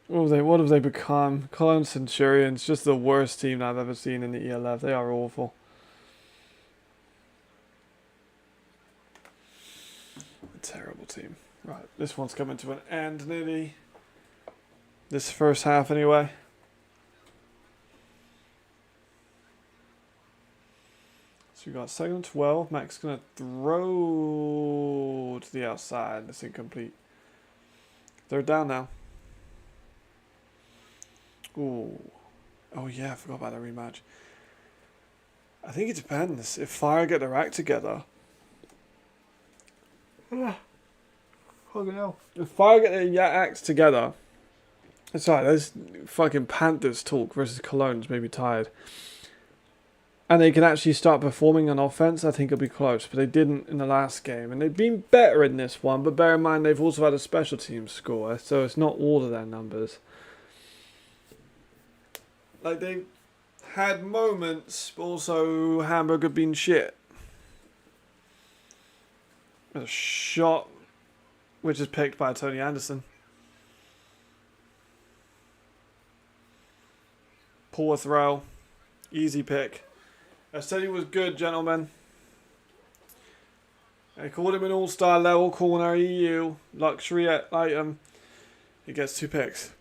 What have they become? Cologne Centurions. Just the worst team I've ever seen in the ELF. They are awful. A terrible team. Right. This one's coming to an end nearly. This first half anyway. So we got 2nd and 12. Mac's going to throw to the outside. That's incomplete. 3rd down now. Ooh. Oh yeah, I forgot about the rematch. I think it depends. If Fire get their act together. Fucking hell. If Fire get their act together. It's alright, there's fucking Panthers talk versus Cologne's maybe tired. And they can actually start performing on offense, I think it'll be close. But they didn't in the last game. And they've been better in this one. But bear in mind, they've also had a special team score. So it's not all of their numbers. Like, they've had moments, but also Hamburg have been shit. There's a shot, which is picked by Tony Anderson. Poor throw. Easy pick. I said he was good, gentlemen. I called him an all-star level corner EU. Luxury item. He gets 2 picks.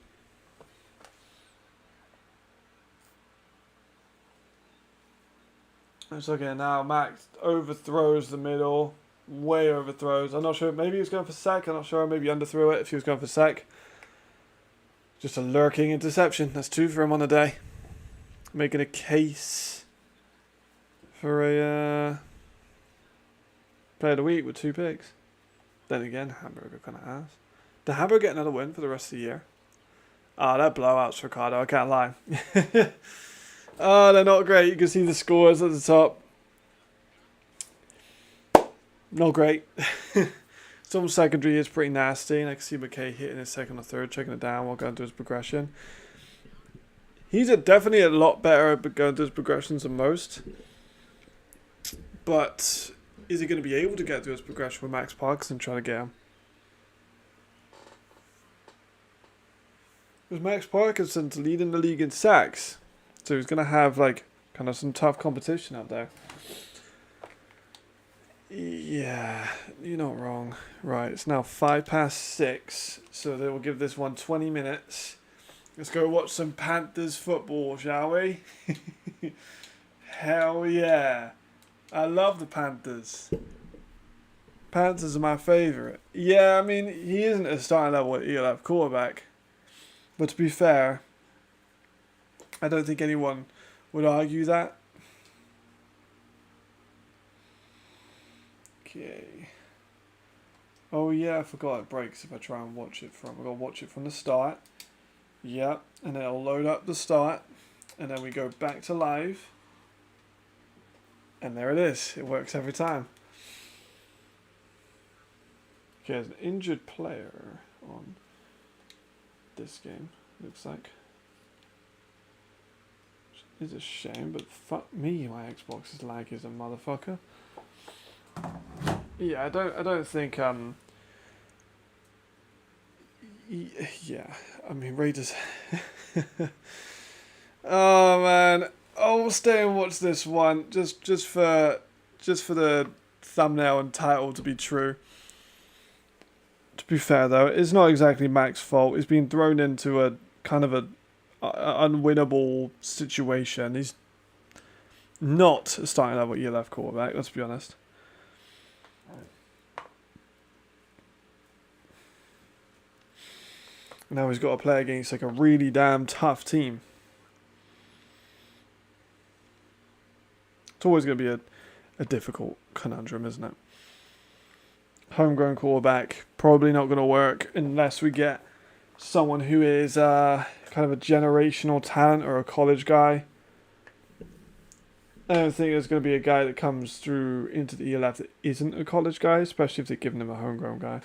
Let's look at it now. Max overthrows the middle. Way overthrows. I'm not sure. Maybe he was going for sack. I'm not sure. Maybe underthrew it if he was going for sack. Just a lurking interception. That's 2 for him on the day. Making a case for a player of the week with 2 picks. Then again, Hamburg are kind of ass. Did Hamburg get another win for the rest of the year? Ah, that blowout's Ricardo. I can't lie. Oh, they're not great. You can see the scores at the top. Not great. Some secondary is pretty nasty, and I can see McKay hitting his 2nd or 3rd, checking it down while going through his progression. He's definitely a lot better at going through his progressions than most. But is he going to be able to get through his progression with Max Parkinson trying to get him? Because Max Parkinson's leading the league in sacks. So he's going to have, like, kind of some tough competition out there. Yeah, you're not wrong. Right, it's now 6:05. So they will give this one 20 minutes. Let's go watch some Panthers football, shall we? Hell yeah. I love the Panthers. Panthers are my favourite. Yeah, I mean, he isn't a starting level ELF quarterback. But to be fair, I don't think anyone would argue that. Okay. Oh yeah, I forgot it breaks if I try and watch it from. I've got to watch it from the start. Yeah, and then it'll load up the start. And then we go back to live. And there it is. It works every time. Okay, there's an injured player on this game, looks like. It's a shame, but fuck me, my Xbox is laggy as a motherfucker. Yeah, I don't think yeah, I mean Raiders. Oh man, I'll stay and watch this one just for the thumbnail and title to be true. To be fair though, it's not exactly Mac's fault. He's been thrown into a kind of a unwinnable situation. He's not a starting level ELF quarterback, let's be honest. Now he's got to play against like a really damn tough team. It's always going to be a difficult conundrum, isn't it? Homegrown quarterback, probably not going to work unless we get someone who is kind of a generational talent or a college guy. I don't think there's going to be a guy that comes through into the ELF that isn't a college guy, especially if they're giving him a homegrown guy.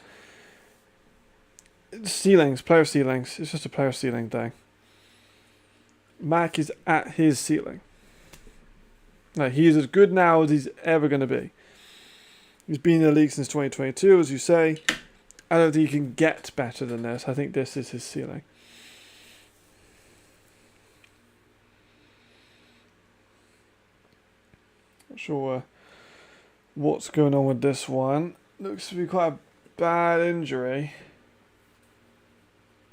Ceilings, player ceilings. It's just a player ceiling thing. Mac is at his ceiling. Like, he is as good now as he's ever going to be. He's been in the league since 2022, as you say. I don't think he can get better than this. I think this is his ceiling. Not sure what's going on with this one. Looks to be quite a bad injury.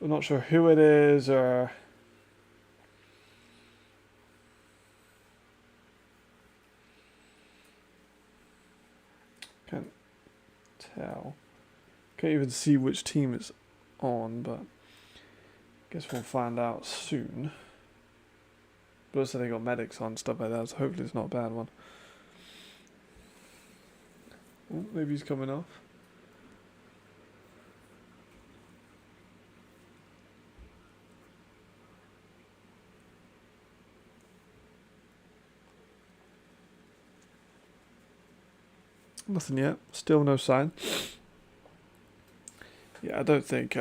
I'm not sure who it is or... Can't tell. Can't even see which team it's on, but I guess we'll find out soon. But also they got medics on, stuff like that, so hopefully it's not a bad one. Oh, maybe he's coming off. Nothing yet. Still no sign. Yeah, I don't think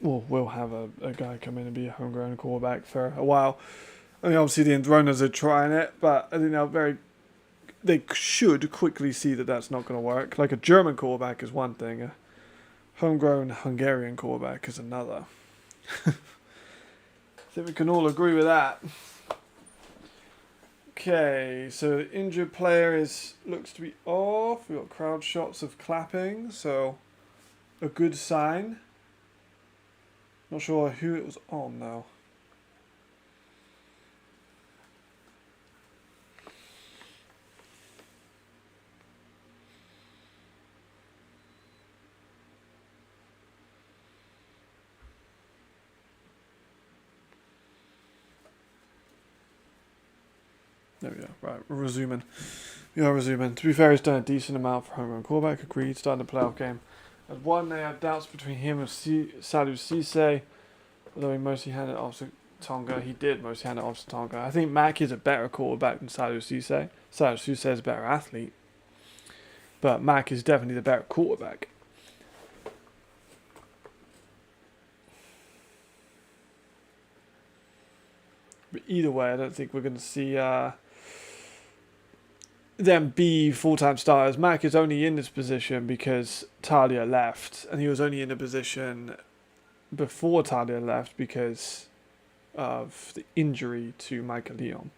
we'll have a guy come in and be a homegrown quarterback for a while. I mean, obviously the Andronas are trying it, but I think they should quickly see that that's not going to work. Like, a German quarterback is one thing, a homegrown Hungarian quarterback is another. I think we can all agree with that. Okay, so the injured player looks to be off. We've got crowd shots of clapping, so a good sign. Not sure who it was on though. There we go. Right, we're resuming. We are resuming. To be fair, he's done a decent amount for homegrown quarterback. Agreed. Starting the playoff game. At one, they had doubts between him and Salou Cisse, although he mostly handed it off to Tonga. He did mostly hand it off to Tonga. I think Mac is a better quarterback than Salou Cisse. Salou Cisse is a better athlete, but Mac is definitely the better quarterback. But either way, I don't think we're going to see them be full-time starters. Mac is only in this position because Talia left, and he was only in a position before Talia left because of the injury to Michael Leon.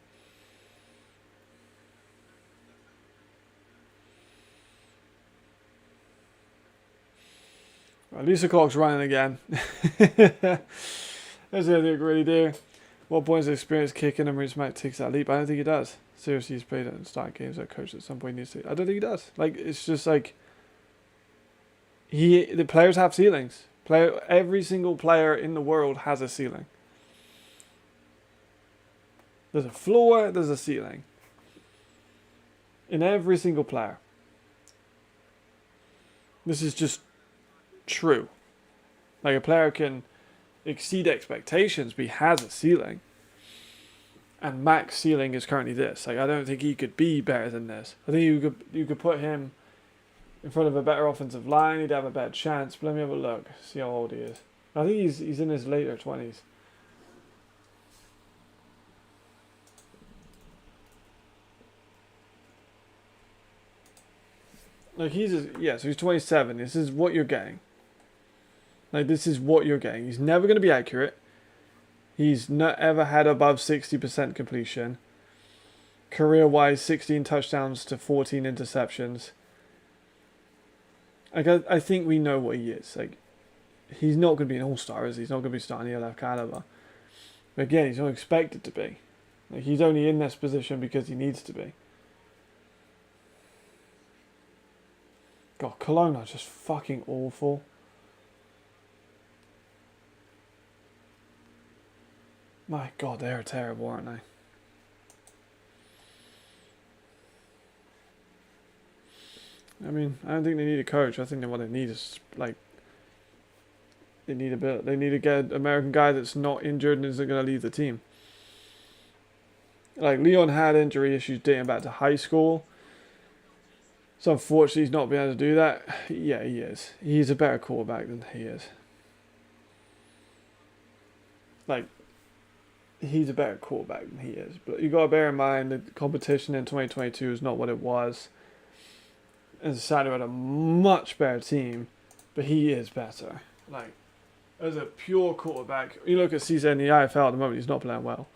Right, Lisa Clark's running again. That's what I think really do. What points of experience kicking and Maurice Mack takes that leap? I don't think he does. Seriously, he's played at start games that coach at some point needs to. I don't think he does. Like, it's just like the players have ceilings. Every single player in the world has a ceiling. There's a floor, there's a ceiling. In every single player. This is just true. Like, a player can exceed expectations, but he has a ceiling. And Mac's ceiling is currently this. Like, I don't think he could be better than this. I think you could put him in front of a better offensive line. He'd have a better chance. But let me have a look. See how old he is. I think he's in his later 20s. Like, so he's 27. This is what you're getting. Like, this is what you're getting. He's never going to be accurate. He's not ever had above 60% completion. Career-wise, 16 touchdowns to 14 interceptions. Like, I think we know what he is. Like, he's not going to be an all-star, is he? He's not going to be starting the LF caliber. But again, he's not expected to be. Like, he's only in this position because he needs to be. God, Kelowna just fucking awful. My God, they are terrible, aren't they? I mean, I don't think they need a coach. I think that what they need is like they need to get an American guy that's not injured and isn't going to leave the team. Like Leon had injury issues dating back to high school. So unfortunately, he's not been able to do that. Yeah, he is. He's a better quarterback than he is. Like, he's a better quarterback than he is. But you got to bear in mind that the competition in 2022 is not what it was. And Sato had a much better team, but he is better. Like, as a pure quarterback, you look at Cesar in the IFL at the moment, he's not playing well.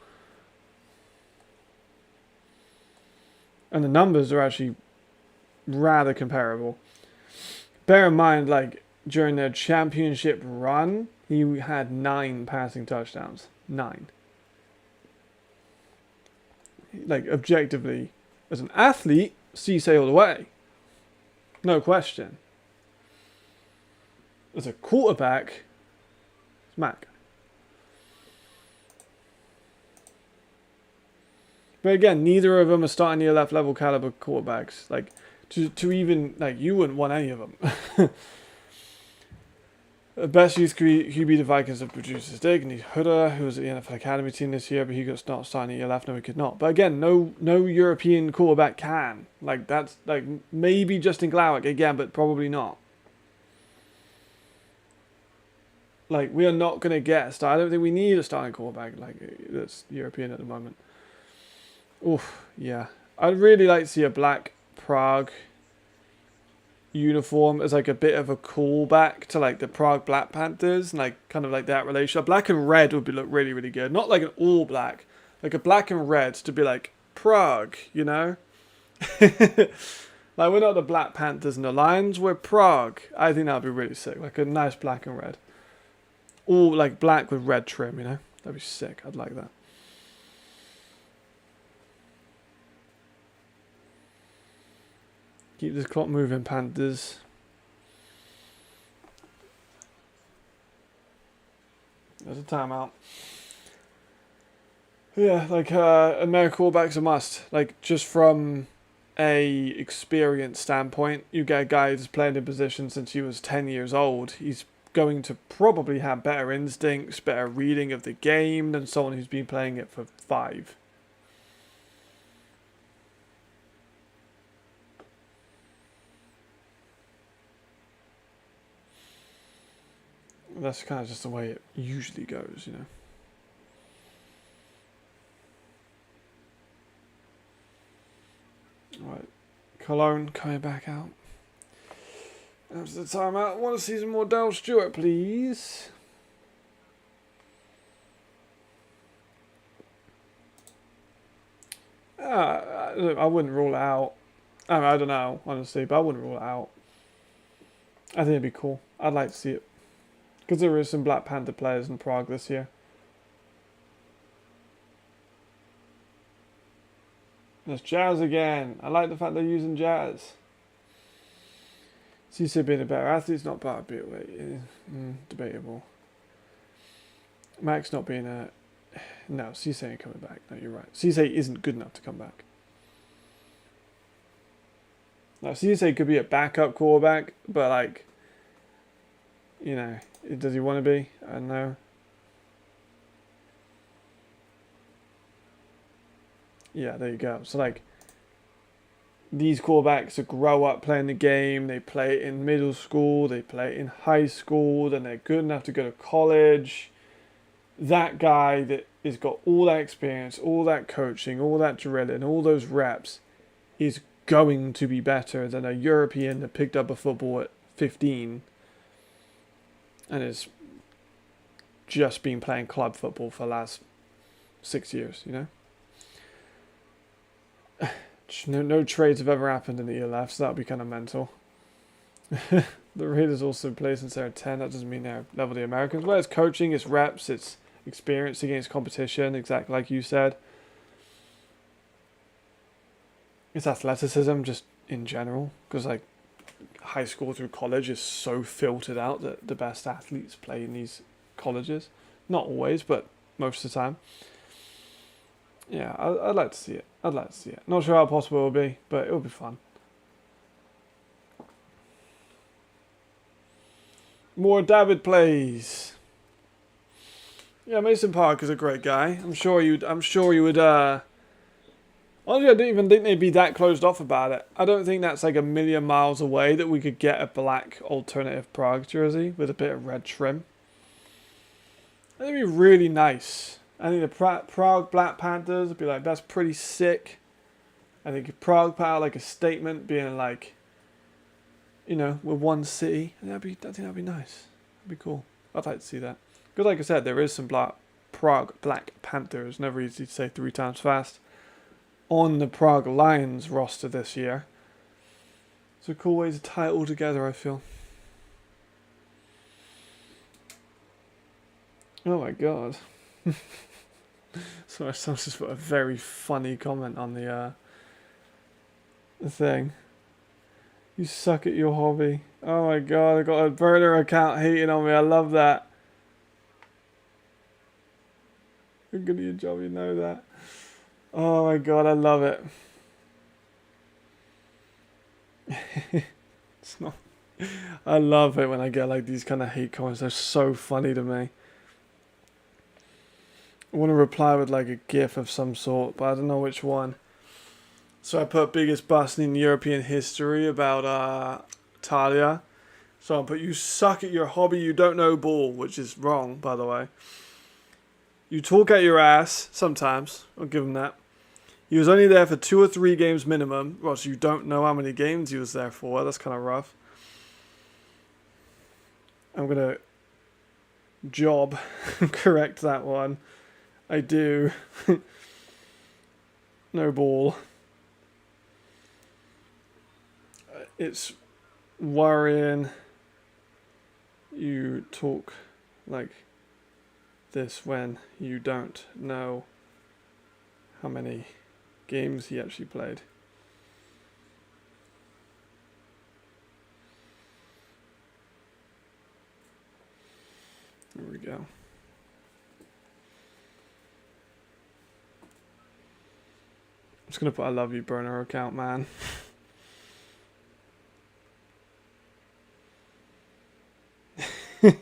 And the numbers are actually rather comparable. Bear in mind, like, during their championship run, he had 9 passing touchdowns. 9. Like, objectively, as an athlete, Cesar all the way. No question. As a quarterback, it's Mac. But again, neither of them are starting the left level caliber quarterbacks. Like, to even, like, you wouldn't want any of them. The best youth QB the Vikings have produced is Nick Huda, who was at the NFL Academy team this year, but he got not starting at year left. No, he could not. But again, no European quarterback can. Like, that's, like, maybe Justin Glowick again, but probably not. Like, we are not going to get a start. I don't think we need a starting quarterback, like, that's European at the moment. Oof, yeah. I'd really like to see a black Prague uniform as like a bit of a callback to like the Prague Black Panthers, and like kind of like that relation. Black and red would look really, really good. Not like an all black, like a black and red to be like Prague, you know? Like, we're not the Black Panthers and the Lions, we're Prague. I think that would be really sick. Like a nice black and red. All like black with red trim, you know? That'd be sick. I'd like that. Keep this clock moving, Panthers. There's a timeout. Yeah, like American quarterback's a must. Like, just from a experience standpoint, you get a guy who's played in position since he was 10 years old. He's going to probably have better instincts, better reading of the game than someone who's been playing it for 5. That's kind of just the way it usually goes, you know. Alright, Cologne coming back out. After the timeout, I want to see some more Dale Stewart, please. I wouldn't rule it out. I mean, I don't know, honestly, but I wouldn't rule it out. I think it'd be cool. I'd like to see it. Because there is some Black Panther players in Prague this year. There's Jazz again. I like the fact they're using Jazz. Cisse being a better athlete is not part of it. Debatable. Max not being a... No, Cisse ain't coming back. No, you're right. Cisse isn't good enough to come back. Now, Cisse could be a backup quarterback, but like... You know, does he want to be? I don't know. Yeah, there you go. So, like, these quarterbacks that grow up playing the game, they play it in middle school, they play it in high school, then they're good enough to go to college. That guy that has got all that experience, all that coaching, all that drilling, all those reps is going to be better than a European that picked up a football at 15 and has just been playing club football for the last 6 years, you know? No trades have ever happened in the ELF, so that would be kind of mental. The Raiders also play since they're 10. That doesn't mean they're level the Americans. Well, it's coaching, it's reps, it's experience against competition, exactly like you said. It's athleticism just in general, because like high school through college is so filtered out that the best athletes play in these colleges. Not always, but most of the time. Yeah, I'd like to see it. I'd like to see it. Not sure how possible it will be, but it'll be fun. More David plays. Yeah, Mason Park is a great guy. I'm sure you would. Honestly, I don't even think they'd be that closed off about it. I don't think that's like a million miles away that we could get a black alternative Prague jersey with a bit of red trim. That'd be really nice. I think the Prague Black Panthers would be like, that's pretty sick. I think Prague put out like a statement being like, you know, we're one city. And I think that'd be nice. That'd be cool. I'd like to see that. Because like I said, there is some Prague Black Panthers, never easy to say 3 times fast, on the Prague Lions roster this year. It's a cool way to tie it all together, I feel. Oh my god. Sorry, someone just put a very funny comment on the thing. You suck at your hobby. Oh my god, I got a burner account hating on me. I love that. You're good at your job, you know that. Oh my god, I love it. It's not. I love it when I get like these kind of hate comments. They're so funny to me. I want to reply with like a gif of some sort, but I don't know which one. So I put biggest bust in European history about Talia. So I put, you suck at your hobby, you don't know ball, which is wrong, by the way. You talk at your ass, sometimes, I'll give him that. He was only there for 2 or 3 games minimum. Well, so you don't know how many games he was there for. That's kind of rough. I'm going to job correct that one. I do. No ball. It's worrying you talk like this when you don't know how many games he actually played. There we go. I'm just going to put I love you burner account, man.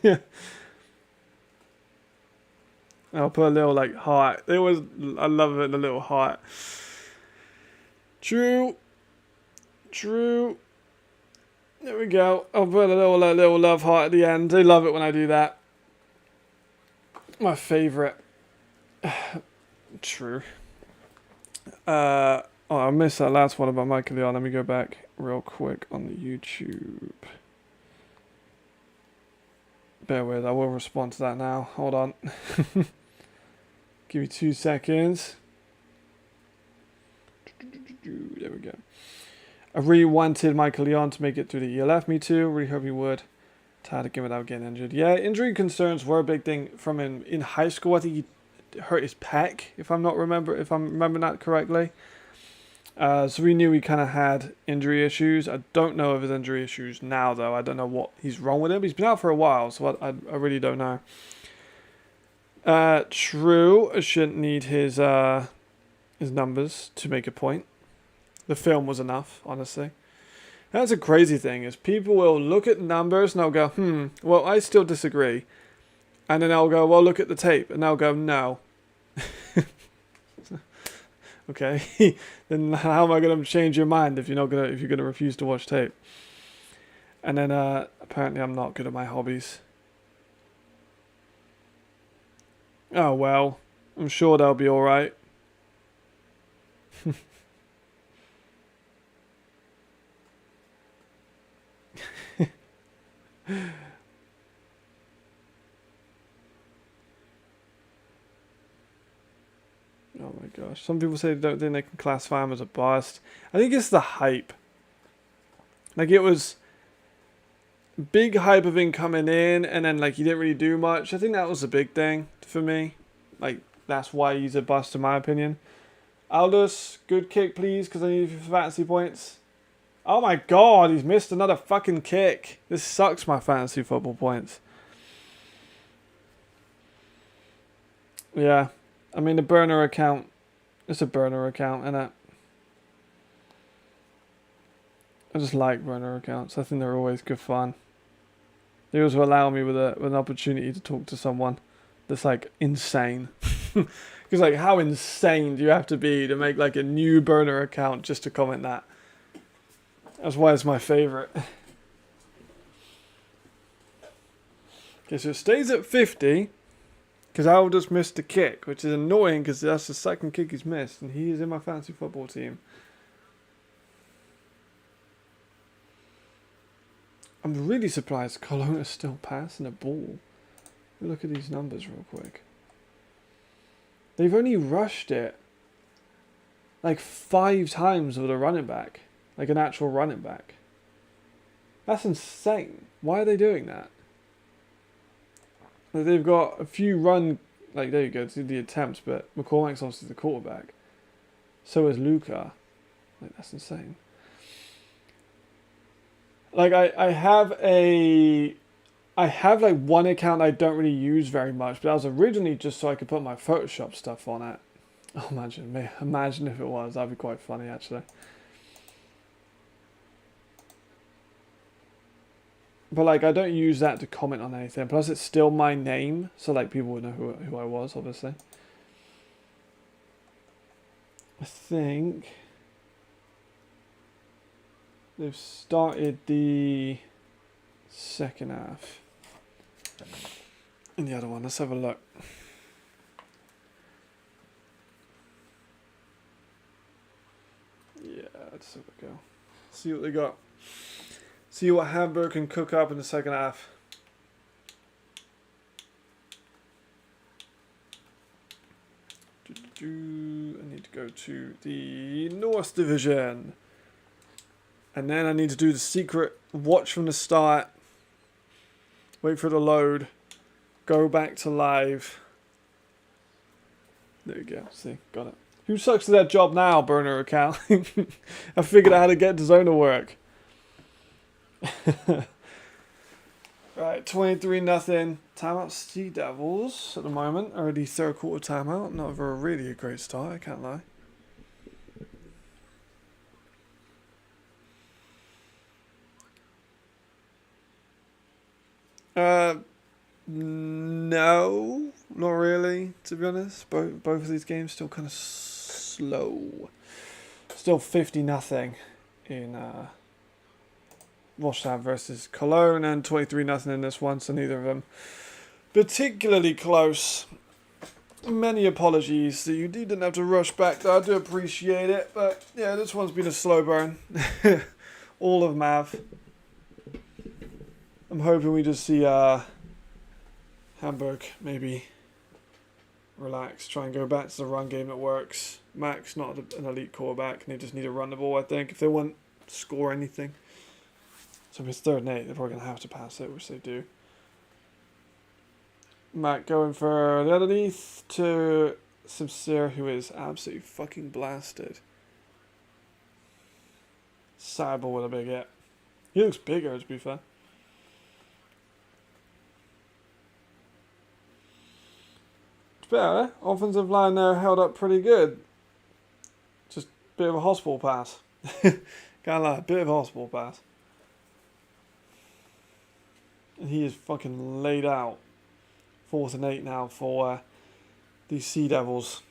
Yeah. I'll put a little like heart. I love it, the little heart. True. There we go. I'll put a little love heart at the end. They love it when I do that. My favourite. True. Oh, I missed that last one about Michael Leon. Let me go back real quick on the YouTube. Bear with, I will respond to that now. Hold on. Give me 2 seconds. There we go. I really wanted Michael Leon to make it through the ELF. Me too. Really hope he would. Tired of him without getting injured. Yeah, injury concerns were a big thing from him in high school. I think he hurt his pec, if I'm remembering that correctly. So we knew he kind of had injury issues. I don't know of his injury issues now, though. I don't know what he's wrong with him. He's been out for a while, so I really don't know. True, I shouldn't need his numbers to make a point. The film was enough, honestly. That's a crazy thing, is people will look at numbers and they'll go, well, I still disagree. And then they'll go, well, look at the tape. And they'll go, no. Okay, then how am I going to change your mind if you're going to refuse to watch tape? And then apparently I'm not good at my hobbies. Oh well, I'm sure they'll be all right. Oh my gosh. Some people say they don't think they can classify him as a bust. I think it's the hype. Like, it was big hype of him coming in, and then, like, he didn't really do much. I think that was a big thing for me. Like, that's why he's a bust, in my opinion. Aldous, good kick, please, because I need you for fantasy points. Oh my god, he's missed another fucking kick. This sucks my fantasy football points. Yeah. I mean, the burner account, it's a burner account, innit? I just like burner accounts. I think they're always good fun. They also allow me with an opportunity to talk to someone that's like insane. Because like, how insane do you have to be to make like a new burner account just to comment that? That's why it's my favorite. Okay, so it stays at 50 because Al just missed a kick, which is annoying because that's the second kick he's missed, and he is in my fantasy football team. I'm really surprised Cologne is still passing the ball. Look at these numbers real quick. They've only rushed it like 5 times with a running back. Like an actual running back. That's insane. Why are they doing that? Like they've got a few run... Like, there you go, to the attempts, but McCormack's obviously the quarterback. So is Luka. Like, that's insane. Like, I have like one account I don't really use very much, but that was originally just so I could put my Photoshop stuff on it. Oh, imagine if it was. That'd be quite funny, actually. But like, I don't use that to comment on anything. Plus, it's still my name, so like people would know who I was, obviously. I think they've started the second half. And the other one, let's have a look. Yeah, let's have a go. See what they got. See what Hamburg can cook up in the second half. I need to go to the North Division. And then I need to do the secret watch from the start. Wait for it to load. Go back to live. There you go. See, got it. Who sucks at their job now, burner account? I figured out how to get Zone to work. Right, 23-0. Timeout Sea Devils at the moment. Already third quarter timeout. Not really a great start, I can't lie. No, not really, to be honest. Both of these games still kind of slow. Still 50-0 in Wolfsburg versus Cologne, and 23-0 in this one, so neither of them particularly close. Many apologies that you didn't have to rush back there. I do appreciate it, but yeah, this one's been a slow burn. All of them have. I'm hoping we just see Hamburg maybe relax, try and go back to the run game that works. Max, not an elite quarterback, and they just need to run the ball, I think, if they want to score anything. So if it's 3rd and 8, they're probably going to have to pass it, which they do. Matt going for the underneath to Sincere, who is absolutely fucking blasted. Cyber with a big hit. He looks bigger, to be fair. It's better, eh? Offensive line there held up pretty good. Just a bit of a hospital pass. Can't lie, a bit of a hospital pass. And he is fucking laid out. 4th and 8 now for these Sea Devils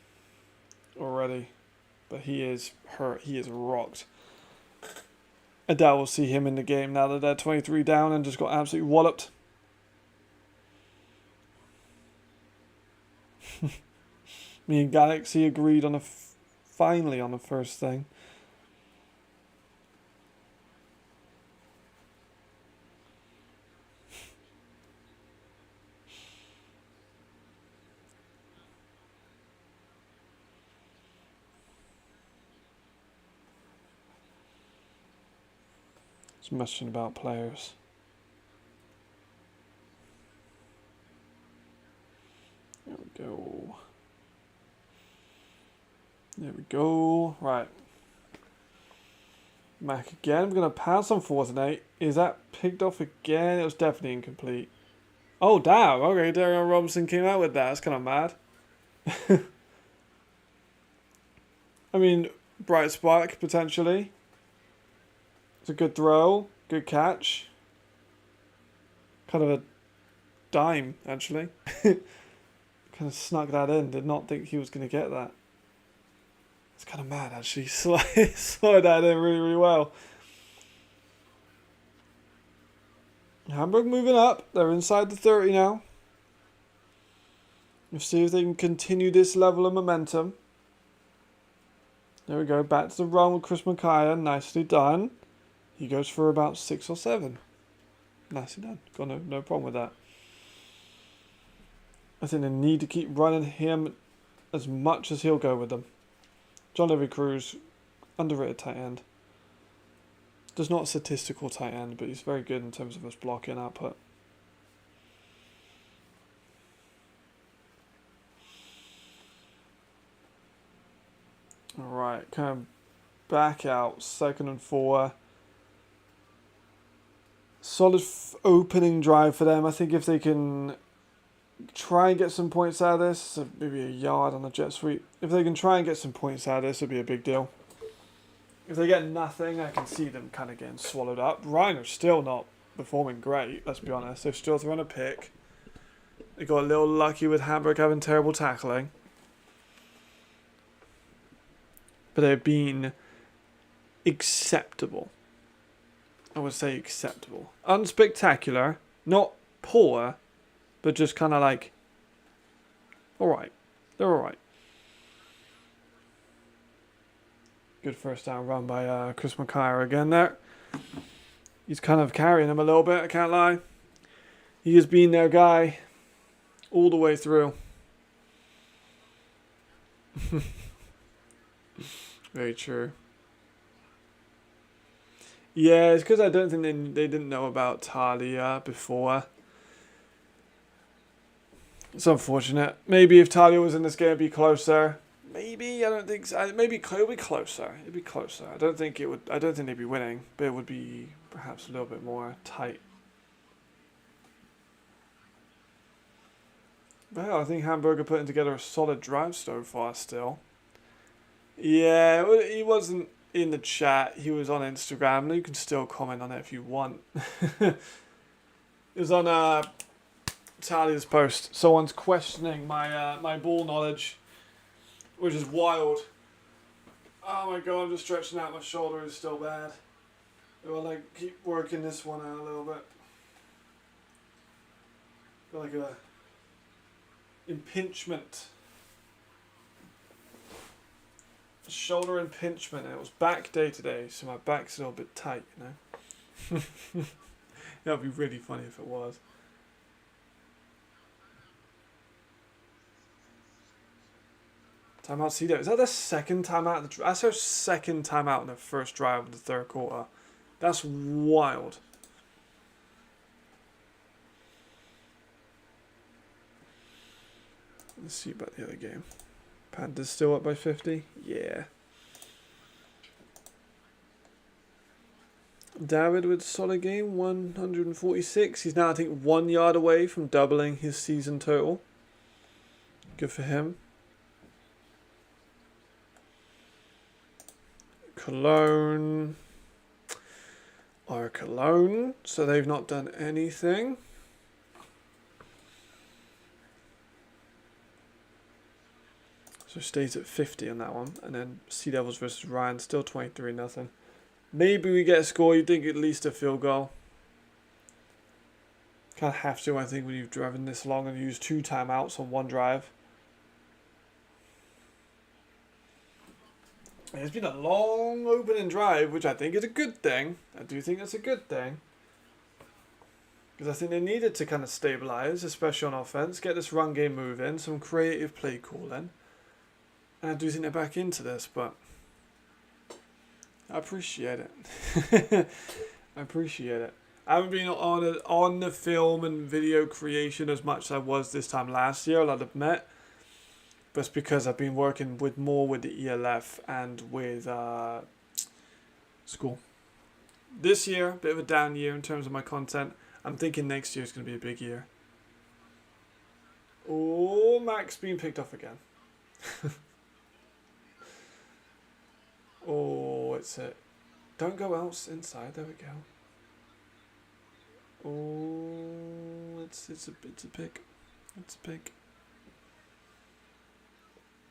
already. But he is hurt. He is rocked. I doubt we'll see him in the game now that they're 23 down and just got absolutely walloped. Me and Galaxy agreed on finally on the first thing. It's messaging about players. There we go. There we go. Right. Mac again. We're going to pass on 4th and 8. Is that picked off again? It was definitely incomplete. Oh, damn. Okay, Darian Robinson came out with that. That's kind of mad. I mean, bright spark, potentially. It's a good throw. Good catch. Kind of a dime, actually. Kind of snuck that in. Did not think he was going to get that. It's kind of mad, actually. Slide that in really, really well. Hamburg moving up. They're inside the 30 now. Let's see if they can continue this level of momentum. There we go. Back to the run with Chris Micaiah. Nicely done. He goes for about 6 or 7. Nicely done. Got no problem with that. I think they need to keep running him as much as he'll go with them. John Levy Cruz, underrated tight end. Just not a statistical tight end, but he's very good in terms of his blocking output. Alright, kind of back out, 2nd and 4. Solid opening drive for them. I think if they can try and get some points out of this, so maybe a yard on the jet sweep. If they can try and get some points out of this, it'll be a big deal. If they get nothing, I can see them kind of getting swallowed up. Ryan are still not performing great, let's be honest. They've still thrown a pick. They got a little lucky with Hamburg having terrible tackling. But they've been acceptable. I would say acceptable. Unspectacular, not poor, but just kind of like, alright. They're alright. Good first down run by Chris Micaiah again there. He's kind of carrying him a little bit, I can't lie. He has been their guy all the way through. Very true. Yeah, it's because I don't think they didn't know about Talia before. It's unfortunate. Maybe if Talia was in this game, it'd be closer. Maybe, I don't think so. Maybe it'll be closer. It'd be closer. I don't think they'd be winning, but it would be perhaps a little bit more tight. Well, I think Hamburg are putting together a solid drive so far still. Yeah, he wasn't in the chat. He was on Instagram. You can still comment on it if you want. It was on Talia's post. Someone's questioning my ball knowledge, which is wild. Oh my god, I'm just stretching out my shoulder. It's still bad. I'll keep working this one out a little bit. Got like a impingement. Shoulder impingement. It was back day today, so my back's a little bit tight, you know. That would be really funny if it was. Timeout Cedo. Is that the second timeout? That's her second timeout in the first drive of the third quarter. That's wild. Let's see about the other game. Panthers still up by 50? Yeah. David with a solid game, 146. He's now, I think, 1 yard away from doubling his season total. Good for him. Cologne are Cologne, so they've not done anything. So stays at 50 on that one. And then Sea Devils versus Ryan, still 23-0. Maybe we get a score. You think at least a field goal. Kind of have to, I think, when you've driven this long and used 2 timeouts on one drive. It's been a long opening drive, which I think is a good thing. I do think that's a good thing. Because I think they needed to kind of stabilize, especially on offense, get this run game moving, some creative play calling. And I do think they're back into this, but I appreciate it. I appreciate it. I haven't been on the film and video creation as much as I was this time last year, I'll admit. But it's because I've been working more with the ELF and with school. This year, a bit of a down year in terms of my content. I'm thinking next year is going to be a big year. Oh, Max being picked off again. Oh, it's it. Don't go else inside. There we go. Oh, it's a pick. It's a pick.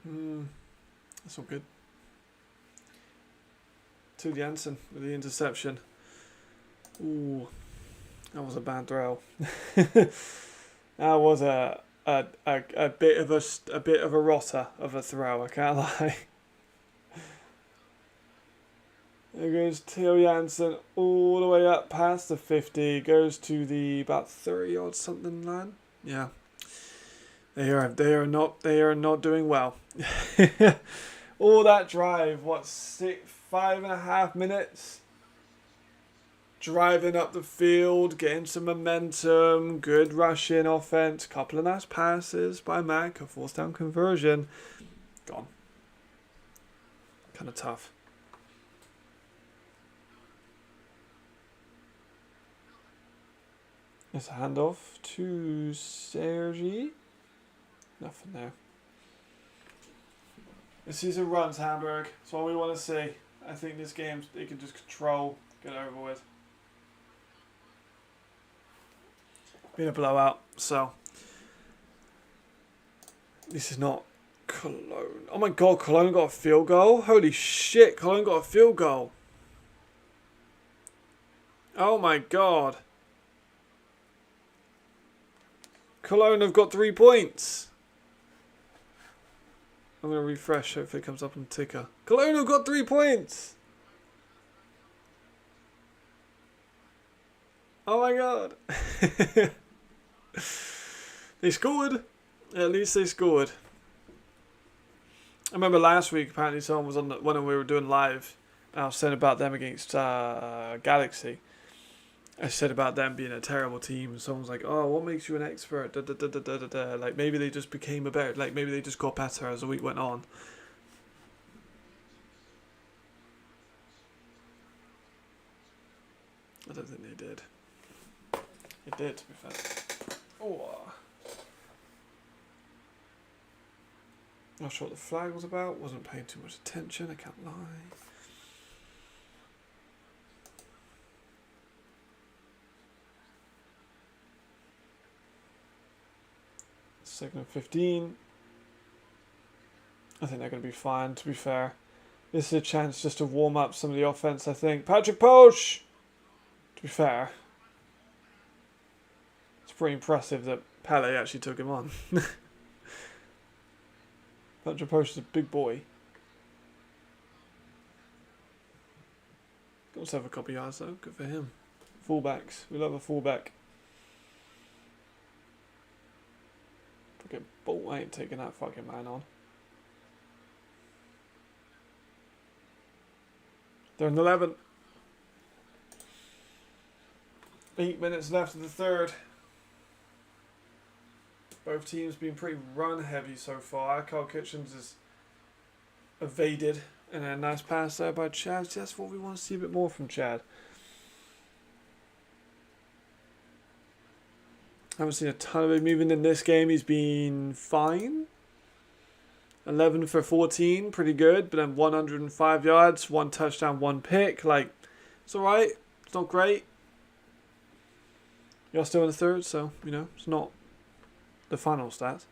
That's all good. To Jansen with the interception. Ooh, that was a bad throw. That was a bit of a rotter of a throw. I can't lie. There goes Theo Jansen all the way up past the 50. Goes to the about 30 odd something line. Yeah. They are not doing well. All that drive, what, 5.5 minutes? Driving up the field, getting some momentum, good rushing offense, couple of nice passes by Mac, a fourth down conversion. Gone. Kind of tough. It's a handoff to Sergi. Nothing there. This season runs Hamburg. That's all we want to see. I think this game they can just control, get over with. Been a blowout, so this is not Cologne. Oh my god, Cologne got a field goal? Holy shit, Cologne got a field goal. Oh my god. Cologne have got 3 points. I'm going to refresh, hopefully it comes up on the ticker. Cologne have got 3 points. Oh my god. They scored. At least they scored. I remember last week, apparently someone was on when we were doing live, and I was saying about them against Galaxy. I said about them being a terrible team, and someone's like, "Oh, what makes you an expert?" Like maybe they just became a better, like maybe they just got better as the week went on. I don't think they did. It did, to be fair. Oh. Not sure what the flag was about. Wasn't paying too much attention. I can't lie. Second and 15. I think they're going to be fine, to be fair. This is a chance just to warm up some of the offense, I think. Patrick Posch! To be fair, it's pretty impressive that Pele actually took him on. Patrick Posch is a big boy. Got himself a couple yards though. Good for him. Fullbacks. We love a fullback. Fucking bull. I ain't taking that fucking man on. They're in 11. 8 minutes left of the third. Both teams been pretty run heavy so far. Carl Kitchens is evaded, and a nice pass there by Chad. That's what we want to see a bit more from Chad. Haven't seen a ton of him moving in this game. He's been fine. 11 for 14, pretty good. But then 105 yards, 1 touchdown, 1 pick. Like, it's alright. It's not great. You're still in the third, so, you know, it's not the final stats.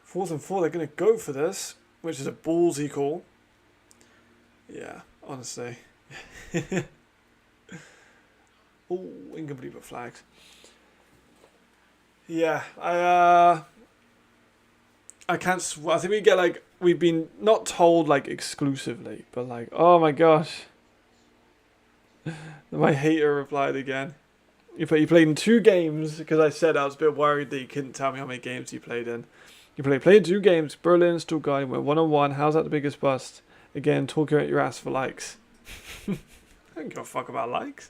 Fourth and 4, they're going to go for this, which is a ballsy call. Yeah, honestly. Oh, incomplete but flags. Yeah, I can't. I think we get like we've been not told like exclusively, but like, oh my gosh. My hater replied again. You played in 2 games because I said I was a bit worried that you couldn't tell me how many games you played in. You played 2 games. Berlin, Stuttgart, went 1-on-1. How's that the biggest bust? Again, talking about your ass for likes. I don't give a fuck about likes.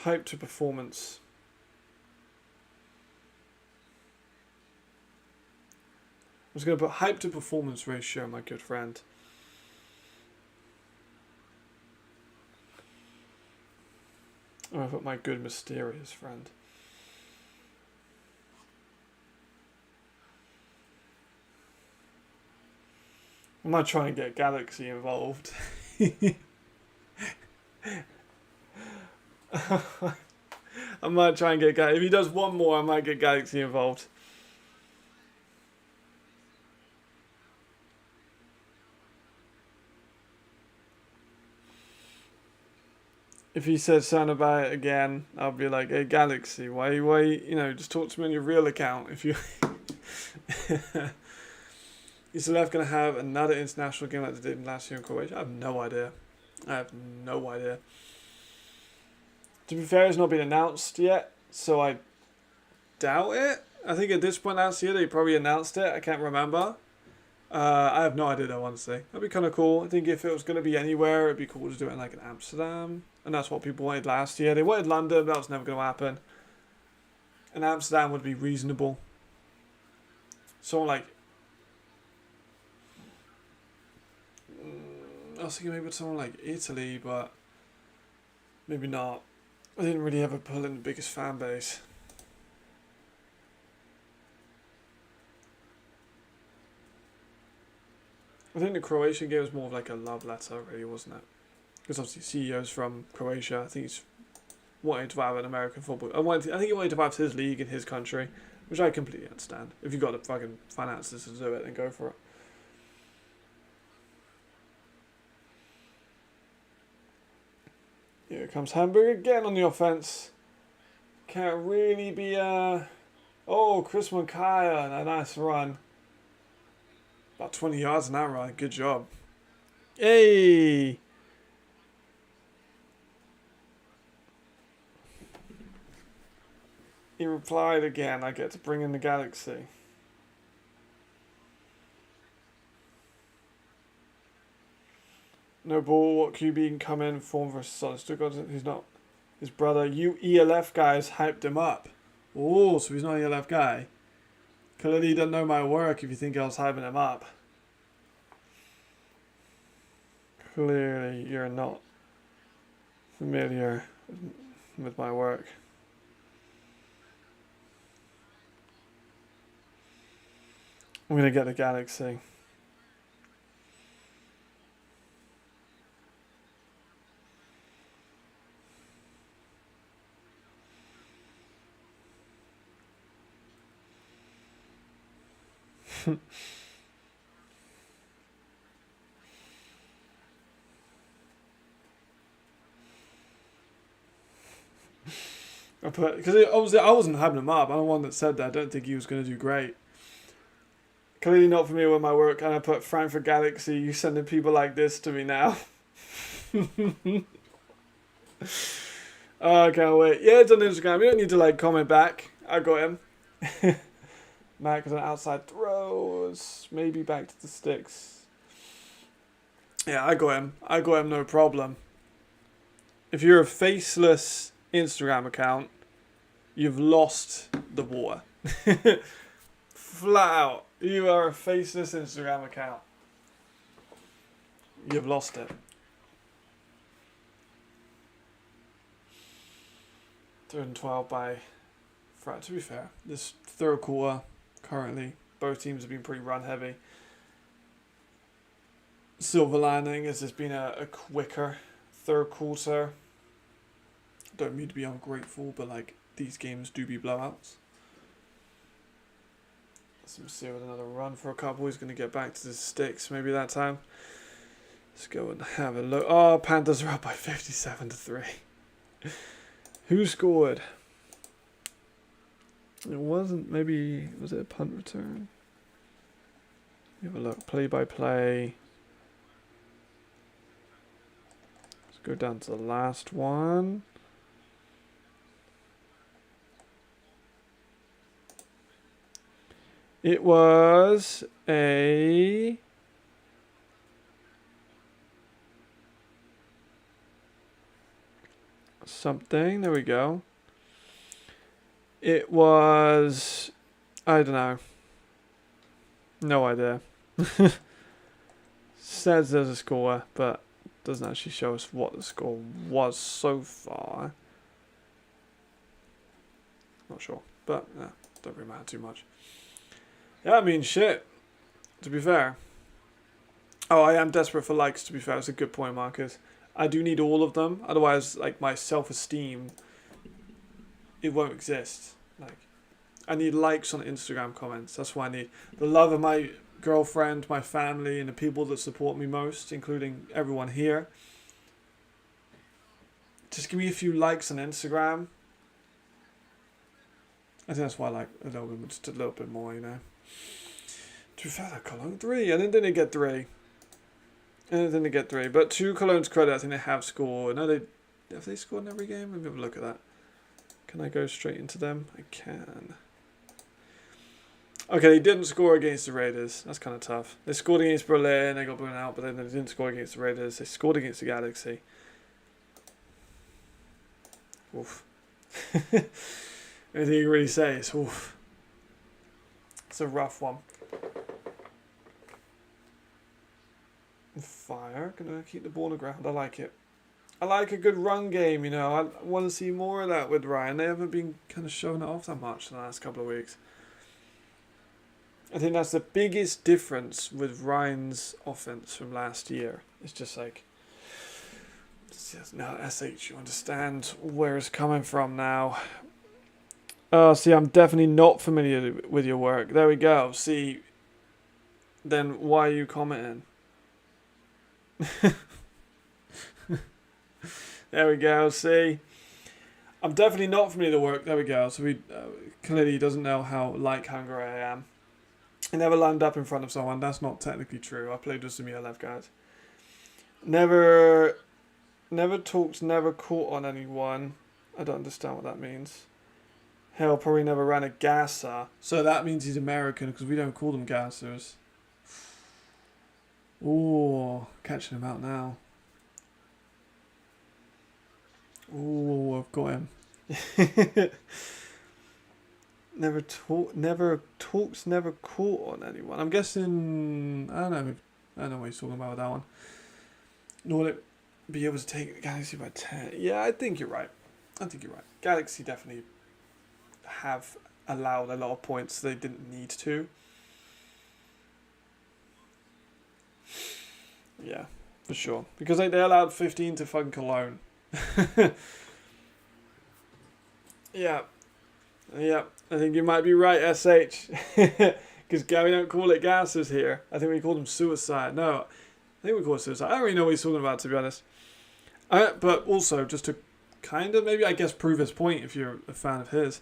Hype to performance. just going to put hype to performance ratio, my good friend. I'm going to put my good mysterious friend. I might try and get Galaxy involved. I might try and get Galaxy. If he does one more, I might get Galaxy involved. If he says something about it again, I'll be like, hey, Galaxy, why, you know, just talk to me on your real account. If you... Is the left going to have another international game like they did last year in Croatia? I have no idea. To be fair, it's not been announced yet, so I doubt it. I think at this point last year, they probably announced it. I can't remember. I have no idea, though, honestly. That'd be kind of cool. I think if it was going to be anywhere, it'd be cool to do it in, like, in Amsterdam. And that's what people wanted last year. They wanted London, but that was never going to happen. And Amsterdam would be reasonable. Someone like... I was thinking maybe with someone like Italy, but maybe not. I didn't really ever pull in the biggest fan base. I think the Croatian game was more of like a love letter, really, wasn't it? Because obviously CEO's from Croatia. I think he's wanting to have an American football. I think he wanted to have his league in his country, which I completely understand. If you've got the fucking finances to do it, then go for it. Here comes Hamburg again on the offense. Can't really be oh, Chris Mackay, a nice run. About 20 yards in that run. Good job. Hey! He replied again. I get to bring in the Galaxy. No ball. What QB can come in? Form versus solid. Stuttgart. He's not. His brother. You ELF guys hyped him up. Oh, so he's not an ELF guy. Clearly he doesn't know my work if you think I was hyping him up. Clearly you're not familiar with my work. I'm going to get the Galaxy. Because obviously I wasn't having him up. I'm the one that said that. I don't think he was going to do great. Clearly not familiar with my work, and I put Frankfurt Galaxy. You sending people like this to me now? Oh, I can't wait. Yeah, it's on Instagram. You don't need to like comment back. I got him. Mac with an outside throws. Maybe back to the sticks. Yeah, I got him. No problem. If you're a faceless Instagram account, you've lost the war. Flat out. You are a faceless Instagram account. You've lost it. 3rd and 12 by... To be fair, this third quarter, currently, both teams have been pretty run heavy. Silver lining is there's been a quicker third quarter. Don't mean to be ungrateful, but like these games do be blowouts. Let's see with another run for a couple. He's going to get back to the sticks maybe that time. Let's go and have a look. Oh, Panthers are up by 57-3. Who scored? It wasn't, maybe, was it a punt return? Have a look, play by play. Let's go down to the last one. It was a... something, there we go. It was, I don't know. No idea. Says there's a score, but doesn't actually show us what the score was so far. Not sure, but don't really matter too much. Yeah, I mean, shit. To be fair. Oh, I am desperate for likes, to be fair. It's a good point, Marcus. I do need all of them. Otherwise, like, my self-esteem, it won't exist. Like, I need likes on Instagram comments. That's what I need. The love of my girlfriend, my family, and the people that support me most, including everyone here. Just give me a few likes on Instagram. I think that's why I like a little bit, just a little bit more, you know. To be fair, that Cologne 3. And then didn't get 3. But to Cologne's credit, I think they have scored. No, have they scored in every game? Let me have a look at that. Can I go straight into them? I can. Okay, they didn't score against the Raiders. That's kind of tough. They scored against Berlin. They got blown out, but then they didn't score against the Raiders. They scored against the Galaxy. Oof. Anything you can really say is oof. It's a rough one. Fire. Gonna keep the ball on the ground. I like it. I like a good run game, you know. I want to see more of that with Ryan. They haven't been kind of showing it off that much in the last couple of weeks. I think that's the biggest difference with Ryan's offense from last year. It's just like, now SH, you understand where it's coming from now. Oh, see, I'm definitely not familiar with your work. There we go. See, then why are you commenting? There we go. See, I'm definitely not familiar with the work. There we go. So clearly he doesn't know how hungry I am. I never lined up in front of someone. That's not technically true. I played with some ELF guys. Never talks, never caught on anyone. I don't understand what that means. Hell, probably never ran a gasser. So that means he's American because we don't call them gassers. Ooh, catching him out now. Ooh, I've got him. Never talks, never caught on anyone. I'm guessing, I don't know what he's talking about with that one. Nor will it be able to take the Galaxy by 10. Yeah, I think you're right. Galaxy definitely have allowed a lot of points they didn't need to. Yeah, for sure. Because they allowed 15 to fucking Cologne. Yeah. I think you might be right, SH. Because we don't call it gases here. I think we call them suicide. No, I think we call it suicide. I don't really know what he's talking about, to be honest. But also, just to kind of maybe, I guess, prove his point, if you're a fan of his.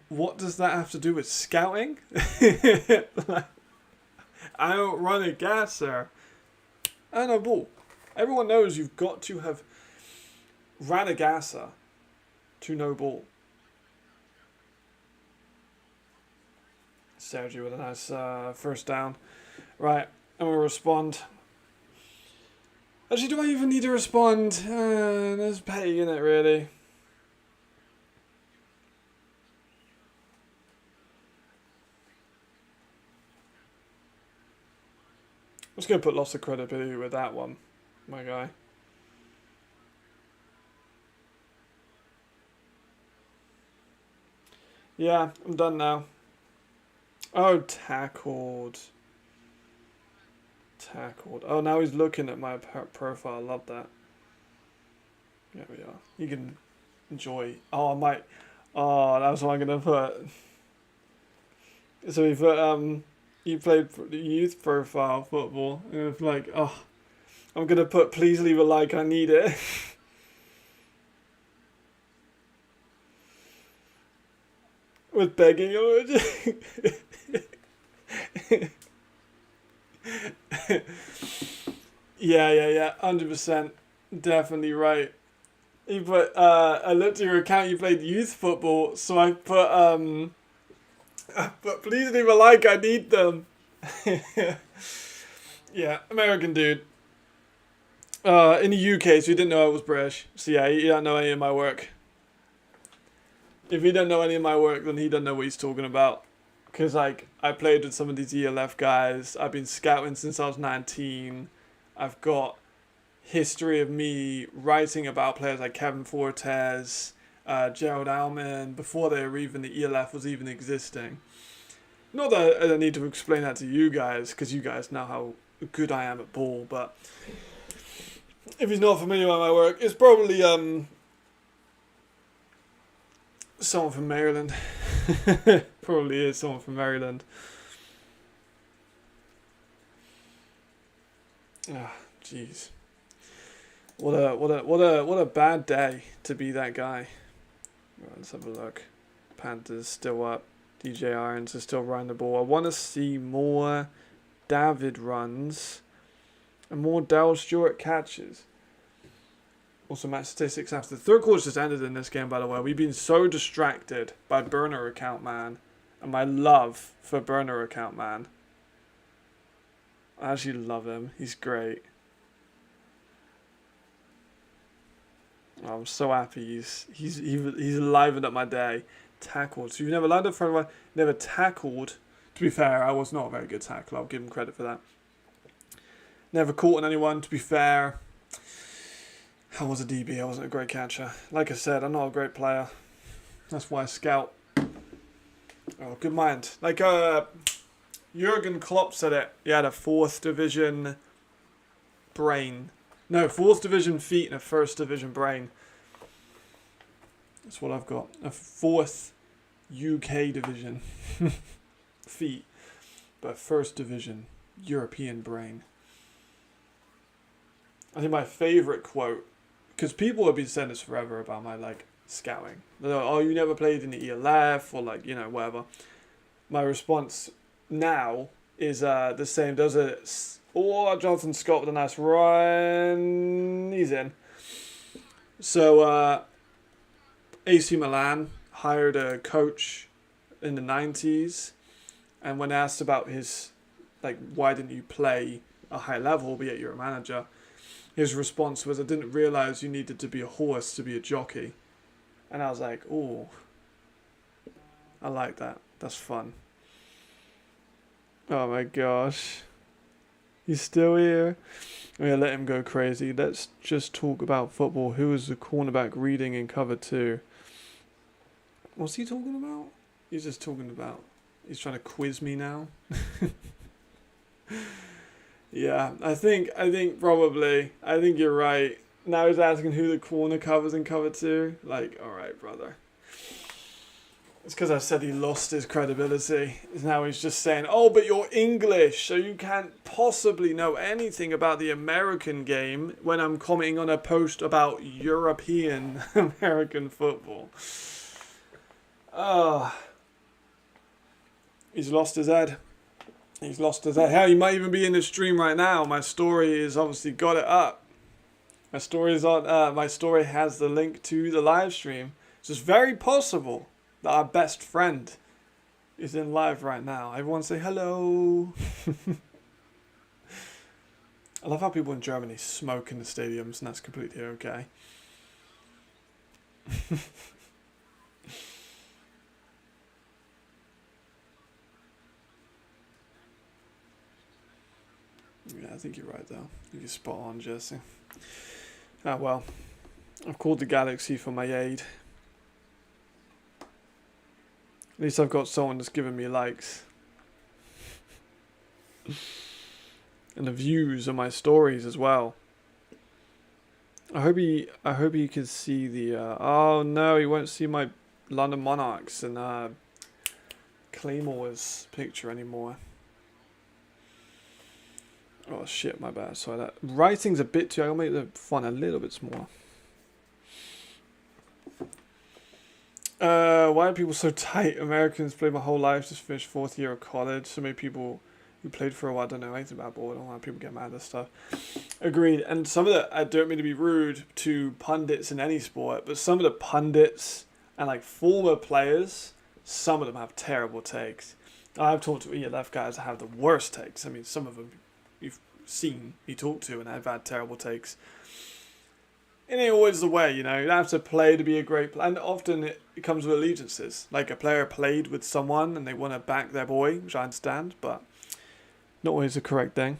What does that have to do with scouting? Like, I don't run a gasser. I know ball. Everyone knows you've got to have ran a gasser to no ball. Sergio with a nice first down. Right, and we'll respond. Actually, do I even need to respond? There's petty in it, really. I'm just going to put lots of credibility with that one, my guy. Yeah, I'm done now. Oh, tackled. Oh, now he's looking at my profile. I love that. There we are. You can enjoy. Oh, I might. Oh, that's what I'm going to put. So we put, you played youth profile football. And it's like, oh, I'm going to put please leave a like, I need it. With begging emoji. Yeah, 100%. Definitely right. You put, I looked at your account, you played youth football, so I put, but please leave a like, I need them. Yeah, American dude. In the UK, so you didn't know I was British. So yeah, you don't know any of my work. If he don't know any of my work, then he doesn't know what he's talking about. Because, like, I played with some of these ELF guys. I've been scouting since I was 19. I've got history of me writing about players like Kevin Fortes, Gerald Alman, before they were even, the ELF was even existing. Not that I need to explain that to you guys, because you guys know how good I am at ball, but if he's not familiar with my work, it's probably someone from Maryland. Probably is someone from Maryland. Ah, jeez. What a bad day to be that guy. Right, let's have a look. Panthers still up. DJ Irons is still running the ball. I want to see more David runs and more Darryl Stewart catches. Also, match statistics after the third quarter just ended in this game, by the way. We've been so distracted by burner account man and my love for burner account man. I actually love him. He's great. Oh, I'm so happy he's livened up my day. Tackled. So you've never landed in front of one, never tackled. To be fair, I was not a very good tackler. I'll give him credit for that. Never caught on anyone, to be fair. I was a DB, I wasn't a great catcher. Like I said, I'm not a great player. That's why I scout. Oh, good mind. Like Jurgen Klopp said it. He had a 4th division brain. No, 4th division feet and a 1st division brain. That's what I've got. A 4th UK division feet, but 1st division European brain. I think my favourite quote, because people have been saying this forever about my like scouting. They're like, oh, you never played in the ELF or like, you know, whatever. My response now is the same. Does it? Oh, Jonathan Scott with a nice run. He's in. So AC Milan hired a coach in the 90s, and when asked about his, like, why didn't you play a high level, be it you're a manager, his response was, I didn't realise you needed to be a horse to be a jockey. And I was like, oh, I like that. That's fun. Oh my gosh. He's still here. I'm going to let him go crazy. Let's just talk about football. Who is the cornerback reading in cover 2? What's he talking about? He's just talking about... He's trying to quiz me now. Yeah, I think probably. I think you're right. Now he's asking who the corner covers in cover 2. Like, alright, brother. It's because I said he lost his credibility. Now he's just saying, oh, but you're English, so you can't possibly know anything about the American game when I'm commenting on a post about European American football. He's lost his head. He's lost his head. Hell, he might even be in the stream right now. My story is obviously got it up. My story is on. My story has the link to the live stream. So it's very possible that our best friend is in live right now. Everyone say hello. I love how people in Germany smoke in the stadiums, and that's completely okay. Yeah, I think you're right, though. You're spot on, Jesse. Ah, well. I've called the Galaxy for my aid. At least I've got someone that's giving me likes. And the views of my stories as well. I hope he can see the... oh, no, he won't see my London Monarchs and Claymore's picture anymore. Oh shit, my bad. Sorry, that writing's a bit too... I'll make the font a little bit smaller. Why are people so tight? Americans played my whole life, just finished 4th year of college. So many people who played for a while don't know anything about ball. I don't know why people get mad at this stuff. Agreed. And some of the... I don't mean to be rude to pundits in any sport, but some of the pundits and like former players, some of them have terrible takes. I've talked to ELF guys that have the worst takes. I mean, some of them... you've seen me talk to, and I've had terrible takes. it ain't always the way, you know. You have to play to be a great player. And often it comes with allegiances. Like a player played with someone and they want to back their boy, which I understand, but not always the correct thing.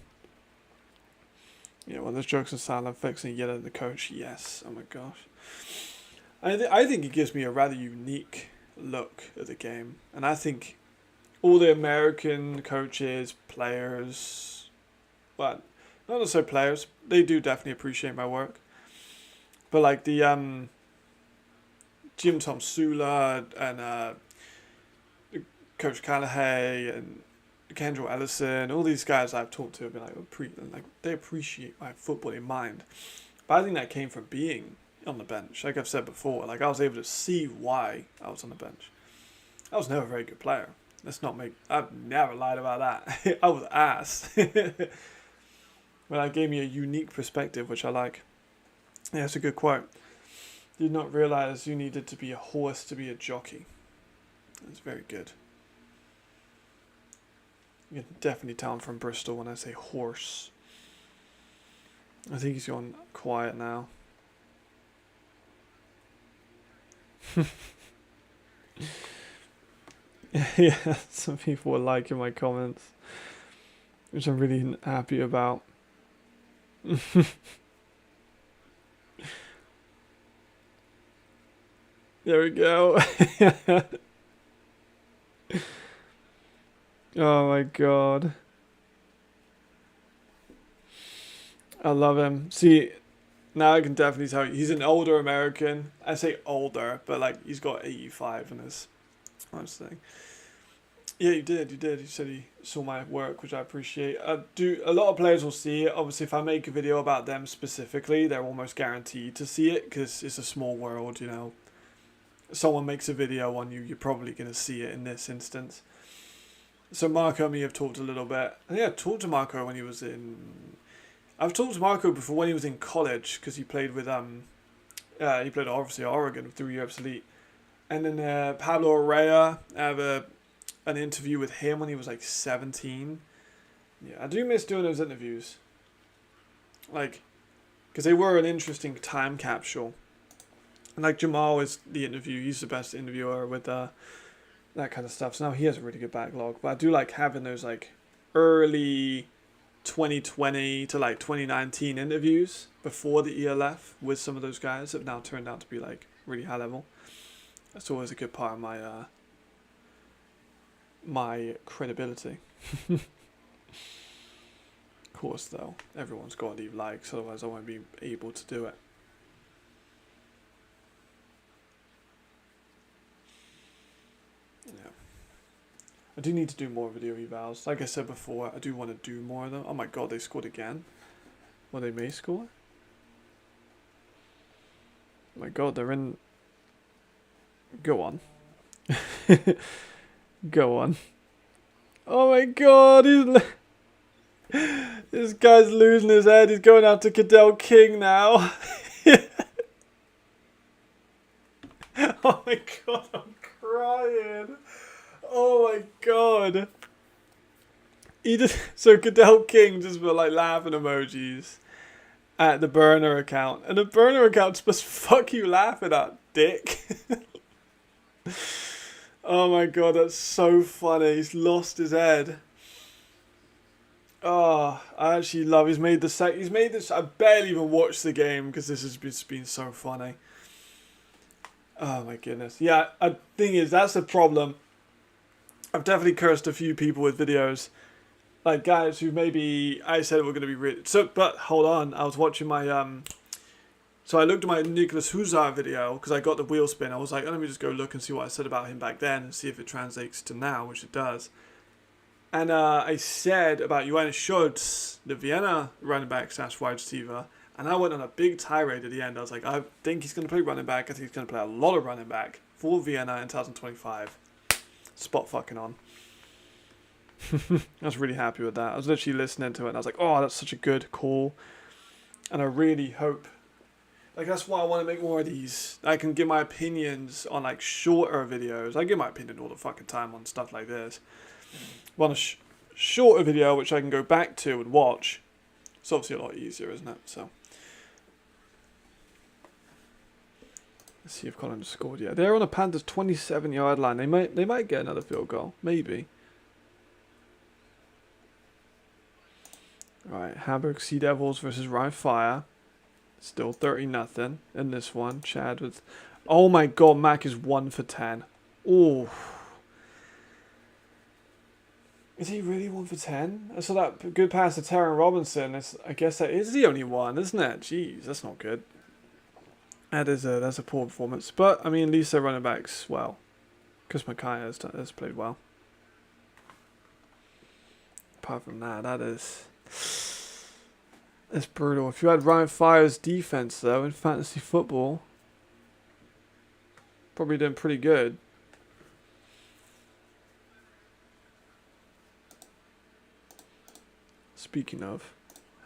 Yeah, well, there's jokes aside, I'm fixing to yell at the coach. Yes, oh my gosh. I think it gives me a rather unique look at the game. And I think all the American coaches, players, but not necessarily players, they do definitely appreciate my work. But like the Jim Tom Sula and Coach Callahay and Kendall Ellison, all these guys I've talked to have been like they appreciate my footballing mind. But I think that came from being on the bench. Like I've said before, like I was able to see why I was on the bench. I was never a very good player. I've never lied about that. I was ass. But that gave me a unique perspective, which I like. Yeah, it's a good quote. Did not realize you needed to be a horse to be a jockey. That's very good. You can definitely tell I'm from Bristol when I say horse. I think he's gone quiet now. Yeah, some people were liking my comments, which I'm really happy about. There we go. Oh my god. I love him. See, now I can definitely tell you, he's an older American. I say older, but like he's got 85 in his thing. Yeah, you did. You said he saw my work, which I appreciate. A lot of players will see it. Obviously, if I make a video about them specifically, they're almost guaranteed to see it because it's a small world, you know. Someone makes a video on you, you're probably going to see it in this instance. So Marco and me have talked a little bit. I think I talked to Marco when he was in... I've talked to Marco before when he was in college because he played with... he played obviously Oregon through Europe's Elite. And then Pablo Arrea, I have an interview with him when he was like 17. Yeah, I do miss doing those interviews. Like, because they were an interesting time capsule. And like Jamal is the interview, he's the best interviewer with that kind of stuff. So now he has a really good backlog. But I do like having those like early 2020 to like 2019 interviews before the ELF with some of those guys that have now turned out to be like really high level. That's always a good part of my my credibility. Of course though, everyone's got to leave likes, otherwise I won't be able to do it. Yeah. I do need to do more video evals. Like I said before, I do want to do more of them. Oh my god, they scored again. Well, they may score. Oh my god, they're in... Go on. Go on. Oh my god, this guy's losing his head. He's going out to Cadell King now. Oh my god, I'm crying. Oh my god. So Cadell King just put like laughing emojis at the burner account. And the burner account's supposed to fuck you laughing at, dick. Oh my god, that's so funny. He's lost his head. Oh, I actually love. He's made this. I barely even watched the game because this has been so funny. Oh my goodness. Yeah, the thing is, that's the problem. I've definitely cursed a few people with videos, like guys who maybe I said were going to be really. So, but hold on, I was watching my So I looked at my Nicholas Huzar video because I got the wheel spin. I was like, oh, let me just go look and see what I said about him back then and see if it translates to now, which it does. And I said about Johannes Schultz, the Vienna running back / wide receiver, and I went on a big tirade at the end. I was like, I think he's going to play running back. I think he's going to play a lot of running back for Vienna in 2025. Spot fucking on. I was really happy with that. I was literally listening to it and I was like, oh, that's such a good call. And I really hope, like, that's why I want to make more of these. I can give my opinions on like shorter videos. I give my opinion all the fucking time on stuff like this. Want a shorter video which I can go back to and watch. It's obviously a lot easier, isn't it? So Let's see if Collins scored yet. They're on a Panthers 27-yard line. They might get another field goal. Maybe. Alright, Hamburg Sea Devils versus Rhine Fire. Still 30-0 in this one. Chad with... Oh my god, Mac is 1 for 10. Oh. Is he really 1 for 10? I saw that good pass to Taron Robinson. I guess that is the only one, isn't it? Jeez, that's not good. That's a poor performance. But, I mean, at least their running backs, well. Chris Mackay has played well. Apart from that, that's brutal. If you had Ryan Fire's defense, though, in fantasy football, probably doing pretty good. Speaking of,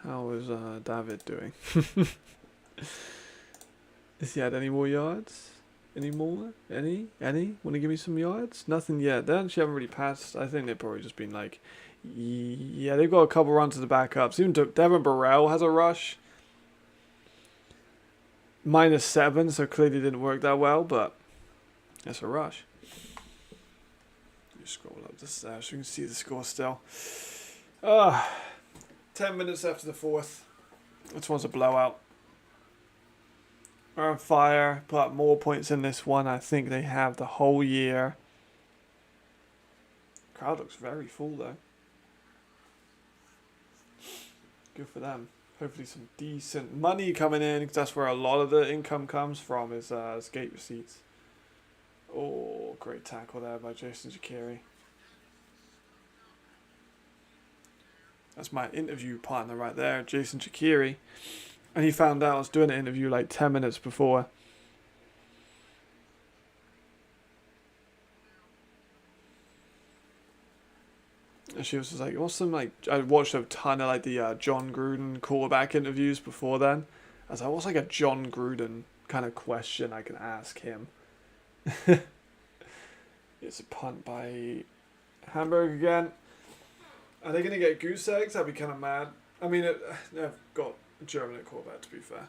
how is David doing? Has he had any more yards? Any more? Any? Want to give me some yards? Nothing yet. They actually haven't really passed. I think they've probably just been like, yeah, they've got a couple runs to the backups. Even Devin Burrell has a rush. -7, so clearly didn't work that well, but that's a rush. You scroll up this so you can see the score still. 10 minutes after the fourth. This one's a blowout. We're on fire. Put up more points in this one. I think they have the whole year. Crowd looks very full though. Good for them. Hopefully some decent money coming in, because that's where a lot of the income comes from, is gate receipts. Oh, great tackle there by Jason Jacari. That's my interview partner right there, Jason Jacari. And he found out I was doing an interview like 10 minutes before. And she was just like, what's some like... I watched a ton of like the John Gruden quarterback interviews before then. I was like, what's like a John Gruden kind of question I can ask him? It's a punt by Hamburg again. Are they going to get goose eggs? I'd be kind of mad. I mean, they've got German at quarterback, to be fair.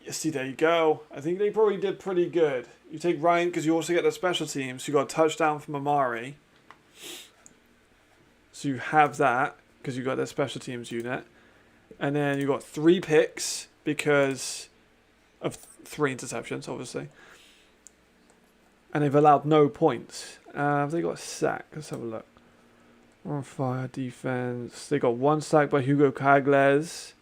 You see, there you go. I think they probably did pretty good. You take Ryan, because you also get the special teams. You got a touchdown from Amari. So you have that, because you got their special teams unit. And then you got 3 picks, because of 3 interceptions, obviously. And they've allowed no points. Have they got a sack? Let's have a look. On fire defense. They got 1 sack by Hugo Cagles.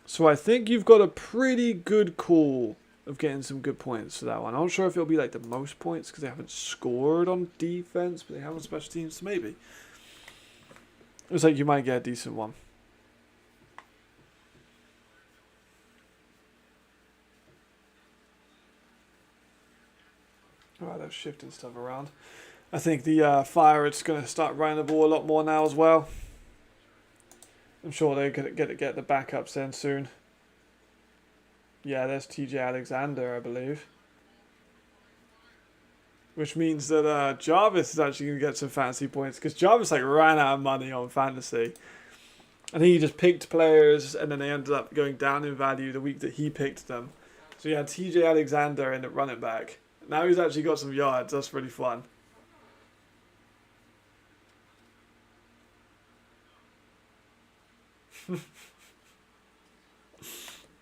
So I think you've got a pretty good call of getting some good points for that one. I'm not sure if it'll be like the most points because they haven't scored on defense, but they have on special teams, so maybe. Looks like you might get a decent one. Alright, they're shifting stuff around. I think the Fire is going to start running the ball a lot more now as well. I'm sure they're going to get the backups in soon. Yeah, there's TJ Alexander, I believe. Which means that Jarvis is actually going to get some fantasy points, because Jarvis like ran out of money on fantasy. I think he just picked players and then they ended up going down in value the week that he picked them. So you had TJ Alexander in at running back. Now he's actually got some yards. That's really fun.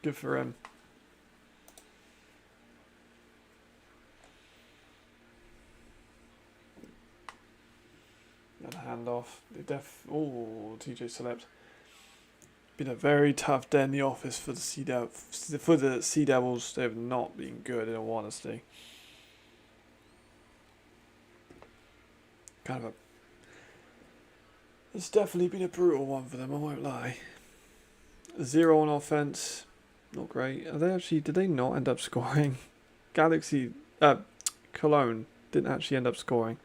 Good for him. Another handoff. TJ slipped. Been a very tough day in the office for the Sea Devils. They have not been good, in all honesty. It's definitely been a brutal one for them, I won't lie. 0 on offense, not great. Did they not end up scoring? Cologne didn't actually end up scoring.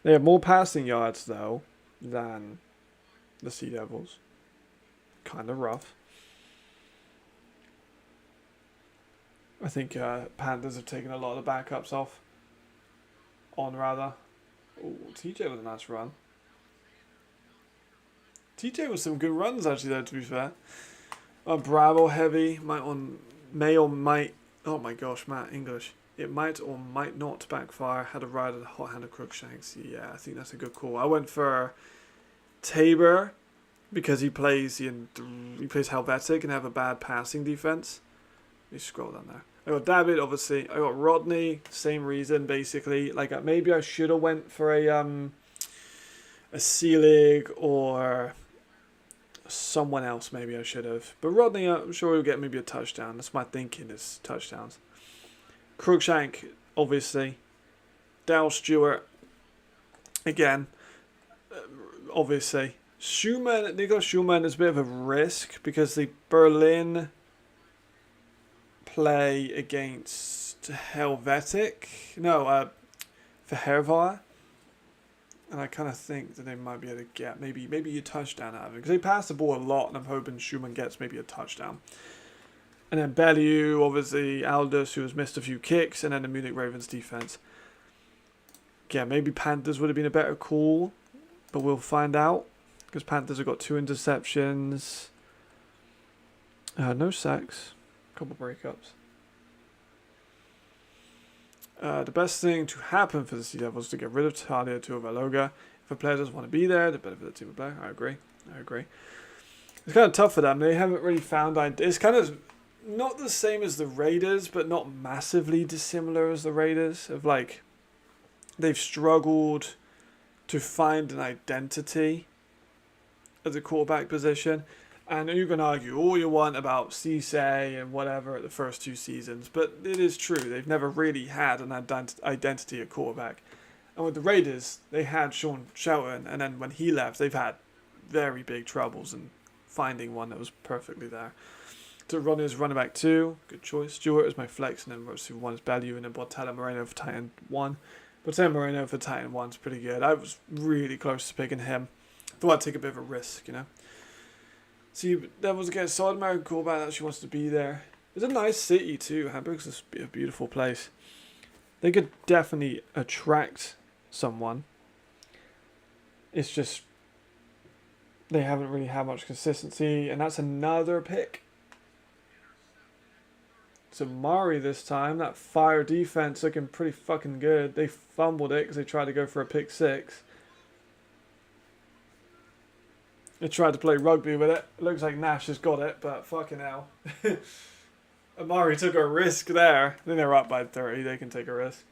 They have more passing yards though than the Sea Devils. Kind of rough. I think Panthers have taken a lot of the backups off. Oh, TJ with a nice run. TJ with some good runs actually there, to be fair. Bravo heavy. Might want may or might, oh my gosh, Matt, English. It might or might not backfire. Had a ride at the hot hand of Crookshanks. Yeah, I think that's a good call. I went for Tabor because he plays Helvetic and have a bad passing defense. Let me scroll down there. I got David, obviously. I got Rodney, same reason, basically. Like, maybe I should have went for a Selig or someone else. Maybe I should have. But Rodney, I'm sure he'll get maybe a touchdown. That's my thinking, is touchdowns. Cruikshank, obviously. Dal Stewart, again, obviously. Nicolas Schumann is a bit of a risk because the Berlin play against Helvetic. No, for Hervar. And I kind of think that they might be able to get maybe a touchdown out of it. Because they pass the ball a lot, and I'm hoping Schumann gets maybe a touchdown. And then Bellew, obviously Aldous, who has missed a few kicks, and then the Munich Ravens defense. Yeah, maybe Panthers would have been a better call, but we'll find out. Because Panthers have got 2 interceptions. No sacks. Couple breakups. The best thing to happen for the Sea Devils is to get rid of Talia to Valoga. If a player doesn't want to be there, the benefit of the team of player. I agree. It's kind of tough for them. They haven't really found... It's kind of not the same as the Raiders, but not massively dissimilar as the Raiders. Of like, they've struggled to find an identity at the quarterback position. And you can argue all you want about Cisse and whatever at the first 2 seasons, but it is true. They've never really had an identity at quarterback. And with the Raiders, they had Sean Shelton, and then when he left, they've had very big troubles in finding one that was perfectly there. To run is running back 2, good choice. Stewart is my flex, and then receiver 1 is Bellew, and then Botello Moreno for Titan 1. Botello Moreno for Titan 1 is pretty good. I was really close to picking him. Thought I'd take a bit of a risk, you know. See, Devils against South American quarterback that actually wants to be there. It's a nice city too. Hamburg's a beautiful place. They could definitely attract someone. It's just they haven't really had much consistency, and that's another pick. So Mari this time, that fire defense looking pretty fucking good. They fumbled it because they tried to go for a pick 6. They tried to play rugby with it. It looks like Nash has got it, but fucking hell. Amari took a risk there. I think they're up by 30. They can take a risk.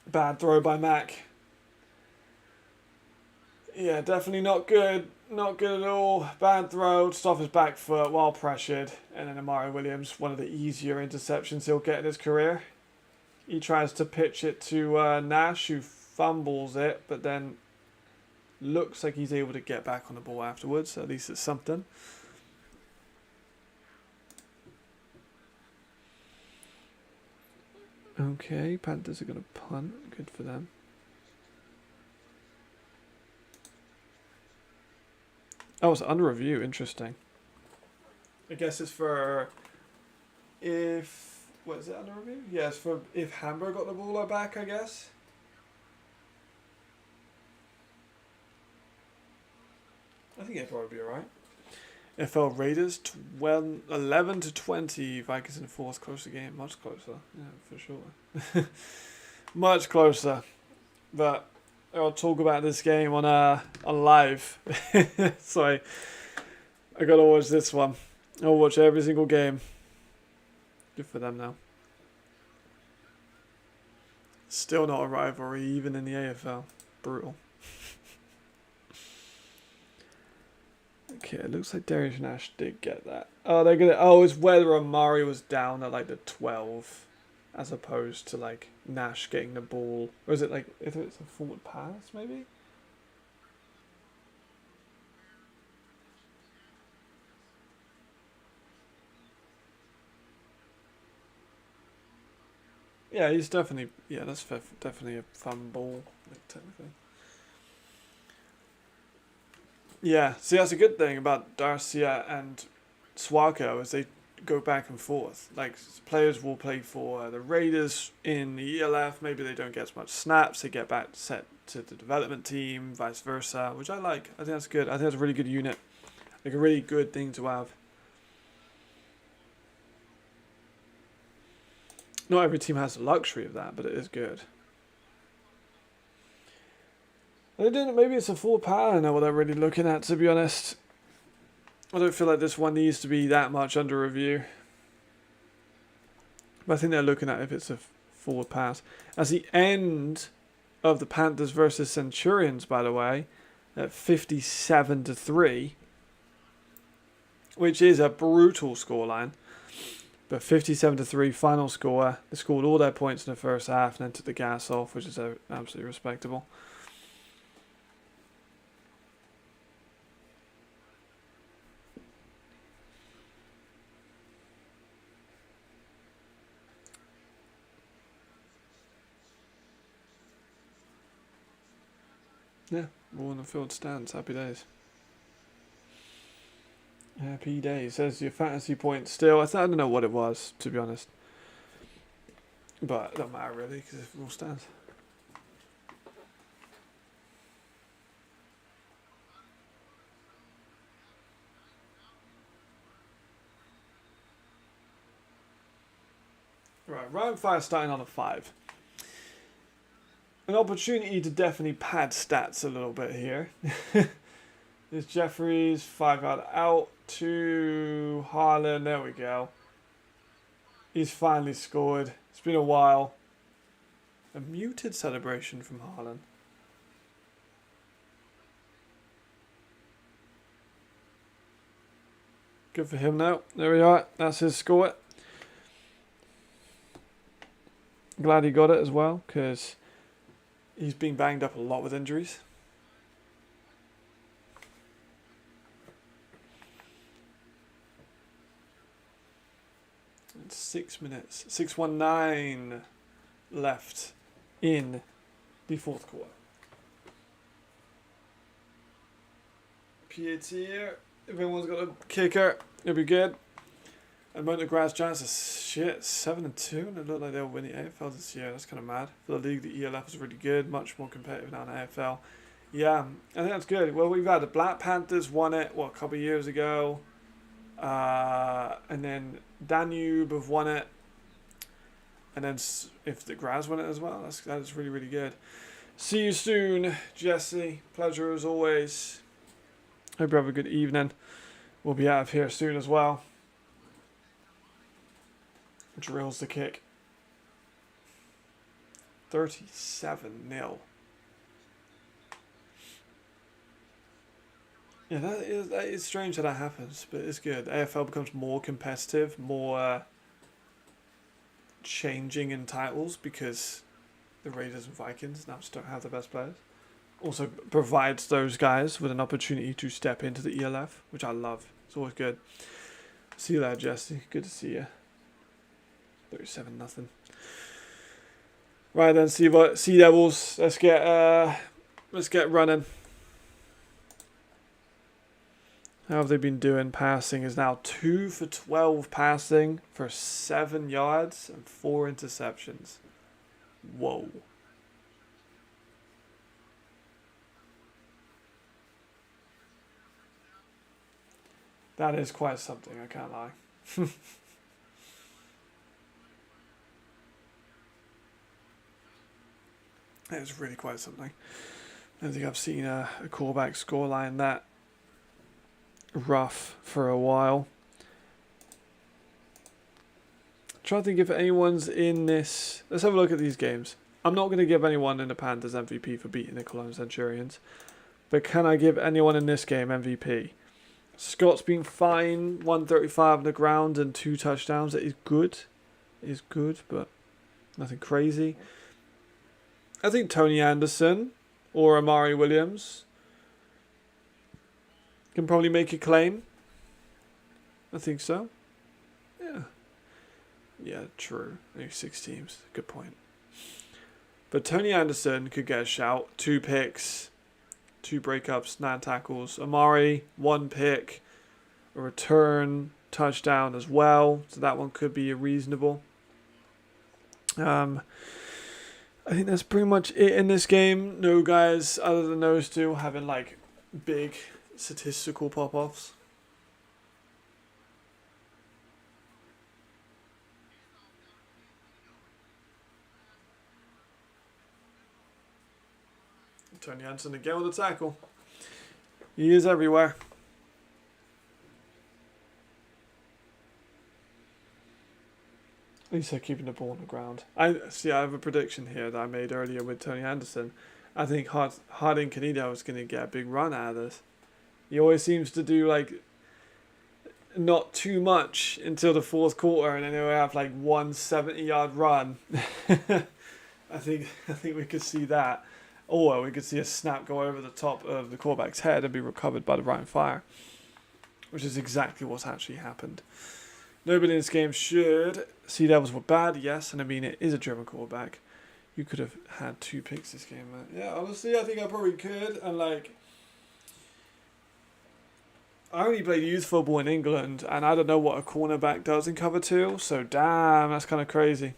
Bad throw by Mac. Yeah, definitely not good. Not good at all. Bad throw. Just off his back foot while pressured. And then Amari Williams, one of the easier interceptions he'll get in his career. He tries to pitch it to Nash, who fumbles it, but then looks like he's able to get back on the ball afterwards. So at least it's something. Okay, Panthers are going to punt. Good for them. Oh, it's under review. Interesting. I guess it's for if... What is it under review? Yeah, it's for if Hamburg got the ball back, I guess. I think it'd probably be alright. FL Raiders 11-20. Vikings in the 4th. Closer game. Much closer. Yeah, for sure. Much closer. But I'll talk about this game on live. So I gotta watch this one. I'll watch every single game. Good for them now. Still not a rivalry, even in the AFL. Brutal. Okay, it looks like Darius Nash did get that. Oh, they're gonna. Oh, it's whether Amari was down at like the 12, as opposed to like Nash getting the ball, or is it like if it's a forward pass maybe? Yeah, he's definitely. Yeah, that's definitely a fun ball, like, technically. Yeah, see, that's a good thing about Darcia and Swako is they go back and forth. Like, players will play for the Raiders in the ELF. Maybe they don't get as much snaps. They get back set to the development team, vice versa, which I like. I think that's good. I think that's a really good unit. Like, a really good thing to have. Not every team has the luxury of that, but it is good. They didn't. Maybe it's a full power. I don't know what they're really looking at, to be honest. I don't feel like this one needs to be that much under review. But I think they're looking at if it's a forward pass. As the end of the Panthers versus Centurions, by the way, at 57-3, which is a brutal scoreline. But 57-3 final score. They scored all their points in the first half and then took the gas off, which is absolutely respectable. Yeah, all in the field stands. Happy days. Happy days. Says your fantasy point still. I don't know what it was, to be honest. But it don't matter really, because it all stands. Right, round 5 starting on a 5. An opportunity to definitely pad stats a little bit here. There's Jeffries, 5-yard out to Haaland. There we go. He's finally scored. It's been a while. A muted celebration from Haaland. Good for him now. There we are. That's his score. Glad he got it as well, because he's been banged up a lot with injuries. It's 6 minutes. 6:19 left in the fourth quarter. Pieter, if anyone's got a kicker, it'll be good. And Montegrass Giants are shit, 7-2, and it looked like they'll win the AFL this year. That's kind of mad. For the league, the ELF is really good, much more competitive now in the AFL. Yeah, I think that's good. Well, we've had the Black Panthers won it, a couple of years ago. And then Danube have won it. And then if the Graz won it as well, that is really, really good. See you soon, Jesse. Pleasure as always. Hope you have a good evening. We'll be out of here soon as well. Drills the kick. 37-0. Yeah, that is strange that happens, but it's good. The AFL becomes more competitive, more changing in titles because the Raiders and Vikings now just don't have the best players. Also provides those guys with an opportunity to step into the ELF, which I love. It's always good. See you later, Jesse. Good to see you. 37-0. Right then, Sea Devils. Let's get running. How have they been doing? Passing is now 2 for 12 passing for 7 yards and 4 interceptions. Whoa. That is quite something, I can't lie. That is really quite something. I don't think I've seen a quarterback scoreline that rough for a while. Trying to think if anyone's in this. Let's have a look at these games. I'm not going to give anyone in the Panthers MVP for beating the Cologne Centurions, but can I give anyone in this game MVP? Scott's been fine, 135 on the ground and 2 touchdowns. It is good. It is good, but nothing crazy. I think Tony Anderson or Amari Williams can probably make a claim. I think so. Yeah. Yeah, true. Maybe 6 teams. Good point. But Tony Anderson could get a shout. 2 picks, 2 breakups, 9 tackles. Amari, 1 pick, a return, touchdown as well. So that one could be a reasonable. I think that's pretty much it in this game. No guys other than those 2 having like big statistical pop-offs. Tony Hansen again with the tackle. He is everywhere. At least they're keeping the ball on the ground. I have a prediction here that I made earlier with Tony Anderson. I think Harding Canito is going to get a big run out of this. He always seems to do like not too much until the fourth quarter, and then he'll have like 170-yard run. I think we could see that. Or we could see a snap go over the top of the quarterback's head and be recovered by the right fire, which is exactly what's actually happened. Nobody in this game should. Sea Devils were bad, yes, and I mean, it is a German quarterback. You could have had 2 picks this game, man. Yeah, honestly, I think I probably could. And, like, I only played youth football in England, and I don't know what a cornerback does in cover 2, so damn, that's kind of crazy.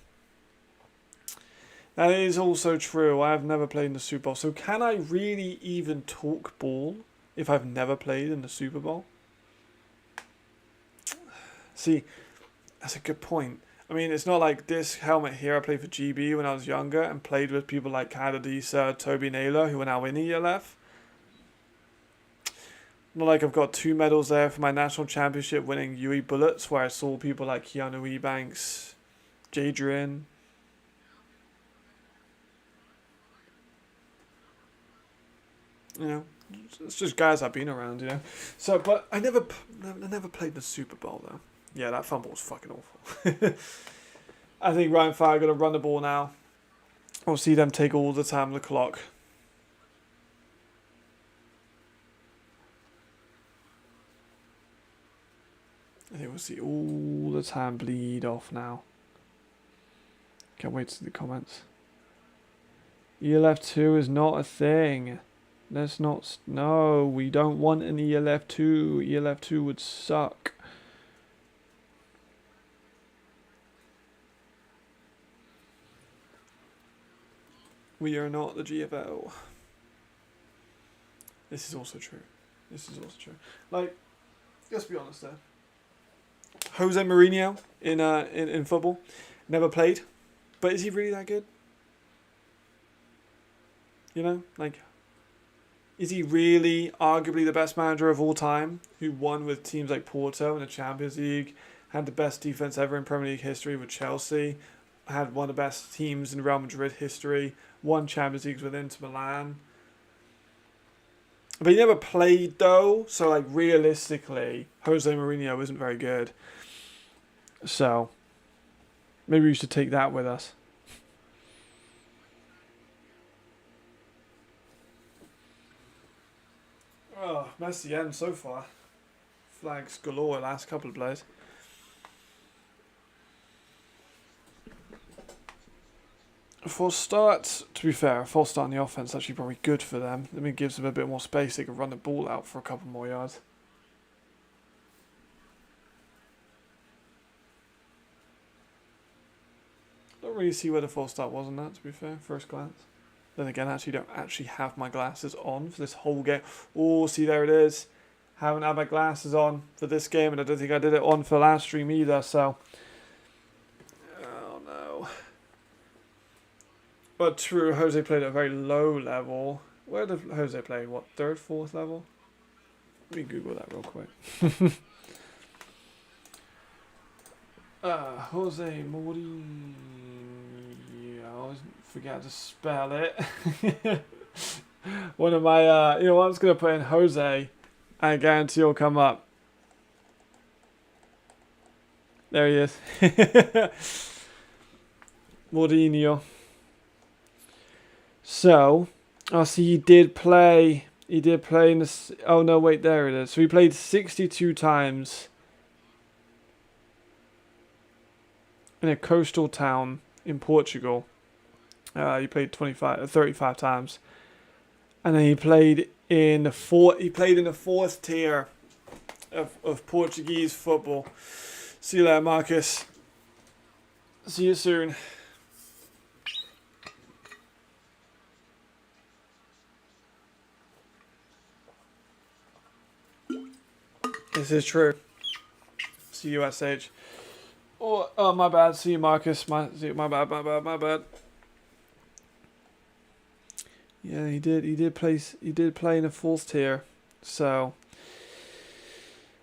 That is also true. I have never played in the Super Bowl. So can I really even talk ball if I've never played in the Super Bowl? See, that's a good point. I mean, it's not like this helmet here. I played for GB when I was younger and played with people like Kadadisa, Toby Naylor, who are now in ELF. Not like I've got 2 medals there for my national championship winning UE Bullets, where I saw people like Keanu Ebanks, Jadrian. You know, it's just guys I've been around, you know. So, but I never played the Super Bowl though. Yeah, that fumble was fucking awful. I think Ryan Fire going to run the ball now. We'll see them take all the time on the clock. I think we'll see all the time bleed off now. Can't wait to see the comments. ELF 2 is not a thing. Let's not... No, we don't want an ELF 2. ELF 2 would suck. We are not the GFL. This is also true. Like, let's be honest there. Jose Mourinho in football, never played, but is he really that good? You know, like, is he really arguably the best manager of all time, who won with teams like Porto in the Champions League, had the best defense ever in Premier League history with Chelsea, had one of the best teams in Real Madrid history, won Champions Leagues with Inter Milan. But he never played though, so like realistically, Jose Mourinho isn't very good. So maybe we should take that with us. Oh, that's the end so far. Flags galore last couple of plays. A false start, to be fair, a false start on the offense is actually probably good for them. I mean, it gives them a bit more space. They can run the ball out for a couple more yards. Don't really see where the false start was on that, to be fair, first glance. Then again, I actually don't actually have my glasses on for this whole game. Oh, see, there it is. Haven't had my glasses on for this game, and I don't think I did it on for last stream either, so... Oh, no. But true, Jose played at a very low level. Where did Jose play? What, 3rd, 4th level? Let me Google that real quick. Jose Mourinho. I always forget to spell it. One of my, you know, I'm just going to put in Jose. I guarantee he'll come up. There he is. Mourinho. So, oh, see, he did play in the... Oh, no, wait, there it is. So he played 62 times in a coastal town in Portugal. He played 35 times. And then he played in the 4th tier of Portuguese football. See you later, Marcus. See you soon. This is true. See you, SH. Oh, my bad. See you, Marcus. My bad. Yeah, Yeah, he did. He did play in a fourth tier, so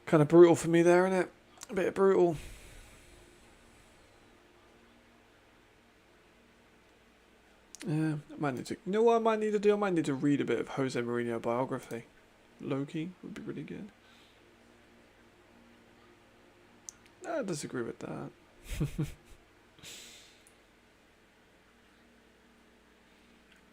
kind of brutal for me there, isn't it? A bit brutal. Yeah, I might need to. You know what I might need to do? I might need to read a bit of Jose Mourinho biography. Loki would be really good. I disagree with that.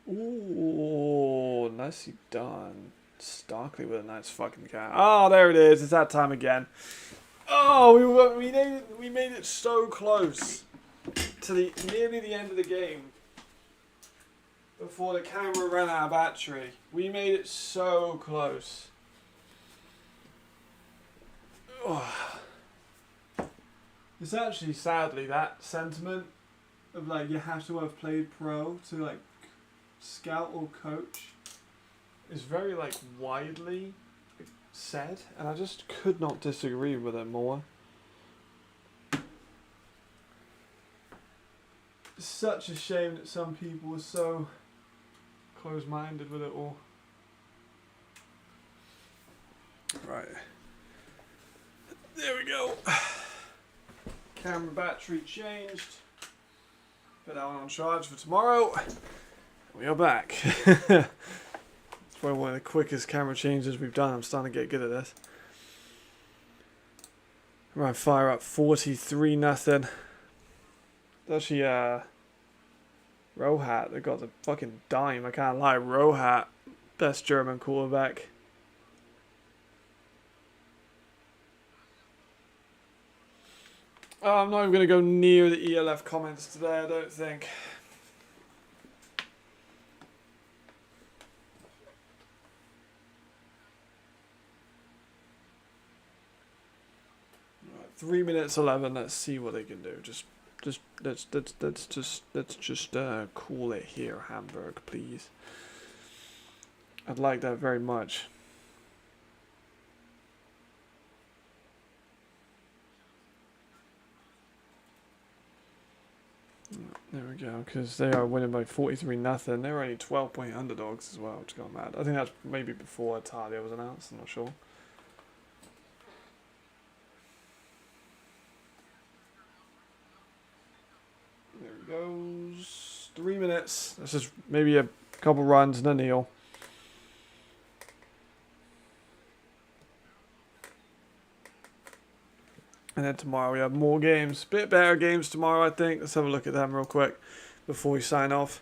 Ooh, nicely done. Starkly with a nice fucking cat. Oh, there it is. It's that time again. Oh, we made it so close to nearly the end of the game before the camera ran out of battery. We made it so close. Oh. It's actually sadly that sentiment of like you have to have played pro to like scout or coach is very like widely said, and I just could not disagree with it more. It's such a shame that some people were so close-minded with it all. Right. There we go. Camera battery changed. Put that one on charge for tomorrow. We are back. It's probably one of the quickest camera changes we've done. I'm starting to get good at this. Right, fire up 43-0. Actually, Rohat, they got the fucking dime. I can't lie. Rohat, best German quarterback. I'm not even going to go near the ELF comments today, I don't think. Right, 3 minutes 11. Let's see what they can do. Let's just call it here, Hamburg, please. I'd like that very much. There we go, because they are winning by 43-0. They're only 12-point underdogs as well, which is going mad. I think that's maybe before Italia was announced, I'm not sure. There he goes. 3 minutes. This is maybe a couple runs and a kneel. And then tomorrow we have more games. Bit better games tomorrow, I think. Let's have a look at them real quick before we sign off.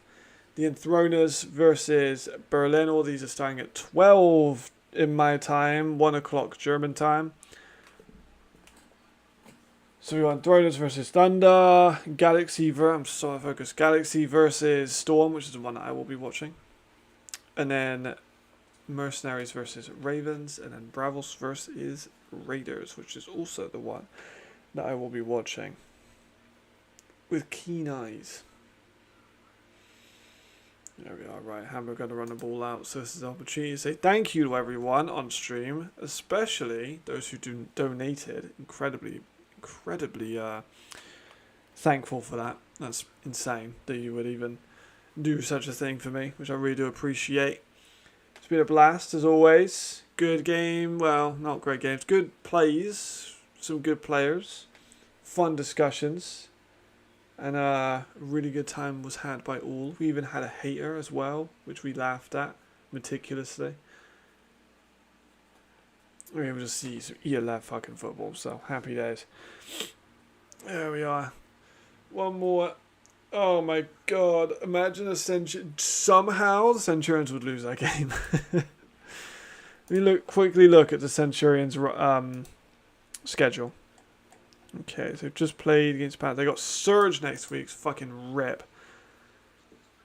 The Enthroners versus Berlin. All these are starting at 12 in my time. 1 o'clock German time. So we want Enthroners versus Thunder. Galaxy versus Storm, which is the one that I will be watching. And then Mercenaries versus Ravens. And then Bravos versus Raiders, which is also the one that I will be watching with keen eyes. There we are. Right, Hamburg going to run the ball out, so this is an opportunity to say thank you to everyone on stream, especially those who donated. Incredibly thankful for that. That's insane that you would even do such a thing for me, which I really do appreciate. It's been a blast as always. Good game. Well, not great games. Good plays. Some good players. Fun discussions. And a really good time was had by all. We even had a hater as well, which we laughed at meticulously. We were able to see some ELF fucking football, so happy days. There we are. One more. Oh my god. Imagine somehow the Centurions would lose that game. Quickly look at the Centurions schedule. Okay, so they've just played against Panthers. They got Surge next week. Fucking rip.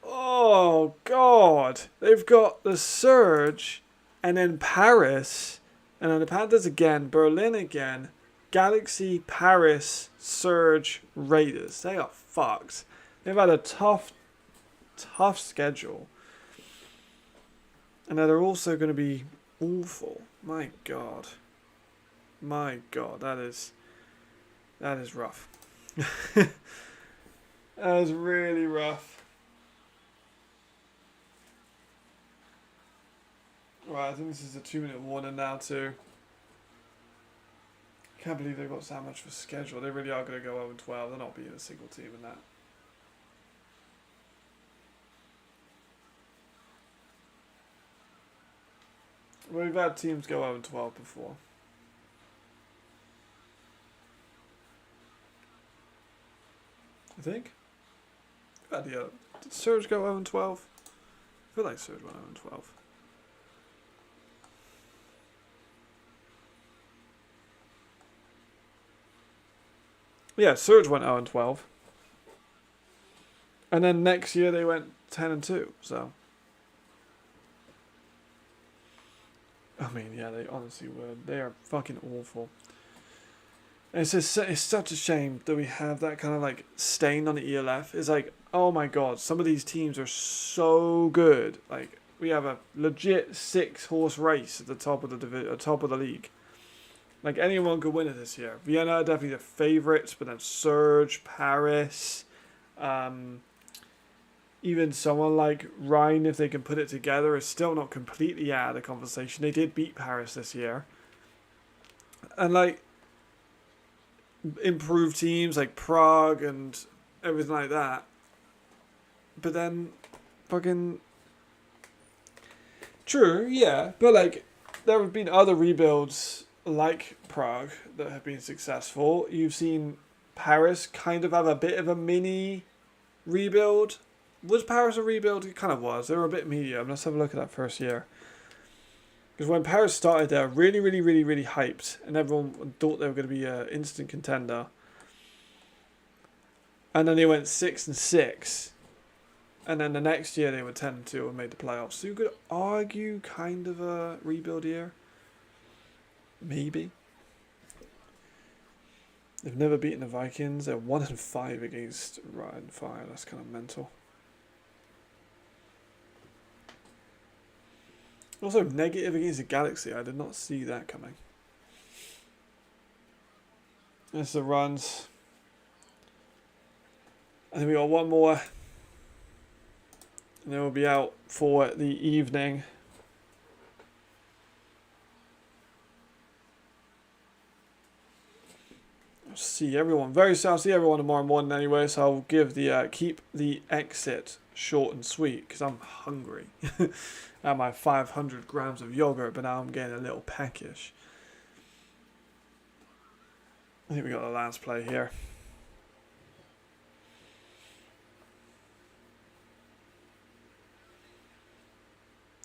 Oh god, they've got the Surge, and then Paris, and then the Panthers again, Berlin again, Galaxy, Paris, Surge, Raiders. They are fucked. They've had a tough schedule, and they're also going to be awful. My god, that is rough. That is really rough. Right, I think this is a 2-minute warning now too. Can't believe they've got so much for schedule. They really are going to go 0-12. They're not beating a single team in that. Well, we've had teams go 0-12 before. I think. We've had did Surge go 0-12? I feel like Surge went 0-12. Yeah, Surge went 0-12. And then next year they went 10-2, so. I mean, yeah, they honestly were. They are fucking awful. And it's such a shame that we have that kind of like stain on the ELF. It's like, oh my god, some of these teams are so good. Like, we have a legit 6-horse race at the top of the league. Like, anyone could win it this year. Vienna are definitely the favourites, but then Surge, Paris, even someone like Rhine, if they can put it together, is still not completely out of the conversation. They did beat Paris this year. And, like, improved teams like Prague and everything like that. But then, fucking... True, yeah. But, like, there have been other rebuilds like Prague that have been successful. You've seen Paris kind of have a bit of a mini rebuild. Was Paris a rebuild? It kind of was. They were a bit medium. Let's have a look at that first year. Because when Paris started, they were really, really, really, really hyped. And everyone thought they were going to be an instant contender. And then they went 6-6. And then the next year they were 10-2 and made the playoffs. So you could argue kind of a rebuild year. Maybe. They've never beaten the Vikings. They're 1-5 against Ryan Fire. That's kind of mental. Also negative against the Galaxy. I did not see that coming. There's the runs. I think we got one more. And then we'll be out for the evening. I'll see everyone I'll see everyone tomorrow morning anyway, so I'll give the keep the exit short and sweet because I'm hungry. I had my 500 grams of yogurt, but now I'm getting a little peckish. I think we got the last play here.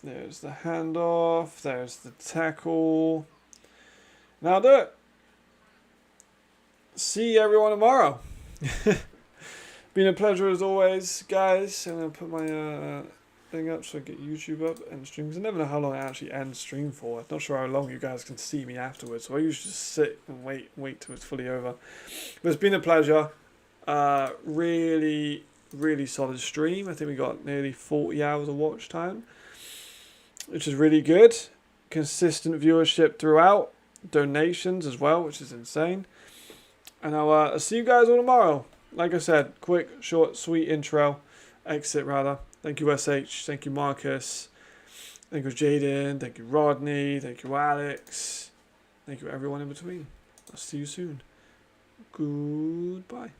There's the handoff. There's the tackle. Now do it. See everyone tomorrow. Been a pleasure as always, guys. I'm going to put my thing up so I get YouTube up and streams. I never know how long I actually end stream for. I'm not sure how long you guys can see me afterwards. So I usually just sit and wait till it's fully over. But it's been a pleasure. Really, really solid stream. I think we got nearly 40 hours of watch time, which is really good. Consistent viewership throughout. Donations as well, which is insane. And I'll see you guys all tomorrow. Like I said, quick, short, sweet exit rather. Thank you, SH. Thank you, Marcus. Thank you, Jaden. Thank you, Rodney. Thank you, Alex. Thank you, everyone in between. I'll see you soon. Goodbye.